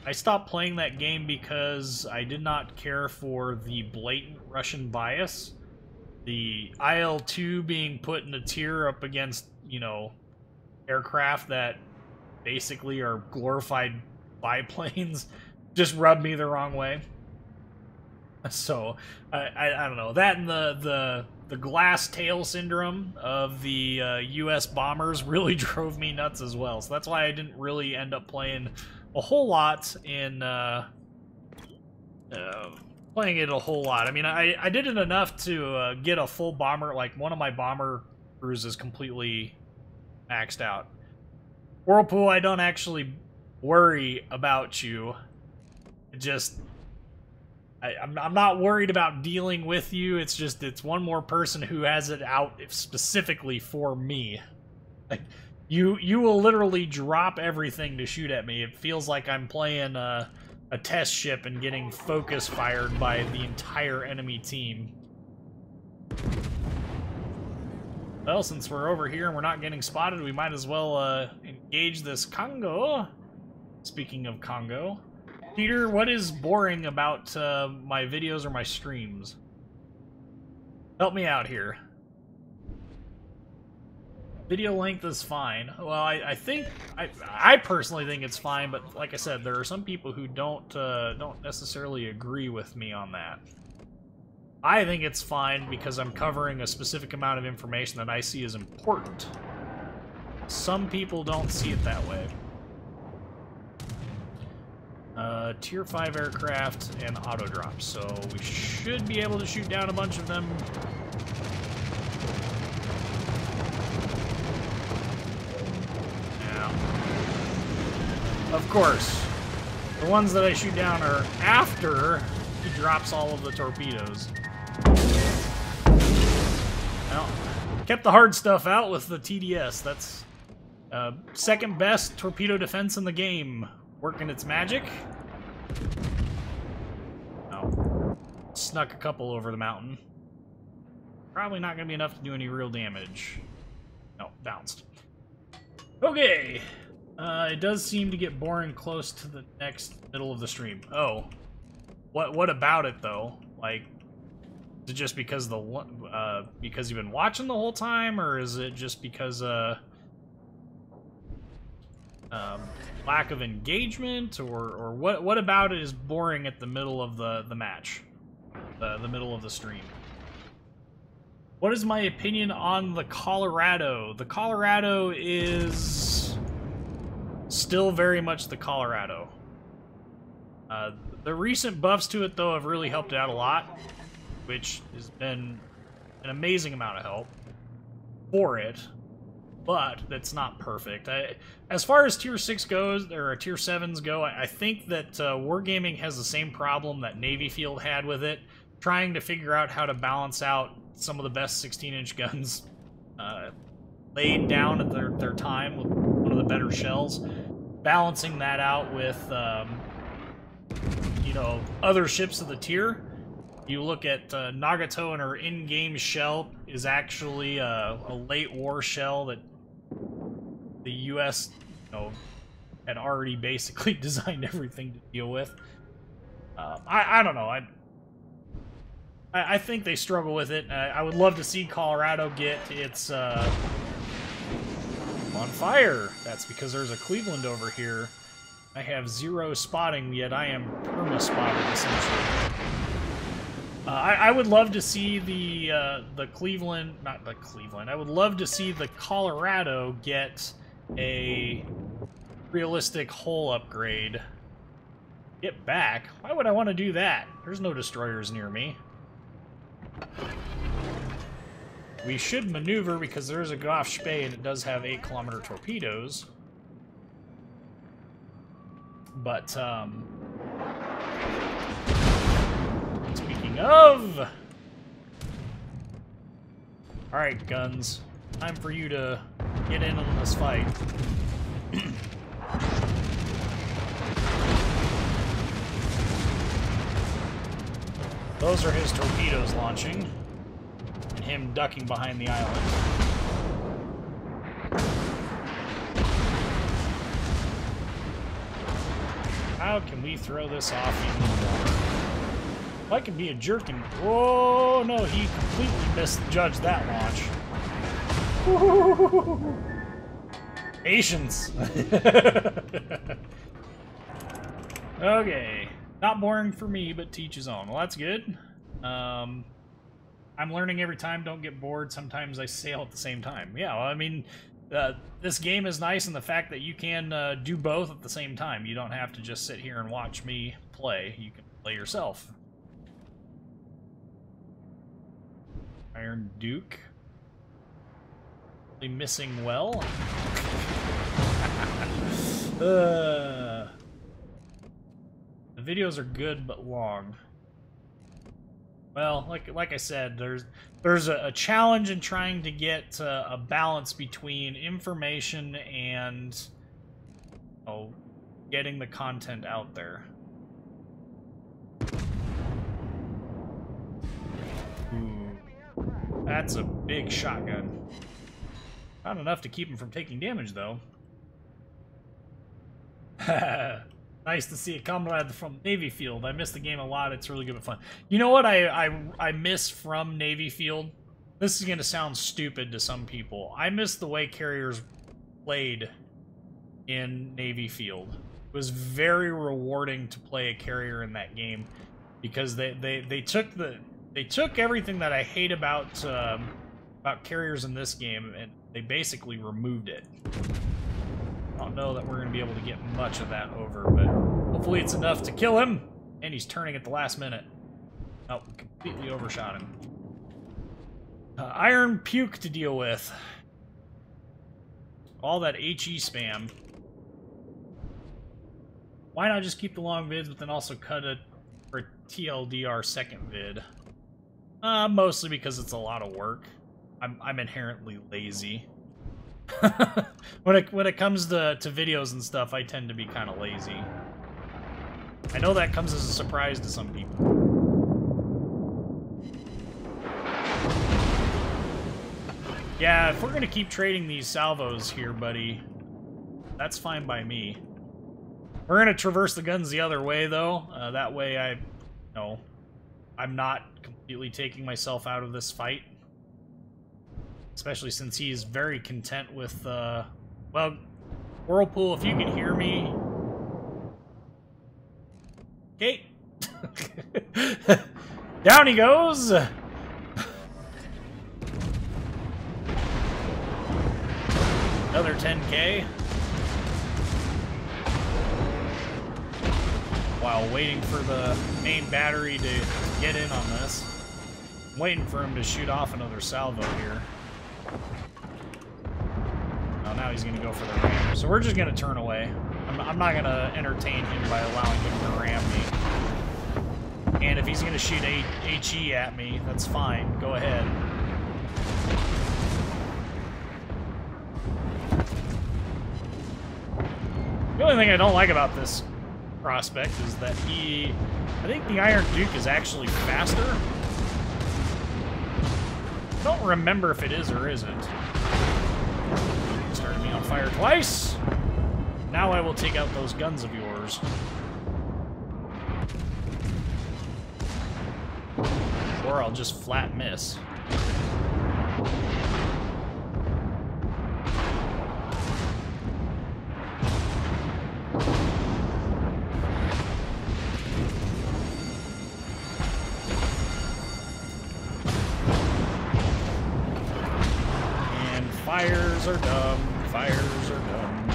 I stopped playing that game because I did not care for the blatant Russian bias. The IL-2 being put in a tier up against, you know, aircraft that basically are glorified biplanes just rubbed me the wrong way. So, I don't know. That and the glass tail syndrome of the U.S. bombers really drove me nuts as well. So that's why I didn't really end up playing a whole lot in... playing it a whole lot. I mean, I did it enough to get a full bomber. Like, one of my bomber crews is completely maxed out. Whirlpool, I don't actually worry about you. Just... I'm not worried about dealing with you. It's just, it's one more person who has it out specifically for me. Like, you will literally drop everything to shoot at me. It feels like I'm playing a test ship and getting focus fired by the entire enemy team. Well, since we're over here and we're not getting spotted, we might as well engage this Congo. Speaking of Congo. Peter, what is boring about my videos or my streams? Help me out here. Video length is fine. Well, I personally think it's fine, but like I said, there are some people who don't necessarily agree with me on that. I think it's fine because I'm covering a specific amount of information that I see as important. Some people don't see it that way. Tier 5 aircraft and auto drops, so we should be able to shoot down a bunch of them. Now, of course, the ones that I shoot down are after he drops all of the torpedoes. Well, kept the hard stuff out with the TDS. That's second best torpedo defense in the game. Working its magic. Oh. Snuck a couple over the mountain. Probably not going to be enough to do any real damage. No, bounced. Okay. It does seem to get boring close to the next middle of the stream. Oh. What about it, though? Like, is it just because because you've been watching the whole time, or is it just because, lack of engagement, or what about it is boring at the middle of the match, the middle of the stream? What is my opinion on the Colorado? The Colorado is still very much the Colorado. The recent buffs to it, though, have really helped it out a lot, which has been an amazing amount of help for it. But that's not perfect. As far as Tier 6 goes, or Tier 7s go, I think that Wargaming has the same problem that Navy Field had with it, trying to figure out how to balance out some of the best 16-inch guns laid down at their time with one of the better shells, balancing that out with, you know, other ships of the tier. You look at Nagato, and her in-game shell is actually a late war shell that the U.S., you know, had already basically designed everything to deal with. I don't know. I think they struggle with it. I would love to see Colorado get its on fire. That's because there's a Cleveland over here. I have 0 spotting, yet I am perma-spotted, essentially. I would love to see the Cleveland, not the Cleveland, I would love to see the Colorado get a realistic hull upgrade. Get back? Why would I want to do that? There's no destroyers near me. We should maneuver because there's a Goff Spey and it does have 8-kilometer torpedoes. But, speaking of... Alright, guns. Time for you to get in on this fight. Those are his torpedoes launching, and him ducking behind the island. How can we throw this off even more? If I can be a jerk and... Oh, no, he completely misjudged that launch. Woo-hoo-hoo-hoo-hoo. Patience. Okay. Not boring for me, but teach his own. Well, that's good. I'm learning every time. Don't get bored. Sometimes I sail at the same time. Yeah, well, I mean, this game is nice in the fact that you can do both at the same time. You don't have to just sit here and watch me play. You can play yourself. Iron Duke. Really missing well. The videos are good but long. Well, like I said, there's a challenge in trying to get a balance between information and getting the content out there. Ooh, that's a big shotgun. Not enough to keep him from taking damage, though. Nice to see a comrade from Navy Field. I miss the game a lot. It's really good but fun. You know what I miss from Navy Field? This is going to sound stupid to some people. I miss the way carriers played in Navy Field. It was very rewarding to play a carrier in that game because they took everything that I hate about carriers in this game and they basically removed it. I don't know that we're going to be able to get much of that over, but hopefully it's enough to kill him. And he's turning at the last minute. Oh, completely overshot him. Iron Puke to deal with. All that HE spam. Why not just keep the long vids, but then also cut it for TLDR second vid? Mostly because it's a lot of work. I'm inherently lazy. when it comes to videos and stuff, I tend to be kind of lazy. I know that comes as a surprise to some people. Yeah, if we're gonna keep trading these salvos here, buddy, that's fine by me. We're gonna traverse the guns the other way, though. That way I'm not completely taking myself out of this fight. Especially since he's very content with, well, Whirlpool, if you can hear me. Okay. Down he goes! Another 10K. While waiting for the main battery to get in on this. I'm waiting for him to shoot off another salvo here. Oh, now he's going to go for the ram. So we're just going to turn away. I'm not going to entertain him by allowing him to ram me. And if he's going to shoot HE at me, that's fine. Go ahead. The only thing I don't like about this prospect is that I think the Iron Duke is actually faster. I don't remember if it is or isn't. Started me on fire twice. Now I will take out those guns of yours. Or I'll just flat miss. Fires are dumb. Fires are dumb.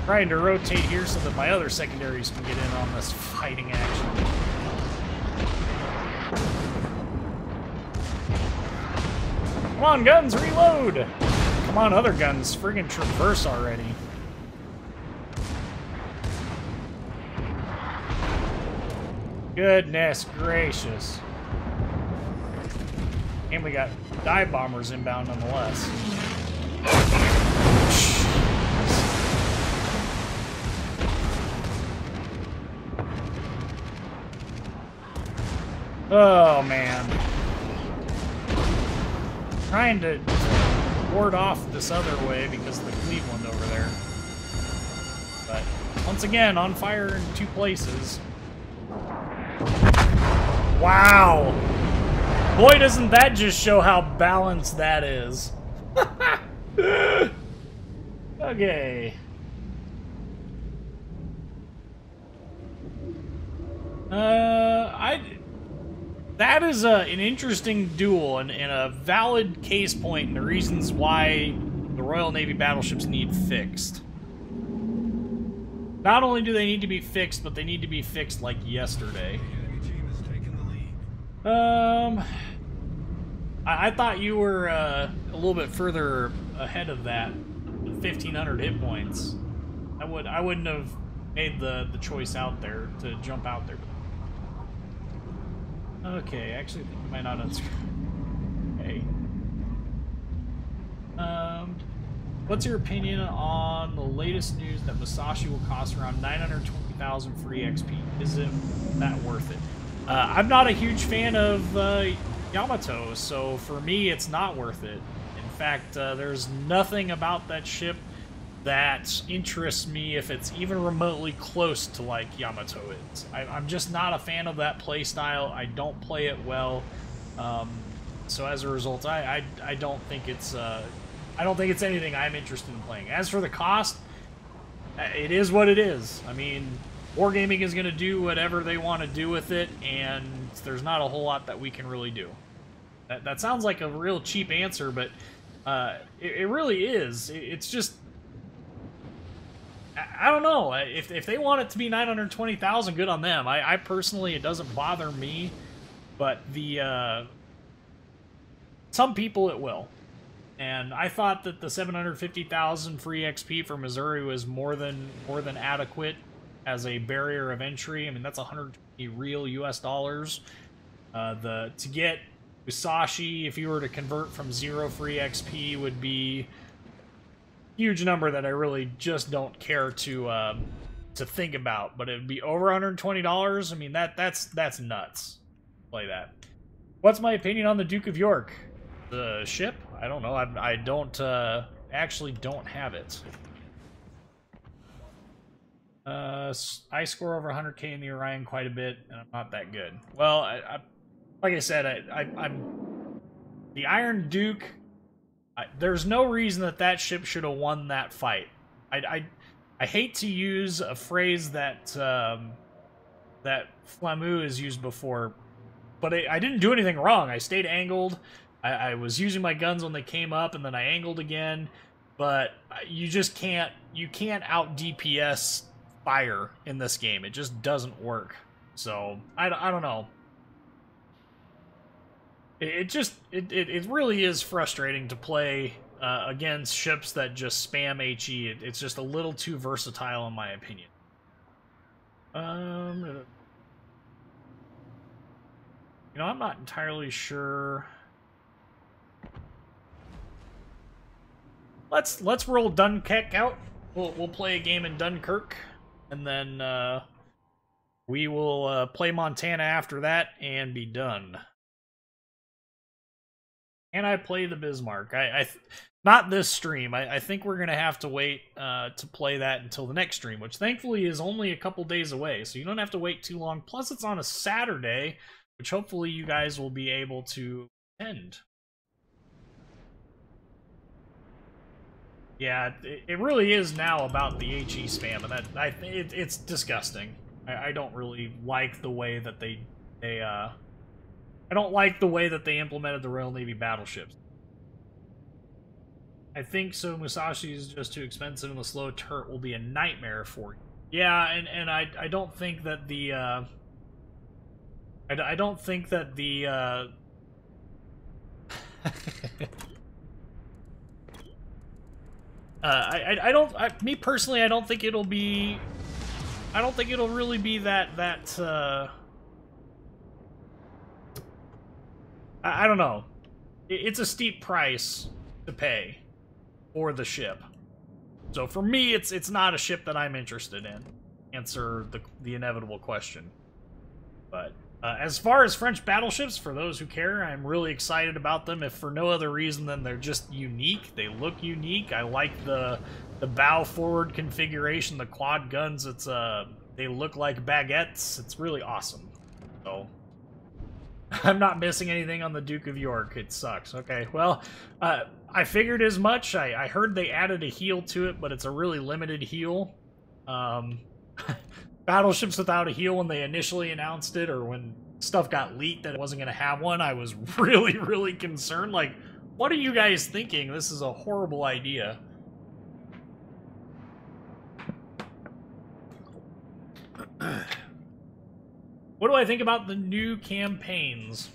Trying to rotate here so that my other secondaries can get in on this fighting action. Come on, guns, reload! Come on, other guns, friggin' traverse already. Goodness gracious. And we got dive bombers inbound nonetheless. Oh man. Trying to ward off this other way because of the Cleveland over there. But Once again, on fire in 2 places. Wow! Boy, doesn't that just show how balanced that is. Okay. That is an interesting duel and a valid case point in the reasons why the Royal Navy battleships need fixed. Not only do they need to be fixed, but they need to be fixed like yesterday. I thought you were a little bit further ahead of that, 1,500 hit points. I wouldn't have made the choice out there to jump out there. Okay, actually, I might not unscrew. Okay. What's your opinion on the latest news that Musashi will cost around 920,000 free XP? Is it that worth it? I'm not a huge fan of Yamato, so for me, it's not worth it. In fact, there's nothing about that ship that interests me if it's even remotely close to like Yamato is. I'm just not a fan of that playstyle. I don't play it well, so as a result, I don't think it's anything I'm interested in playing. As for the cost, it is what it is. I mean, Wargaming is going to do whatever they want to do with it, and there's not a whole lot that we can really do. That sounds like a real cheap answer, but it really is. It's just, I don't know. If they want it to be 920,000, good on them. I personally, it doesn't bother me, but some people it will. And I thought that the 750,000 free XP for Missouri was more than adequate as a barrier of entry. I mean, that's 120 real US dollars. To get Musashi, if you were to convert from 0 free XP, would be a huge number that I really just don't care to think about. But it'd be over $120. I mean, that's nuts. Play that. What's my opinion on the Duke of York? The ship? I don't know. I don't actually don't have it. I score over 100k in the Orion quite a bit, and I'm not that good. Well, like I said, I'm the Iron Duke. There's no reason that ship should have won that fight. I hate to use a phrase that that Flamu has used before, but I didn't do anything wrong. I stayed angled. I was using my guns when they came up, and then I angled again. But you just can't out DPS fire in this game. It just doesn't work. So I don't know. It really is frustrating to play against ships that just spam HE. It's just a little too versatile in my opinion. You know, I'm not entirely sure. Let's roll Dunkirk out. We'll play a game in Dunkirk, and then we will play Montana after that and be done. And I play the Bismarck. Not this stream. I think we're gonna have to wait to play that until the next stream, which thankfully is only a couple days away, so you don't have to wait too long. Plus, it's on a Saturday, which hopefully you guys will be able to attend. Yeah, it really is now about the HE spam, and it's disgusting. I don't really like the way that I don't like the way that they implemented the Royal Navy battleships. I think so. Musashi is just too expensive, and the slow turret will be a nightmare for you. Yeah, and I don't think that the I don't think that the me personally, I don't think it'll be. I don't think it'll really be that. I don't know. It's a steep price to pay for the ship. So for me, it's not a ship that I'm interested in. Answer the inevitable question. But As far as French battleships, for those who care, I'm really excited about them, if for no other reason than they're just unique. They look unique. I like the bow forward configuration, the quad guns. It's they look like baguettes. It's really awesome. So I'm not missing anything on the Duke of York. It sucks. Okay, well, I figured as much. I heard they added a heal to it, but it's a really limited heal. Battleships without a heal, when they initially announced it, or when stuff got leaked that it wasn't going to have one, I was really, really concerned. Like, what are you guys thinking? This is a horrible idea. What do I think about the new campaigns?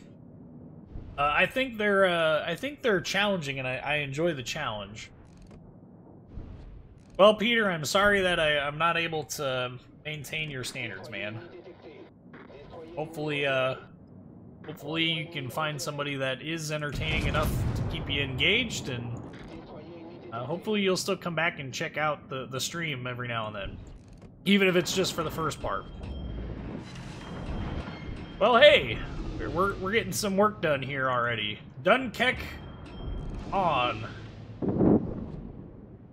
I think they're challenging, and I enjoy the challenge. Well, Peter, I'm sorry that I'm not able to maintain your standards, man. Hopefully you can find somebody that is entertaining enough to keep you engaged, and hopefully you'll still come back and check out the stream every now and then, even if it's just for the first part. Well, hey, we're getting some work done here already. Dunkirk on.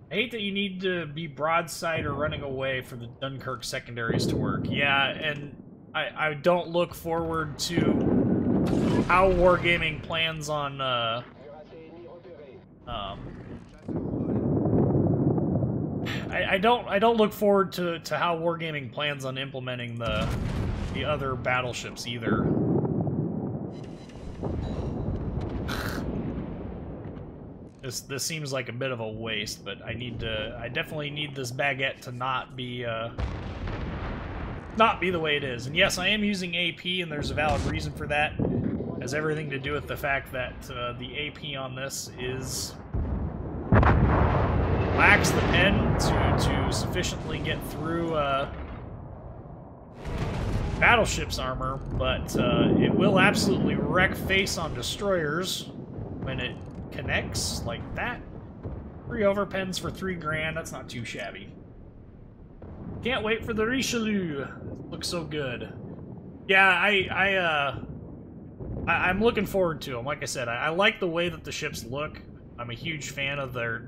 I hate that you need to be broadside or running away for the Dunkirk secondaries to work. Yeah, and I don't look forward to how Wargaming plans on I don't look forward to how Wargaming plans on implementing the other battleships either. This seems like a bit of a waste, but I definitely need this baguette to not be the way it is. And yes, I am using AP, and there's a valid reason for that. It has everything to do with the fact that the AP on this lacks the pen to sufficiently get through battleship's armor, but it will absolutely wreck face on destroyers when it connects like that. 3 overpens for $3 grand. That's not too shabby. Can't wait for the Richelieu. Looks so good. Yeah, I'm looking forward to them. Like I said, I like the way that the ships look. I'm a huge fan of their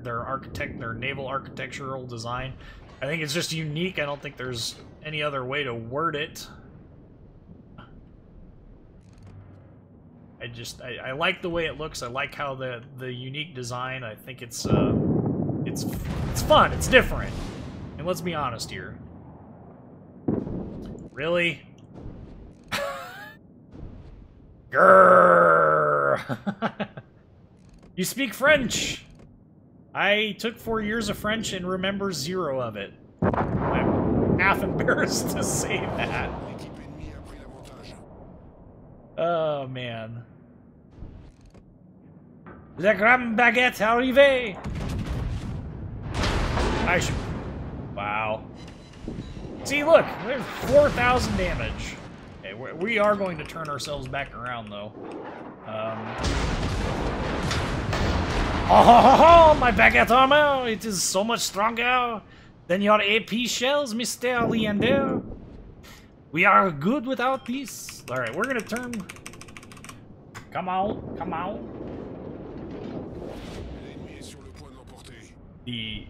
naval architectural design. I think it's just unique. I don't think there's any other way to word it. I like the way it looks. I like how the unique design. I think it's fun. It's different. And let's be honest here. Really? Grrr. You speak French. I took 4 years of French and remember 0 of it. I'm half embarrassed to say that. Oh, man. La grande baguette arrivée! I should... Wow. See, look! There's 4,000 damage. Okay, we are going to turn ourselves back around, though. Oh, my baguette armor! It is so much stronger than your AP shells, Mr. Leander. We are good without these. Alright, we're gonna turn... Come on, come on. The...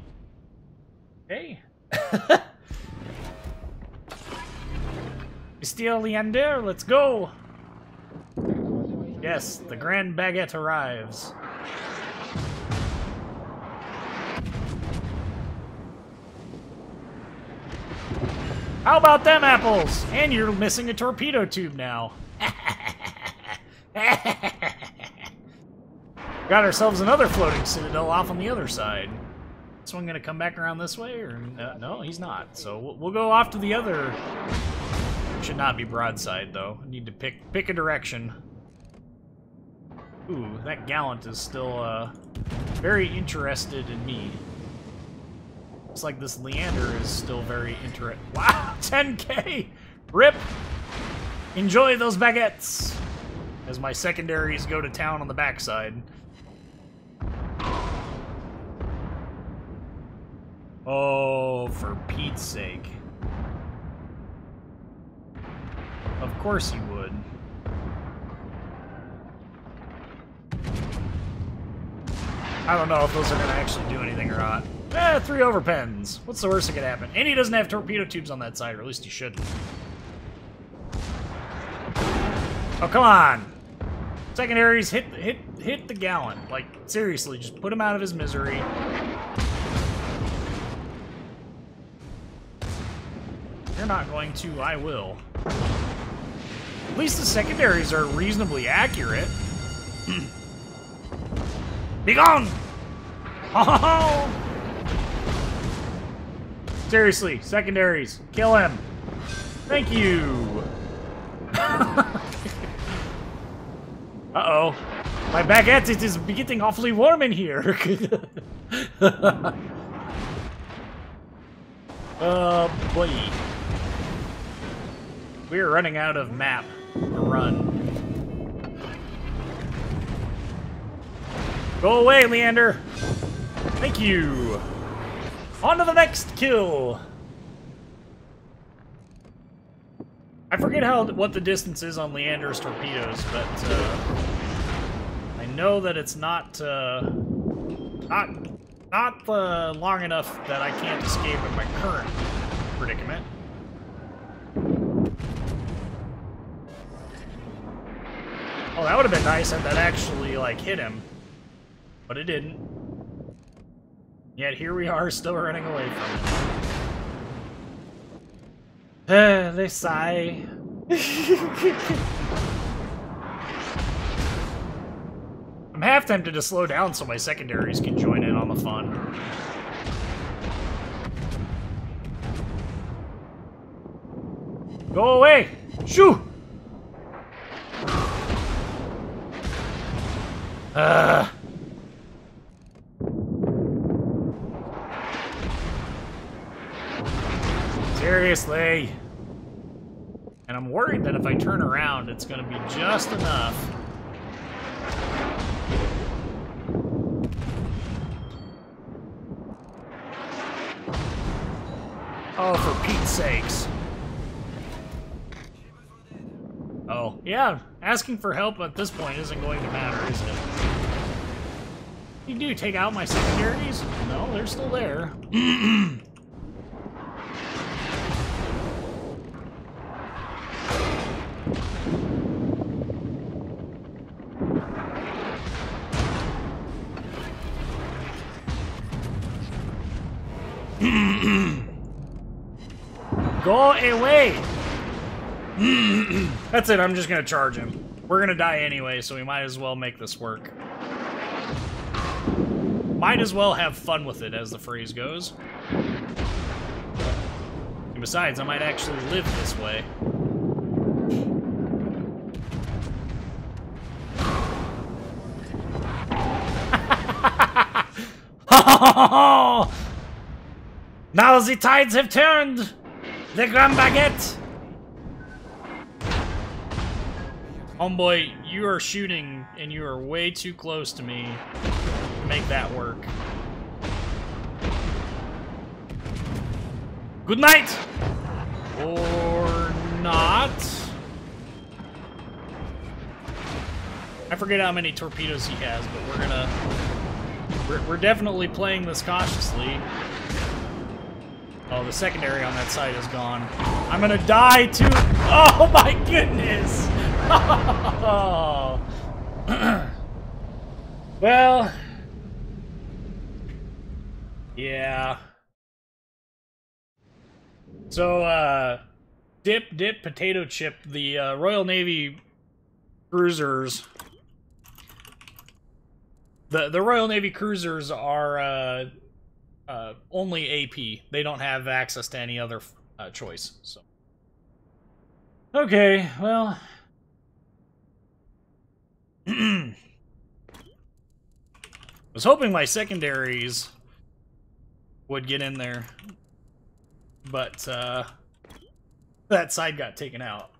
Hey. Mr. Leander, let's go! Yes, the Grand Baguette arrives. How about them apples? And you're missing a torpedo tube now. Got ourselves another floating citadel off on the other side. This one gonna come back around this way, or no? He's not. So we'll go off to the other. Should not be broadside though. Need to pick a direction. Ooh, that gallant is still very interested in me. Looks like this Leander is still very interested. Wow, 10K! Rip! Enjoy those baguettes! As my secondaries go to town on the backside. Oh, for Pete's sake. Of course you would. I don't know if those are going to actually do anything or not. 3 overpens. What's the worst that could happen? And he doesn't have torpedo tubes on that side, or at least he shouldn't. Oh, come on! Secondaries, hit the gallant. Like, seriously, just put him out of his misery. You're not going to, I will. At least the secondaries are reasonably accurate. Be gone! Oh! Seriously, secondaries, kill him. Thank you. Uh-oh. My baguette, it is getting awfully warm in here. Oh, boy. We're running out of map to run. Go away, Leander. Thank you. On to the next kill. I forget what the distance is on Leander's torpedoes, but I know that it's not long enough that I can't escape in my current predicament. Oh, that would have been nice if that actually, like, hit him. But it didn't. Yet here we are, still running away from it. They sigh. I'm half tempted to slow down so my secondaries can join in on the fun. Go away! Shoo! Seriously. And I'm worried that if I turn around, it's going to be just enough. Oh, for Pete's sakes. Oh, yeah, asking for help at this point isn't going to matter, is it? You do take out my secondaries? No, they're still there. Go away! That's it, I'm just gonna charge him. We're gonna die anyway, so we might as well make this work. Might as well have fun with it, as the phrase goes. And besides, I might actually live this way. Now the tides have turned! The Grand Baguette! Homeboy, you are shooting, and you are way too close to me to make that work. Good night! Or not. I forget how many torpedoes he has, but we're definitely playing this cautiously. Oh, the secondary on that side is gone. I'm gonna die too. Oh my goodness! Oh. Well, yeah. So, dip, potato chip, the Royal Navy cruisers. The Royal Navy cruisers are only AP. They don't have access to any other choice. So, okay, well. I was hoping my secondaries would get in there, but that side got taken out.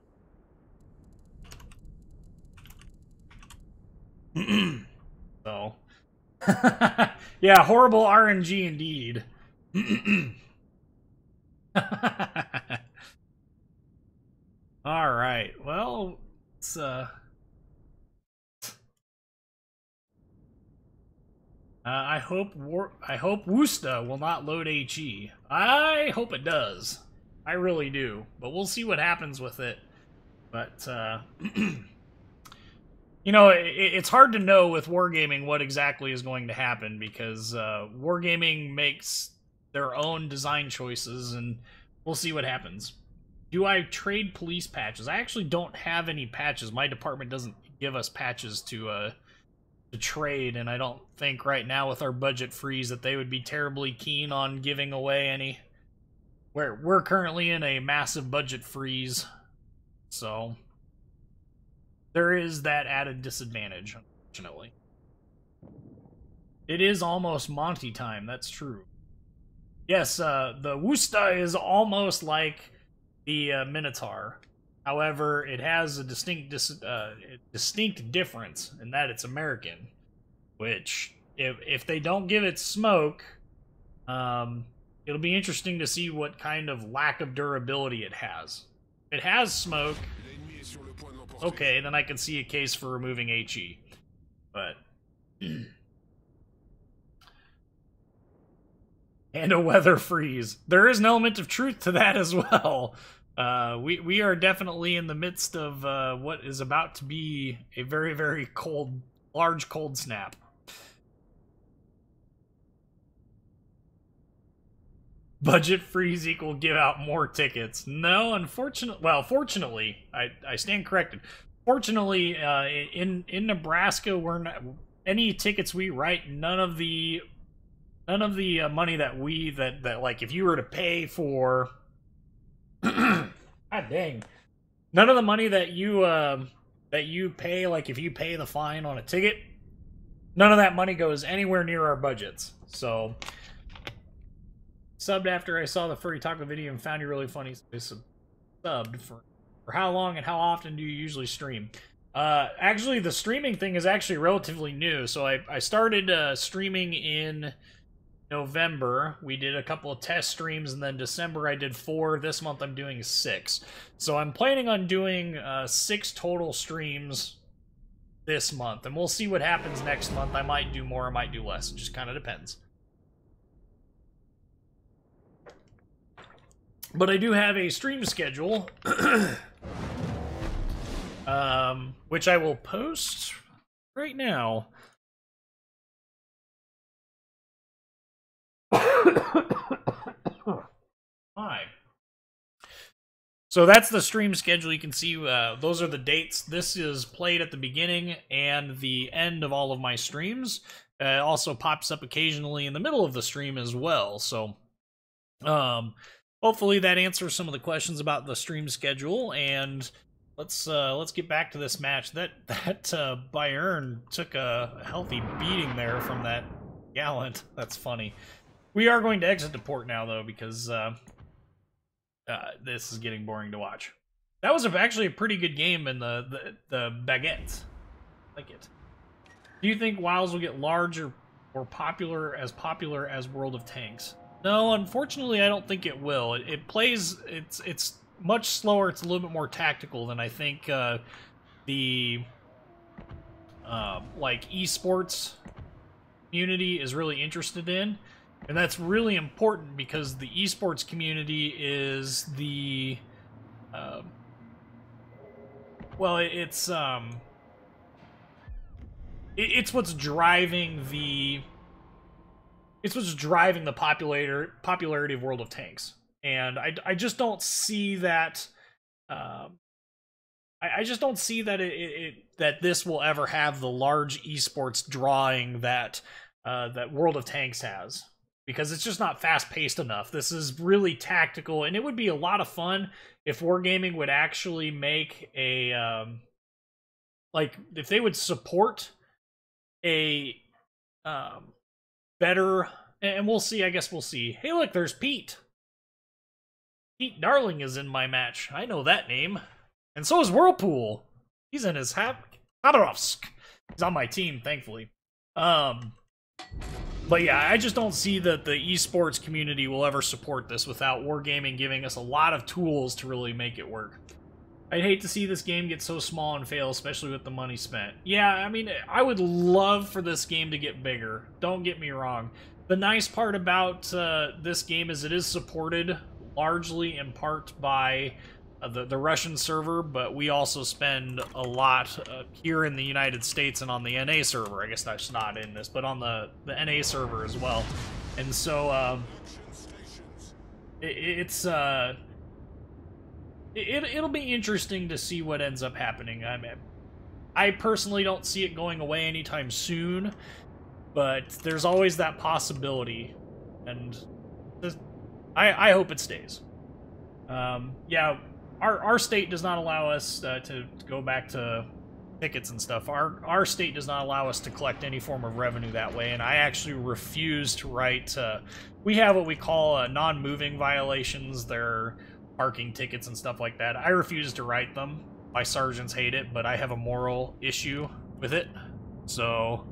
So, yeah, horrible RNG indeed. All right, well, it's I hope Woosta will not load HE. I hope it does. I really do. But we'll see what happens with it. But, you know, it's hard to know with Wargaming what exactly is going to happen, because Wargaming makes their own design choices, and we'll see what happens. Do I trade police patches? I actually don't have any patches. My department doesn't give us patches to trade, and I don't think right now with our budget freeze that they would be terribly keen on giving away any. We're currently in a massive budget freeze, so there is that added disadvantage, unfortunately. It is almost Monty time, that's true. Yes, the Woosta is almost like the Minotaur. However, it has a distinct difference in that it's American, which, if they don't give it smoke, it'll be interesting to see what kind of lack of durability it has. If it has smoke, okay, then I can see a case for removing HE. But... and a weather freeze. There is an element of truth to that as well. We are definitely in the midst of what is about to be a very, very cold, large cold snap. Budget freeze equal give out more tickets. No, unfortunately, well, fortunately, I stand corrected. Fortunately, in Nebraska, we're not, any tickets we write, none of the money that like, if you were to pay for God dang, none of the money that you pay, like if you pay the fine on a ticket, none of that money goes anywhere near our budgets. So subbed after I saw the Furry Taco video and found you really funny, so I subbed. For how long and how often do you usually stream? Actually, the streaming thing is actually relatively new. So I started streaming in November. We did a couple of test streams, and then December I did 4. This month I'm doing 6. So I'm planning on doing 6 total streams this month, and we'll see what happens next month. I might do more, I might do less. It just kind of depends. But I do have a stream schedule, which I will post right now. Hi. So that's the stream schedule. You can see those are the dates. This is played at the beginning and the end of all of my streams. It also pops up occasionally in the middle of the stream as well. So hopefully that answers some of the questions about the stream schedule, and let's get back to this match. That Bayern took a healthy beating there from that Gallant. That's funny. We are going to exit the port now, though, because this is getting boring to watch. That was actually a pretty good game in the baguette. I like it. Do you think WoWs will get larger or popular as World of Tanks? No, unfortunately, I don't think it will. It plays. It's much slower. It's a little bit more tactical than I think the like esports community is really interested in. And that's really important because the esports community is the, well, it's what's driving the, popularity of World of Tanks. And I just don't see that, I just don't see that that this will ever have the large esports drawing that that World of Tanks has. Because it's just not fast-paced enough. This is really tactical, and it would be a lot of fun if Wargaming would actually make a, like, if they would support a, better, and we'll see, I guess we'll see. Hey, look, there's Pete. Pete Darling is in my match. I know that name. And so is Whirlpool. He's in his Khabarovsk. He's on my team, thankfully. But yeah, I just don't see that the esports community will ever support this without Wargaming giving us a lot of tools to really make it work. I'd hate to see this game get so small and fail, especially with the money spent. Yeah, I mean, I would love for this game to get bigger. Don't get me wrong. The nice part about this game is it is supported largely in part by the Russian server, but we also spend a lot here in the United States and on the NA server. I guess that's not in this, but on the NA server as well. And so it'll be interesting to see what ends up happening. I personally don't see it going away anytime soon, but there's always that possibility, and I hope it stays. Yeah, our state does not allow us to go back to tickets and stuff. Our state does not allow us to collect any form of revenue that way, and I actually refuse to write. We have what we call non-moving violations. They're parking tickets and stuff like that. I refuse to write them. My sergeants hate it, but I have a moral issue with it. So,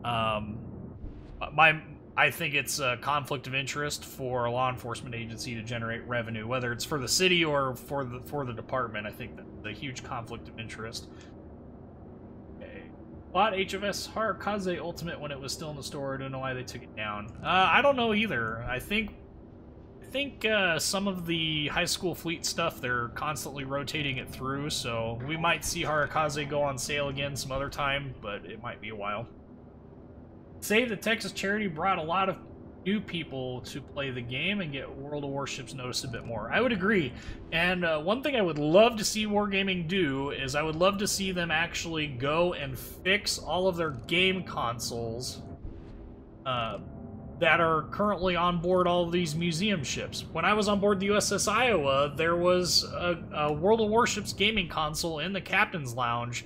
I think it's a conflict of interest for a law enforcement agency to generate revenue, whether it's for the city or for the department. I think that's a huge conflict of interest. Okay. Bought HFS Harukaze Ultimate when it was still in the store. I don't know why they took it down. I don't know either. I think some of the high school fleet stuff, they're constantly rotating it through, so we might see Harukaze go on sale again some other time, but it might be a while. Save the Texas charity brought a lot of new people to play the game and get World of Warships noticed a bit more. I would agree, and one thing I would love to see Wargaming do is I would love to see them actually go and fix all of their game consoles that are currently on board all of these museum ships. When I was on board the USS Iowa, there was a World of Warships gaming console in the captain's lounge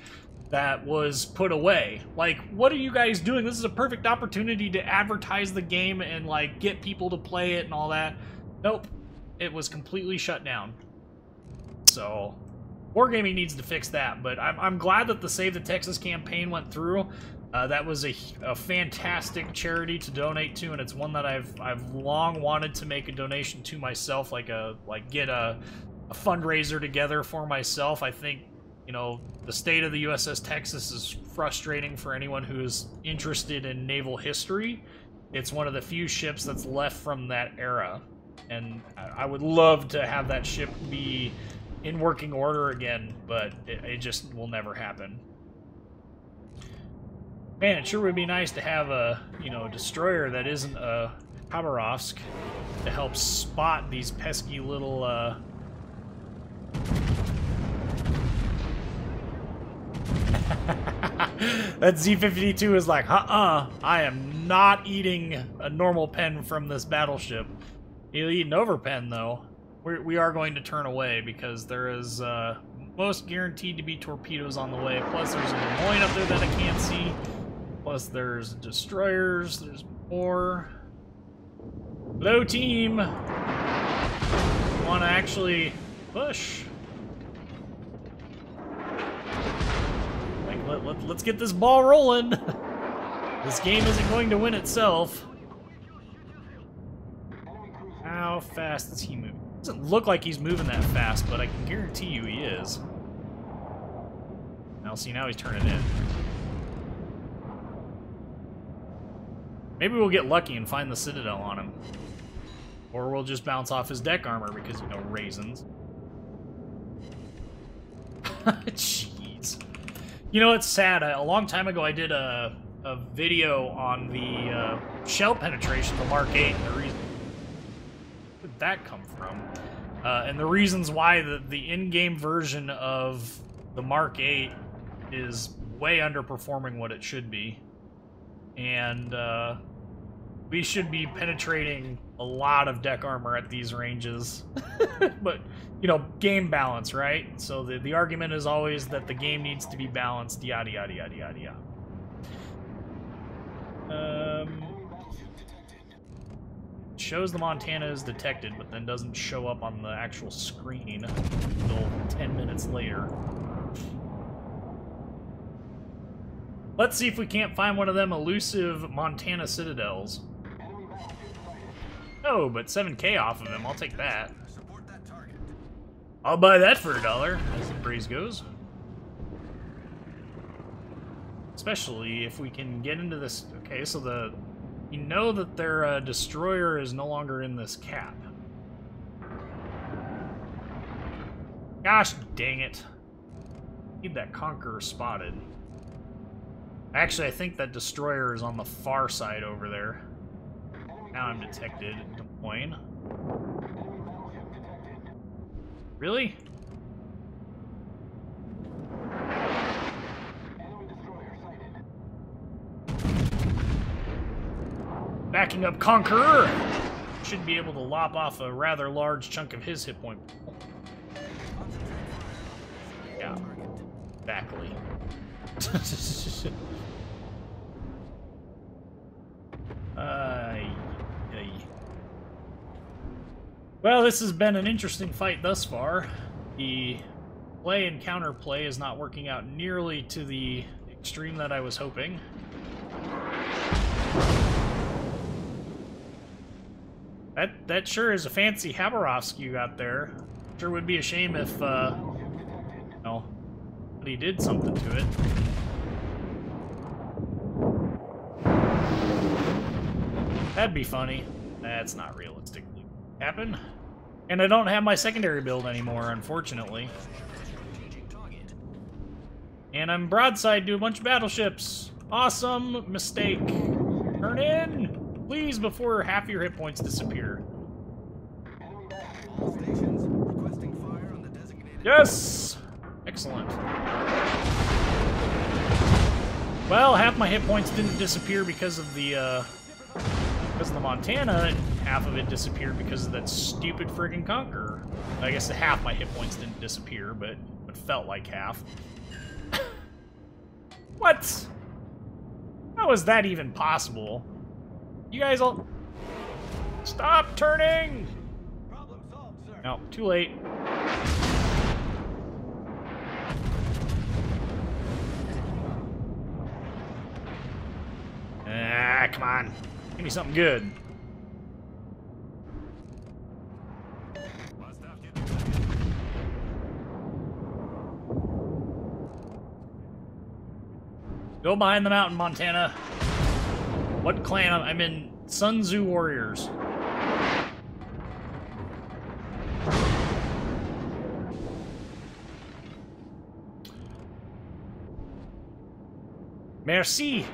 that was put away. Like, what are you guys doing? This is a perfect opportunity to advertise the game and, like, get people to play it and all that. Nope. It was completely shut down. So, Wargaming needs to fix that, but I'm glad that the Save the Texas campaign went through. That was a fantastic charity to donate to, and it's one that I've long wanted to make a donation to myself, like get a fundraiser together for myself. I think, you know, the state of the USS Texas is frustrating for anyone who is interested in naval history. It's one of the few ships that's left from that era, and I would love to have that ship be in working order again, but it just will never happen. Man, it sure would be nice to have a, you know, destroyer that isn't a Khabarovsk to help spot these pesky little, That Z-52 is like, I am not eating a normal pen from this battleship. He'll eat an overpen, though. We are going to turn away because there is most guaranteed to be torpedoes on the way. Plus, there's a Lemoyne up there that I can't see. Plus, there's destroyers. There's more. Hello, team. Want to actually push? Like, let's get this ball rolling. This game isn't going to win itself. How fast is he moving? Doesn't look like he's moving that fast, but I can guarantee you he is. Now, see, now he's turning in. Maybe we'll get lucky and find the Citadel on him. Or we'll just bounce off his deck armor because, you know, raisins. Jeez. You know, it's sad. A long time ago, I did a video on the shell penetration of the Mark 8 and the reason... Where did that come from? And the reasons why the in-game version of the Mark 8 is way underperforming what it should be. And we should be penetrating a lot of deck armor at these ranges. But, you know, game balance, right? So the argument is always that the game needs to be balanced, yada, yada, yada, yada, yada. Shows the Montana is detected, but then doesn't show up on the actual screen until 10 minutes later. Let's see if we can't find one of them elusive Montana Citadels. Oh, but 7K off of him. I'll take that. Support that target. I'll buy that for $1, as the phrase goes. Especially if we can get into this... Okay, so you know that their destroyer is no longer in this cap. Gosh dang it. Need that Conqueror spotted. Actually, I think that destroyer is on the far side over there. Now I'm detected in Des Moines. Really? Backing up Conqueror! Should be able to lop off a rather large chunk of his hit point. Yeah. Exactly. Well, this has been an interesting fight thus far. The play and counterplay is not working out nearly to the extreme that I was hoping. That sure is a fancy Haberovsk you got there. Sure would be a shame if, no, somebody did something to it. That'd be funny. That's not realistically happen. And I don't have my secondary build anymore, unfortunately. And I'm broadside to a bunch of battleships. Awesome mistake. Turn in, please, before half your hit points disappear. Yes! Excellent. Well, half my hit points didn't disappear because of the Montana, and half of it disappeared because of that stupid friggin' Conqueror. I guess half my hit points didn't disappear, but it felt like half. What? How is that even possible? You guys all... Stop turning! Problem solved, sir. No, too late. Ah, come on. Give me something good. Go behind the mountain, Montana. What clan? I'm in Sun Tzu Warriors. Merci.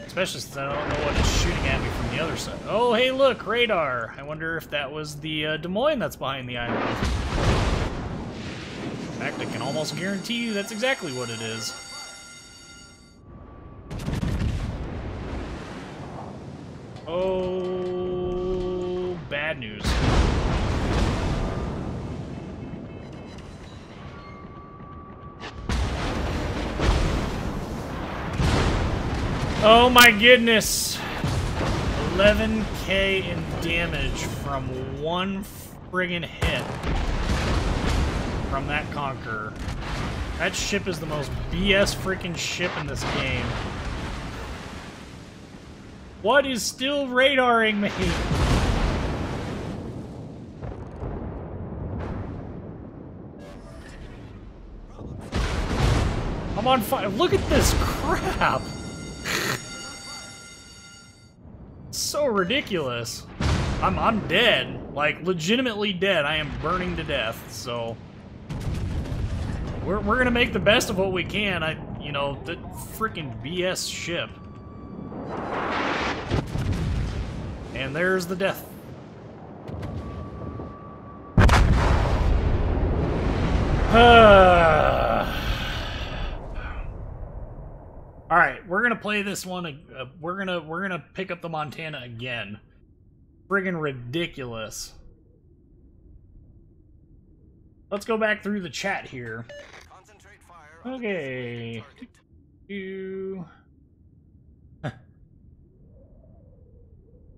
Especially since I don't know what is shooting at me from the other side. Oh, hey, look, radar. I wonder if that was the Des Moines that's behind the island. In fact, I can almost guarantee you that's exactly what it is. Oh, bad news. Oh my goodness! 11k in damage from one friggin' hit from that Conqueror. That ship is the most BS freaking ship in this game. What is still radaring me? I'm on fire. Look at this crap! So ridiculous. I'm dead. Like, legitimately dead. I am burning to death, so... We're gonna make the best of what we can. You know, the freaking BS ship. And there's the death. All right, we're gonna play this one. We're gonna pick up the Montana again. Friggin' ridiculous. Let's go back through the chat here. Okay.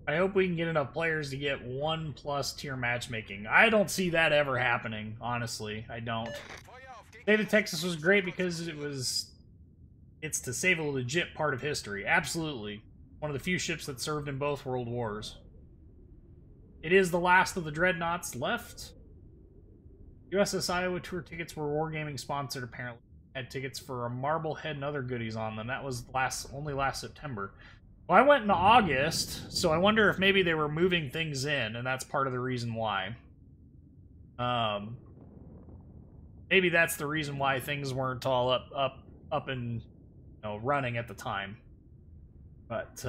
I hope we can get enough players to get 1+ tier matchmaking. I don't see that ever happening, honestly. I don't. State of Texas was great because it's to save a legit part of history. Absolutely. One of the few ships that served in both world wars. it is the last of the Dreadnoughts left. USS Iowa tour tickets were Wargaming sponsored, apparently. Had tickets for a Marblehead and other goodies on them. That was only last September. Well, I went in August, so I wonder if maybe they were moving things in, and that's part of the reason why. Maybe that's the reason why things weren't all up and running at the time. But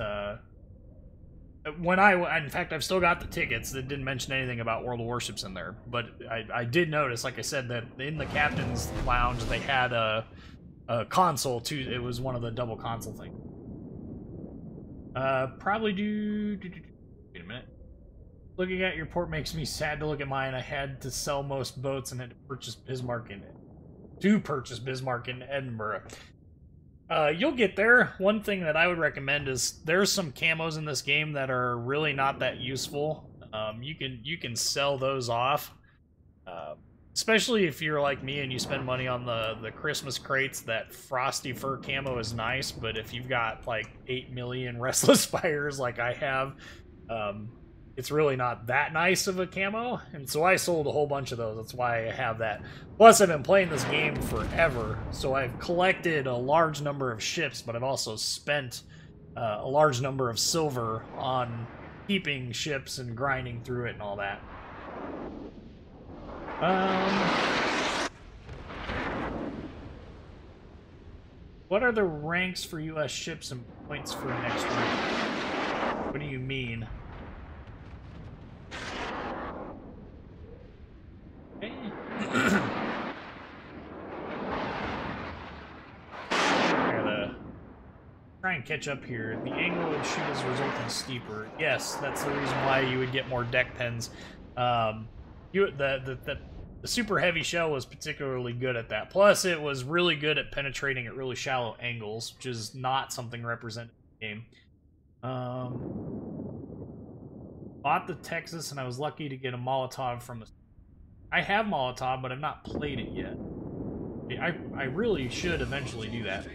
when in fact, I've still got the tickets that didn't mention anything about World of Warships in there. But I did notice, like I said, that in the captain's lounge they had a console too. It was one of the double console things. Probably wait a minute. Looking at your report makes me sad to look at mine. I had to sell most boats and had to purchase Bismarck in Edinburgh. You'll get there. One thing that I would recommend is there's some camos in this game that are really not that useful. You can sell those off, especially if you're like me and you spend money on the Christmas crates. That frosty fur camo is nice, but if you've got like 8 million Restless Fires like I have, it's really not that nice of a camo, and so I sold a whole bunch of those. That's why I have that. Plus, I've been playing this game forever, so I've collected a large number of ships, but I've also spent a large number of silver on keeping ships and grinding through it and all that. What are the ranks for U.S. ships and points for next week? What do you mean? Okay. I gotta try and catch up here. The angle would shoot as resulting steeper. Yes, that's the reason why you would get more deck pens. The super heavy shell was particularly good at that. Plus, it was really good at penetrating at really shallow angles, which is not something represented in the game. Bought the Texas, and I was lucky to get a Molotov from the... I have Molotov, but I've not played it yet. I really should eventually do that.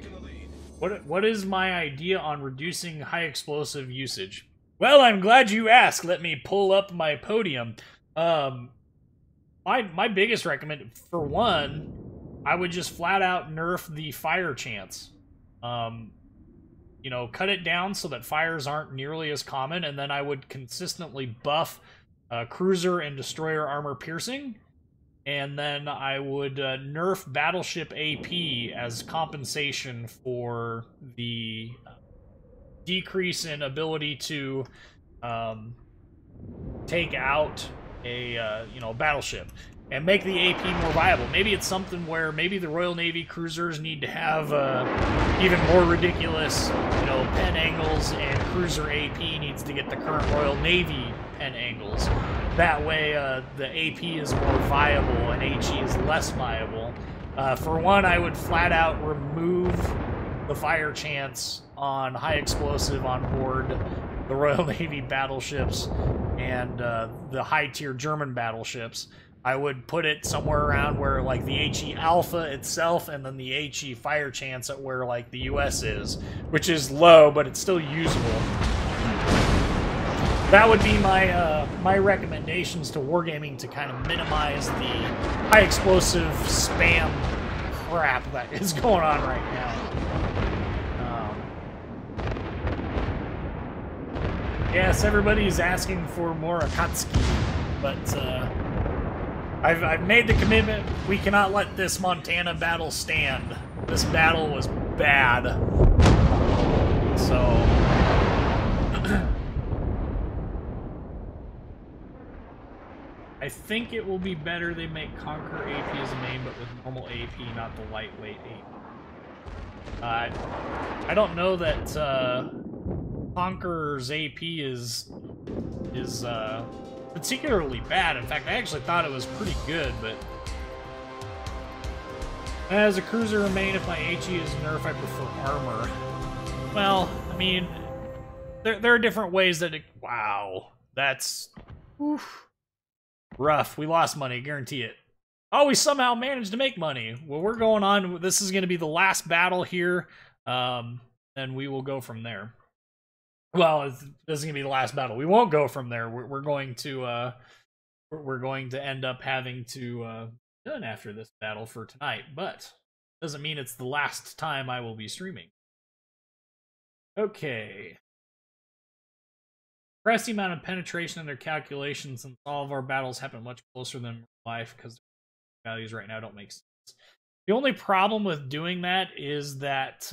What is my idea on reducing high explosive usage? Well, I'm glad you asked. Let me pull up my podium. My biggest recommend, for one, I would just flat out nerf the fire chance. You know, cut it down so that fires aren't nearly as common, and then I would consistently buff cruiser and destroyer armor piercing, and then I would nerf battleship AP as compensation for the decrease in ability to take out a battleship, and make the AP more viable. Maybe it's something where maybe the Royal Navy cruisers need to have even more ridiculous, pen angles, and cruiser AP needs to get the current Royal Navy pen angles. That way, the AP is more viable and HE is less viable. For one, I would flat out remove the fire chance on high explosive on board the Royal Navy battleships and the high-tier German battleships. I would put it somewhere around where, like, the HE Alpha itself, and then the HE fire chance at where, like, the US is, which is low, but it's still usable. That would be my recommendations to Wargaming to kind of minimize the high-explosive spam crap that is going on right now. Yes, everybody's asking for more Akatsuki, but I've made the commitment. We cannot let this Montana battle stand. This battle was bad. So I think it will be better they make Conquer AP as a main, but with normal AP, not the lightweight AP. I don't know that Conqueror's AP is particularly bad. In fact, I actually thought it was pretty good, but as a cruiser main, if my HE is nerf, I prefer armor. Well, I mean, there are different ways that it... Wow, that's... Oof. Rough. We lost money, guarantee it. Oh, we somehow managed to make money. Well, we're going on. This is going to be the last battle here, and we will go from there. Well, this is gonna be the last battle. We won't go from there. We're going to we're going to end up having to done after this battle for tonight, but doesn't mean it's the last time I will be streaming. Okay. Press the amount of penetration in their calculations, since all of our battles happen much closer than life because values right now don't make sense. The only problem with doing that is that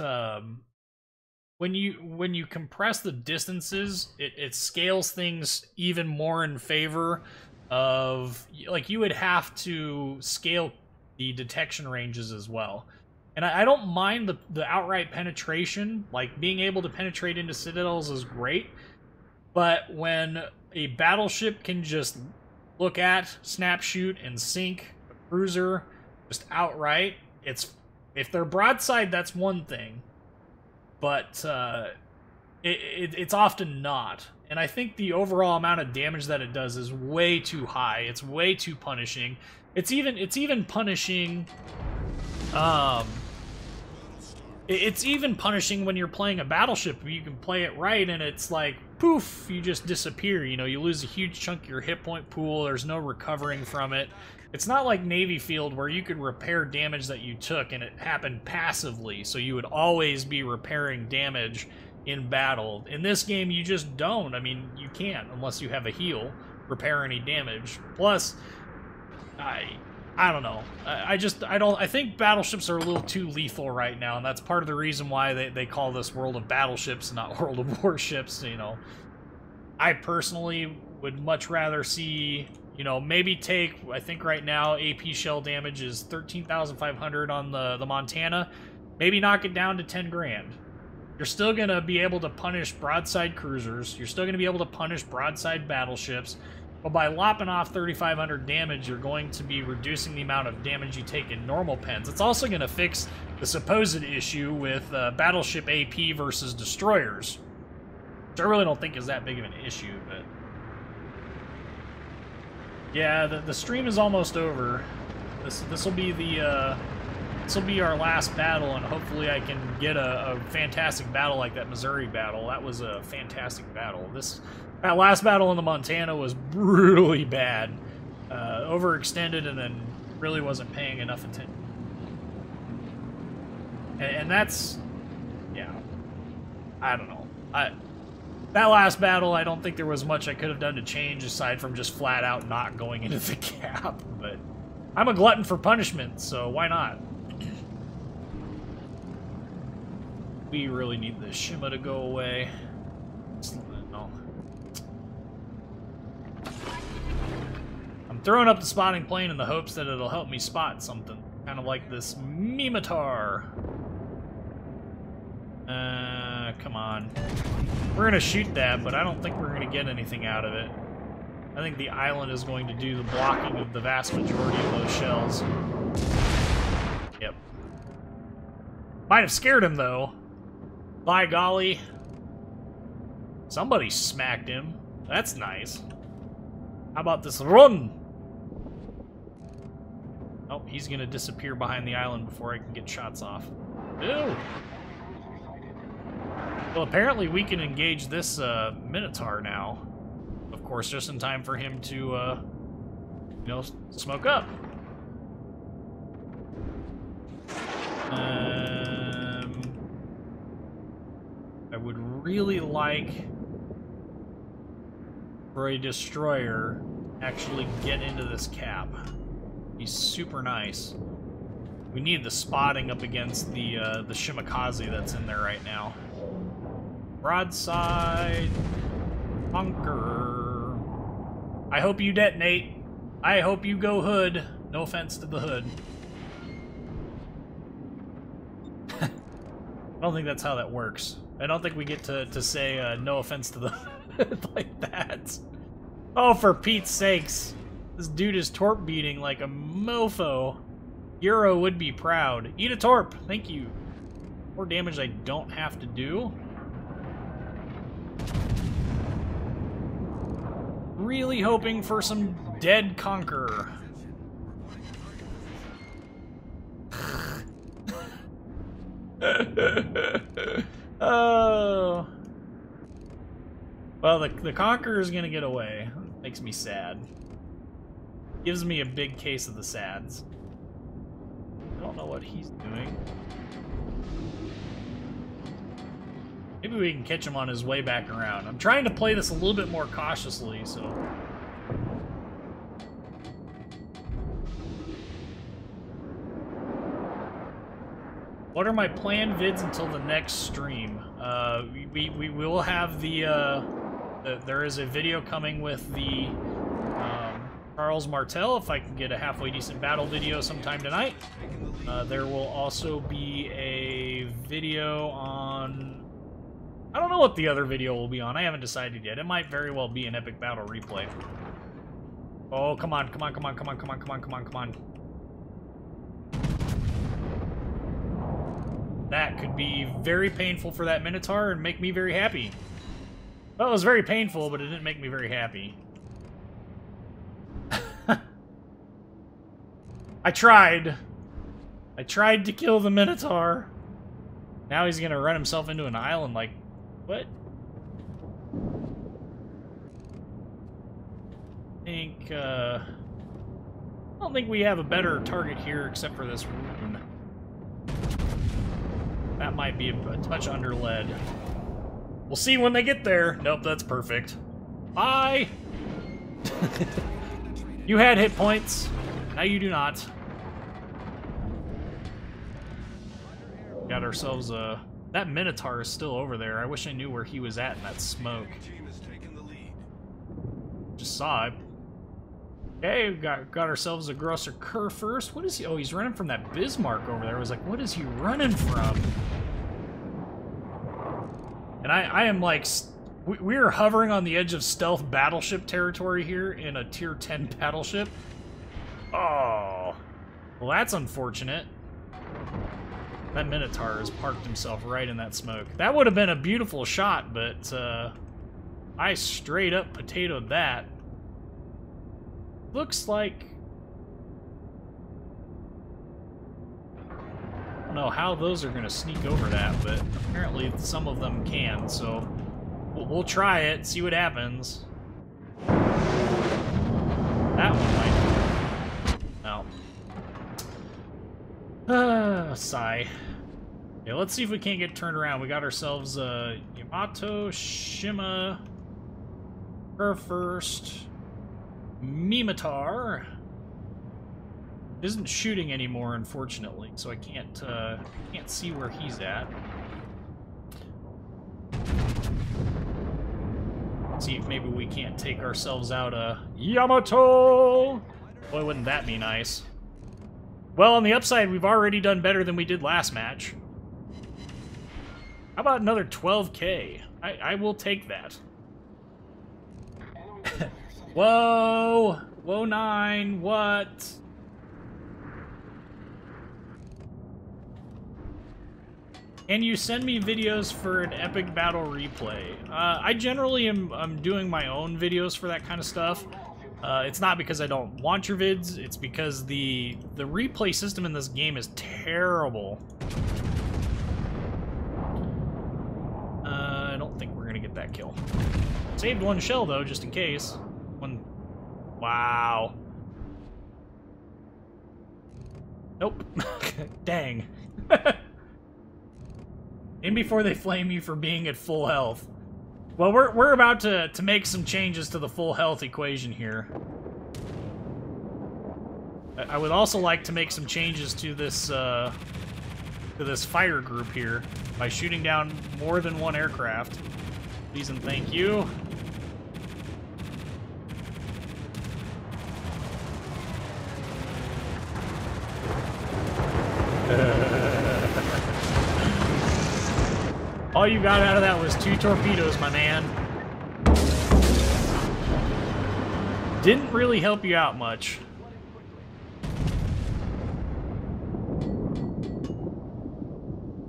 when you compress the distances, it scales things even more in favor of, like, you would have to scale the detection ranges as well. And I don't mind the outright penetration, like being able to penetrate into citadels is great, but when a battleship can just look at, snap shoot, and sink a cruiser just outright, if they're broadside, that's one thing, but it's often not. And I think the overall amount of damage that it does is way too high. It's way too punishing. It's even punishing. It's even punishing when you're playing a battleship. You can play it right, and it's like poof, you just disappear. You know, you lose a huge chunk of your hit point pool. There's no recovering from it. It's not like Navy Field where you could repair damage that you took, and it happened passively, so you would always be repairing damage in battle. In this game, you just don't. I mean, you can't unless you have a heal repair any damage. Plus, I don't know. I think battleships are a little too lethal right now, and that's part of the reason why they call this World of Battleships, not World of Warships. You know, I personally would much rather see, you know, maybe take, I think right now AP shell damage is 13,500 on the Montana. Maybe knock it down to 10 grand. You're still going to be able to punish broadside cruisers. You're still going to be able to punish broadside battleships. But by lopping off 3,500 damage, you're going to be reducing the amount of damage you take in normal pens. It's also going to fix the supposed issue with battleship AP versus destroyers, which I really don't think is that big of an issue, but yeah, the stream is almost over. This will be the this will be our last battle, and hopefully I can get a fantastic battle like that Missouri battle. That was a fantastic battle. That last battle in the Montana was brutally bad, overextended, and then really wasn't paying enough attention. And that's, yeah, I don't know. That last battle, I don't think there was much I could have done to change aside from just flat out not going into the gap. But I'm a glutton for punishment, so why not? We really need the Shima to go away. No. I'm throwing up the spotting plane in the hopes that it'll help me spot something. Kind of like this Minotaur. Come on. We're gonna shoot that, but I don't think we're gonna get anything out of it. I think the island is going to do the blocking of the vast majority of those shells. Yep. Might have scared him, though. By golly. Somebody smacked him. That's nice. How about this run? Oh, he's gonna disappear behind the island before I can get shots off. Ew! Well, apparently we can engage this Minotaur now. Of course, just in time for him to, you know, smoke up. I would really like for a destroyer actually get into this cap. He's super nice. We need the spotting up against the Shimakaze that's in there right now. Broadside bunker. I hope you detonate. I hope you go hood. No offense to the hood. I don't think that's how that works. I don't think we get to say no offense to the hood like that. Oh, for Pete's sakes. This dude is torp beating like a mofo. Euro would be proud. Eat a torp. Thank you. More damage I don't have to do. Really hoping for some dead conqueror. Oh. Well, the Conqueror's gonna get away. Makes me sad. Gives me a big case of the sads. I don't know what he's doing. Maybe we can catch him on his way back around. I'm trying to play this a little bit more cautiously, so... What are my planned vids until the next stream? We will have there is a video coming with the Charles Martel, if I can get a halfway decent battle video sometime tonight. There will also be a video on... I don't know what the other video will be on. I haven't decided yet. It might very well be an epic battle replay. Oh, come on, come on, come on, come on, come on, come on, come on, come on. That could be very painful for that Minotaur and make me very happy. Well, it was very painful, but it didn't make me very happy. I tried. I tried to kill the Minotaur. Now he's gonna run himself into an island like... What? I don't think we have a better target here except for this rune. That might be a touch under lead. We'll see when they get there. Nope, that's perfect. Bye! You had hit points. Now you do not. Got ourselves a... That Minotaur is still over there. I wish I knew where he was at in that smoke. Just saw it. Okay, got ourselves a Grosser Kerr first. What is he? Oh, he's running from that Bismarck over there. I was like, what is he running from? And I am like... We are hovering on the edge of stealth battleship territory here in a tier 10 battleship. Oh. Well, that's unfortunate. That Minotaur has parked himself right in that smoke. That would have been a beautiful shot, but I straight up potatoed that. Looks like... I don't know how those are going to sneak over that, but apparently some of them can, so we'll try it, see what happens. That one might... No. Sigh. Yeah, let's see if we can't get turned around. We got ourselves Yamato, Shima, her first, Minotaur. Isn't shooting anymore, unfortunately, so I can't see where he's at. See if maybe we can't take ourselves out a Yamato. Boy, wouldn't that be nice? Well, on the upside, we've already done better than we did last match. How about another 12K? I will take that. Whoa! Whoa, 9, what? Can you send me videos for an epic battle replay? I generally am doing my own videos for that kind of stuff. It's not because I don't want your vids, it's because the replay system in this game is terrible. I don't think we're gonna get that kill. Saved one shell though, just in case. One. Wow. Nope. Dang. In before they flame you for being at full health. Well, we're about to make some changes to the full health equation here. I would also like to make some changes to this fire group here by shooting down more than one aircraft. Please and thank you. All you got out of that was 2 torpedoes, my man. Didn't really help you out much.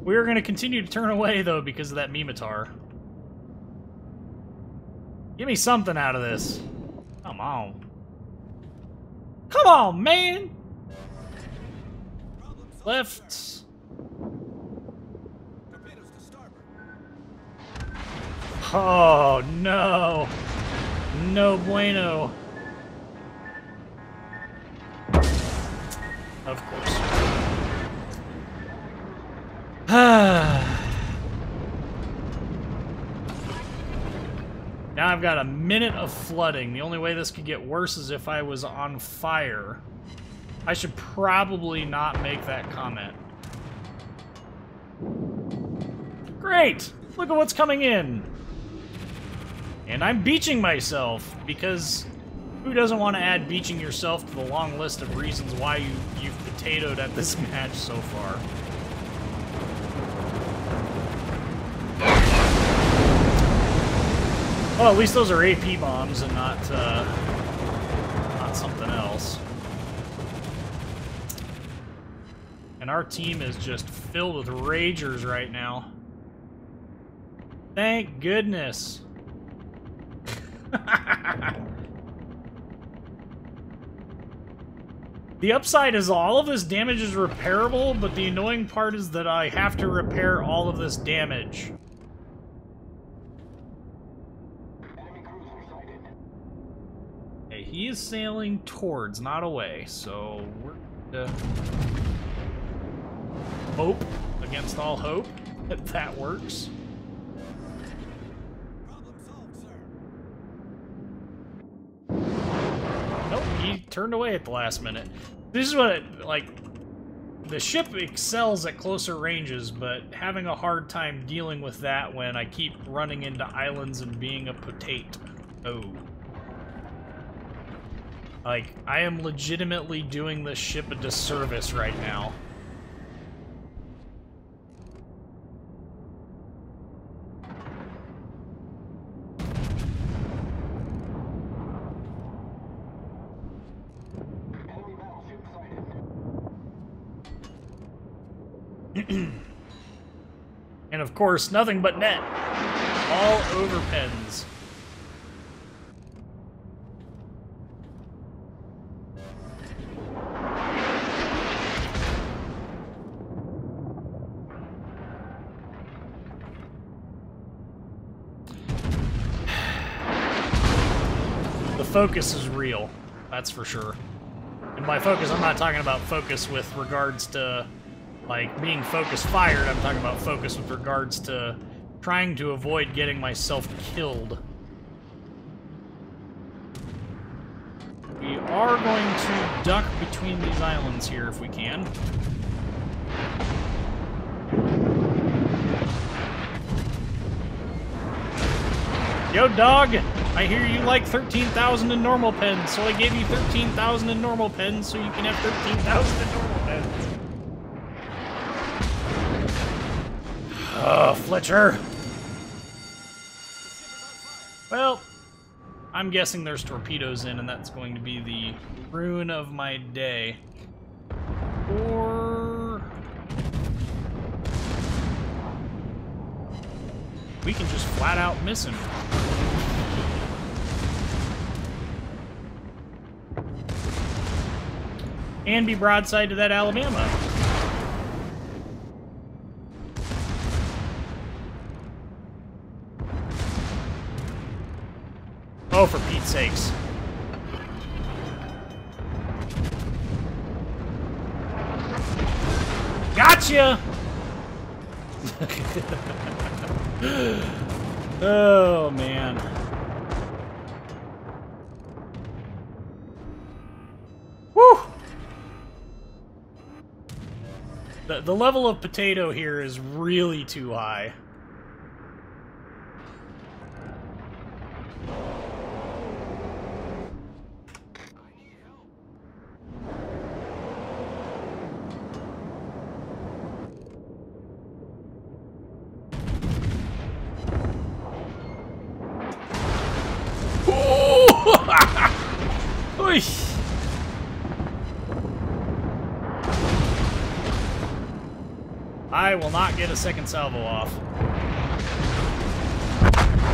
We're going to continue to turn away, though, because of that Minotaur. Give me something out of this. Come on. Come on, man! Left. Oh, no. No bueno. Of course. Now I've got a minute of flooding. The only way this could get worse is if I was on fire. I should probably not make that comment. Great! Look at what's coming in! And I'm beaching myself, because who doesn't want to add beaching yourself to the long list of reasons why you've potatoed at this match so far? Well, at least those are AP bombs and not something else. And our team is just filled with ragers right now. Thank goodness. The upside is all of this damage is repairable, but the annoying part is that I have to repair all of this damage. Okay, he is sailing towards, not away, so we're gonna hope against all hope that that works. Nope, he turned away at the last minute. This is what it, like, the ship excels at closer ranges, but having a hard time dealing with that when I keep running into islands and being a potato. Oh. Like, I am legitimately doing this ship a disservice right now. And of course, nothing but net. All over pens. The focus is real, that's for sure. And by focus, I'm not talking about focus with regards to like being focus fired. I'm talking about focus with regards to trying to avoid getting myself killed. We are going to duck between these islands here if we can. Yo, dog! I hear you like 13,000 in normal pens, so I gave you 13,000 in normal pens so you can have 13,000 in normal pens. Oh, Fletcher. Well, I'm guessing there's torpedoes in, and that's going to be the ruin of my day. Or we can just flat out miss him. And be broadside to that Alabama. Oh, for Pete's sakes. Gotcha! Oh, man. Woo! The level of potato here is really too high. I will not get a second salvo off.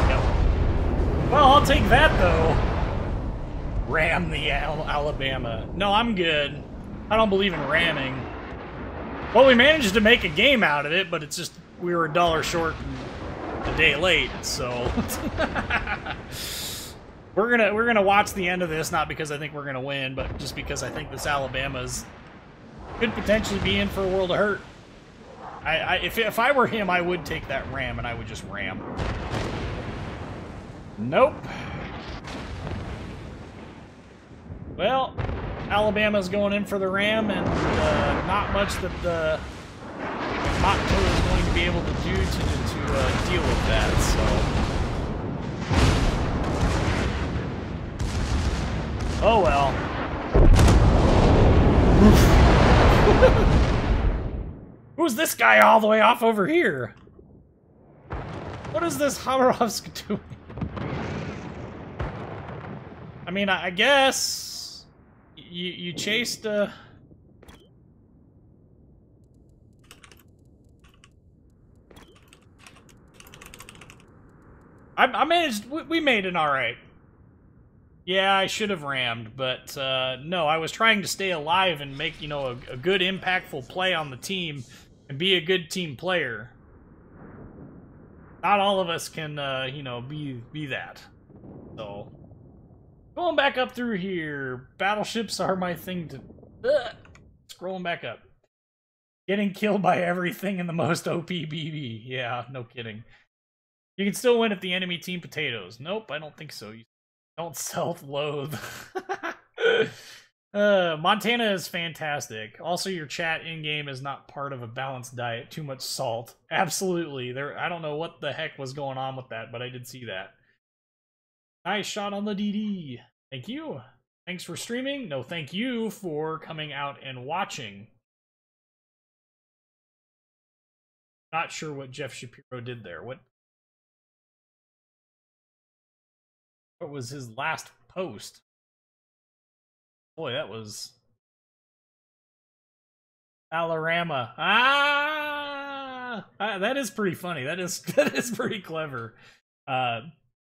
Yep. Well, I'll take that, though. Ram the Alabama. No, I'm good. I don't believe in ramming. Well, we managed to make a game out of it, but it's just we were $1 short. And a day late, so we're gonna watch the end of this, not because I think we're gonna win, but just because I think this Alabama's could potentially be in for a world of hurt. If I were him, I would take that ram and I would just ram. Nope. Well, Alabama's going in for the ram, and not much that the Minotaur is going to be able to do to deal with that, so. Oh well. Who's this guy all the way off over here? What is this Habarovsk doing? I mean, I guess you chased I managed. We made it all right. Yeah, I should have rammed, but no, I was trying to stay alive and make, you know, a good, impactful play on the team and be a good team player. Not all of us can, you know, be that. So, going back up through here, battleships are my thing to. Scrolling back up. Getting killed by everything in the most OP BB. Yeah, no kidding. You can still win if the enemy team potatoes. Nope, I don't think so. You don't self-loathe. Montana is fantastic. Also, your chat in-game is not part of a balanced diet. Too much salt. Absolutely. I don't know what the heck was going on with that, but I did see that. Nice shot on the DD. Thank you. Thanks for streaming. No, thank you for coming out and watching. Not sure what Jeff Shapiro did there. What was his last post? Boy, that was Alarama. That is pretty funny. That is pretty clever.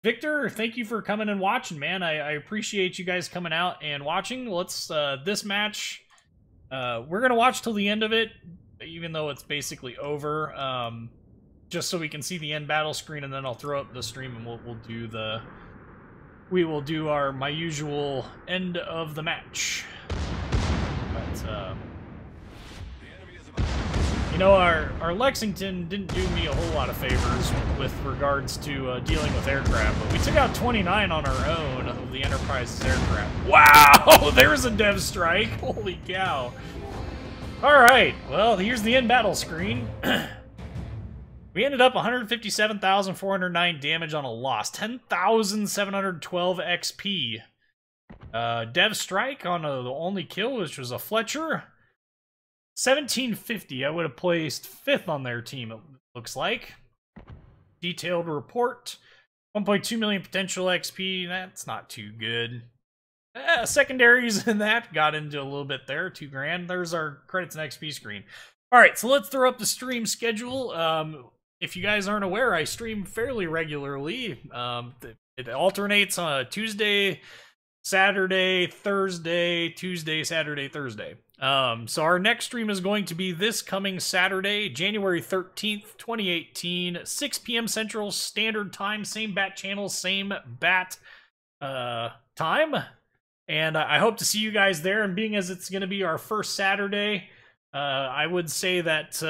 Victor, thank you for coming and watching, man. I appreciate you guys coming out and watching. Let's this match. We're gonna watch till the end of it, even though it's basically over. Just so we can see the end battle screen, and then I'll throw up the stream and we'll do the. We will do my usual end of the match. But, you know, our Lexington didn't do me a whole lot of favors with regards to dealing with aircraft, but we took out 29 on our own of the Enterprise's aircraft. Wow! There's a dev strike! Holy cow. Alright, well, here's the end battle screen. We ended up 157,409 damage on a loss, 10,712 XP. Dev strike on the only kill, which was a Fletcher. 1750. I would have placed 5th on their team, it looks like. Detailed report. 1.2 million potential XP. That's not too good. Secondaries in that got into a little bit there. 2 grand. There's our credits and XP screen. Alright, so let's throw up the stream schedule. If you guys aren't aware, I stream fairly regularly. It alternates on Tuesday, Saturday, Thursday, Tuesday, Saturday, Thursday. So our next stream is going to be this coming Saturday, January 13th, 2018, 6 p.m. Central Standard Time, same bat channel, same bat time. And I hope to see you guys there, and being as it's going to be our first Saturday, I would say that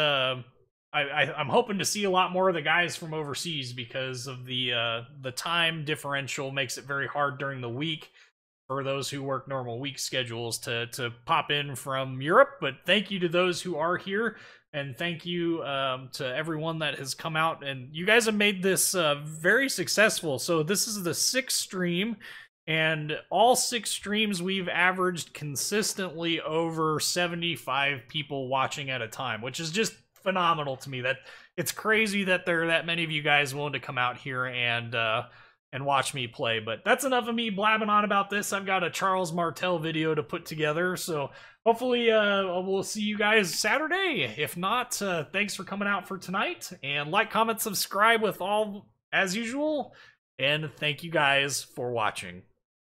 I'm hoping to see a lot more of the guys from overseas, because of the time differential makes it very hard during the week for those who work normal week schedules to pop in from Europe. But thank you to those who are here, and thank you to everyone that has come out, and you guys have made this very successful. So this is the 6th stream, and all 6 streams we've averaged consistently over 75 people watching at a time, which is just phenomenal to me. That it's crazy that there are that many of you guys willing to come out here and watch me play. But that's enough of me blabbing on about this. I've got a Charles Martel video to put together, so hopefully we'll see you guys Saturday. If not, thanks for coming out for tonight, and like, comment, subscribe with all as usual, and thank you guys for watching.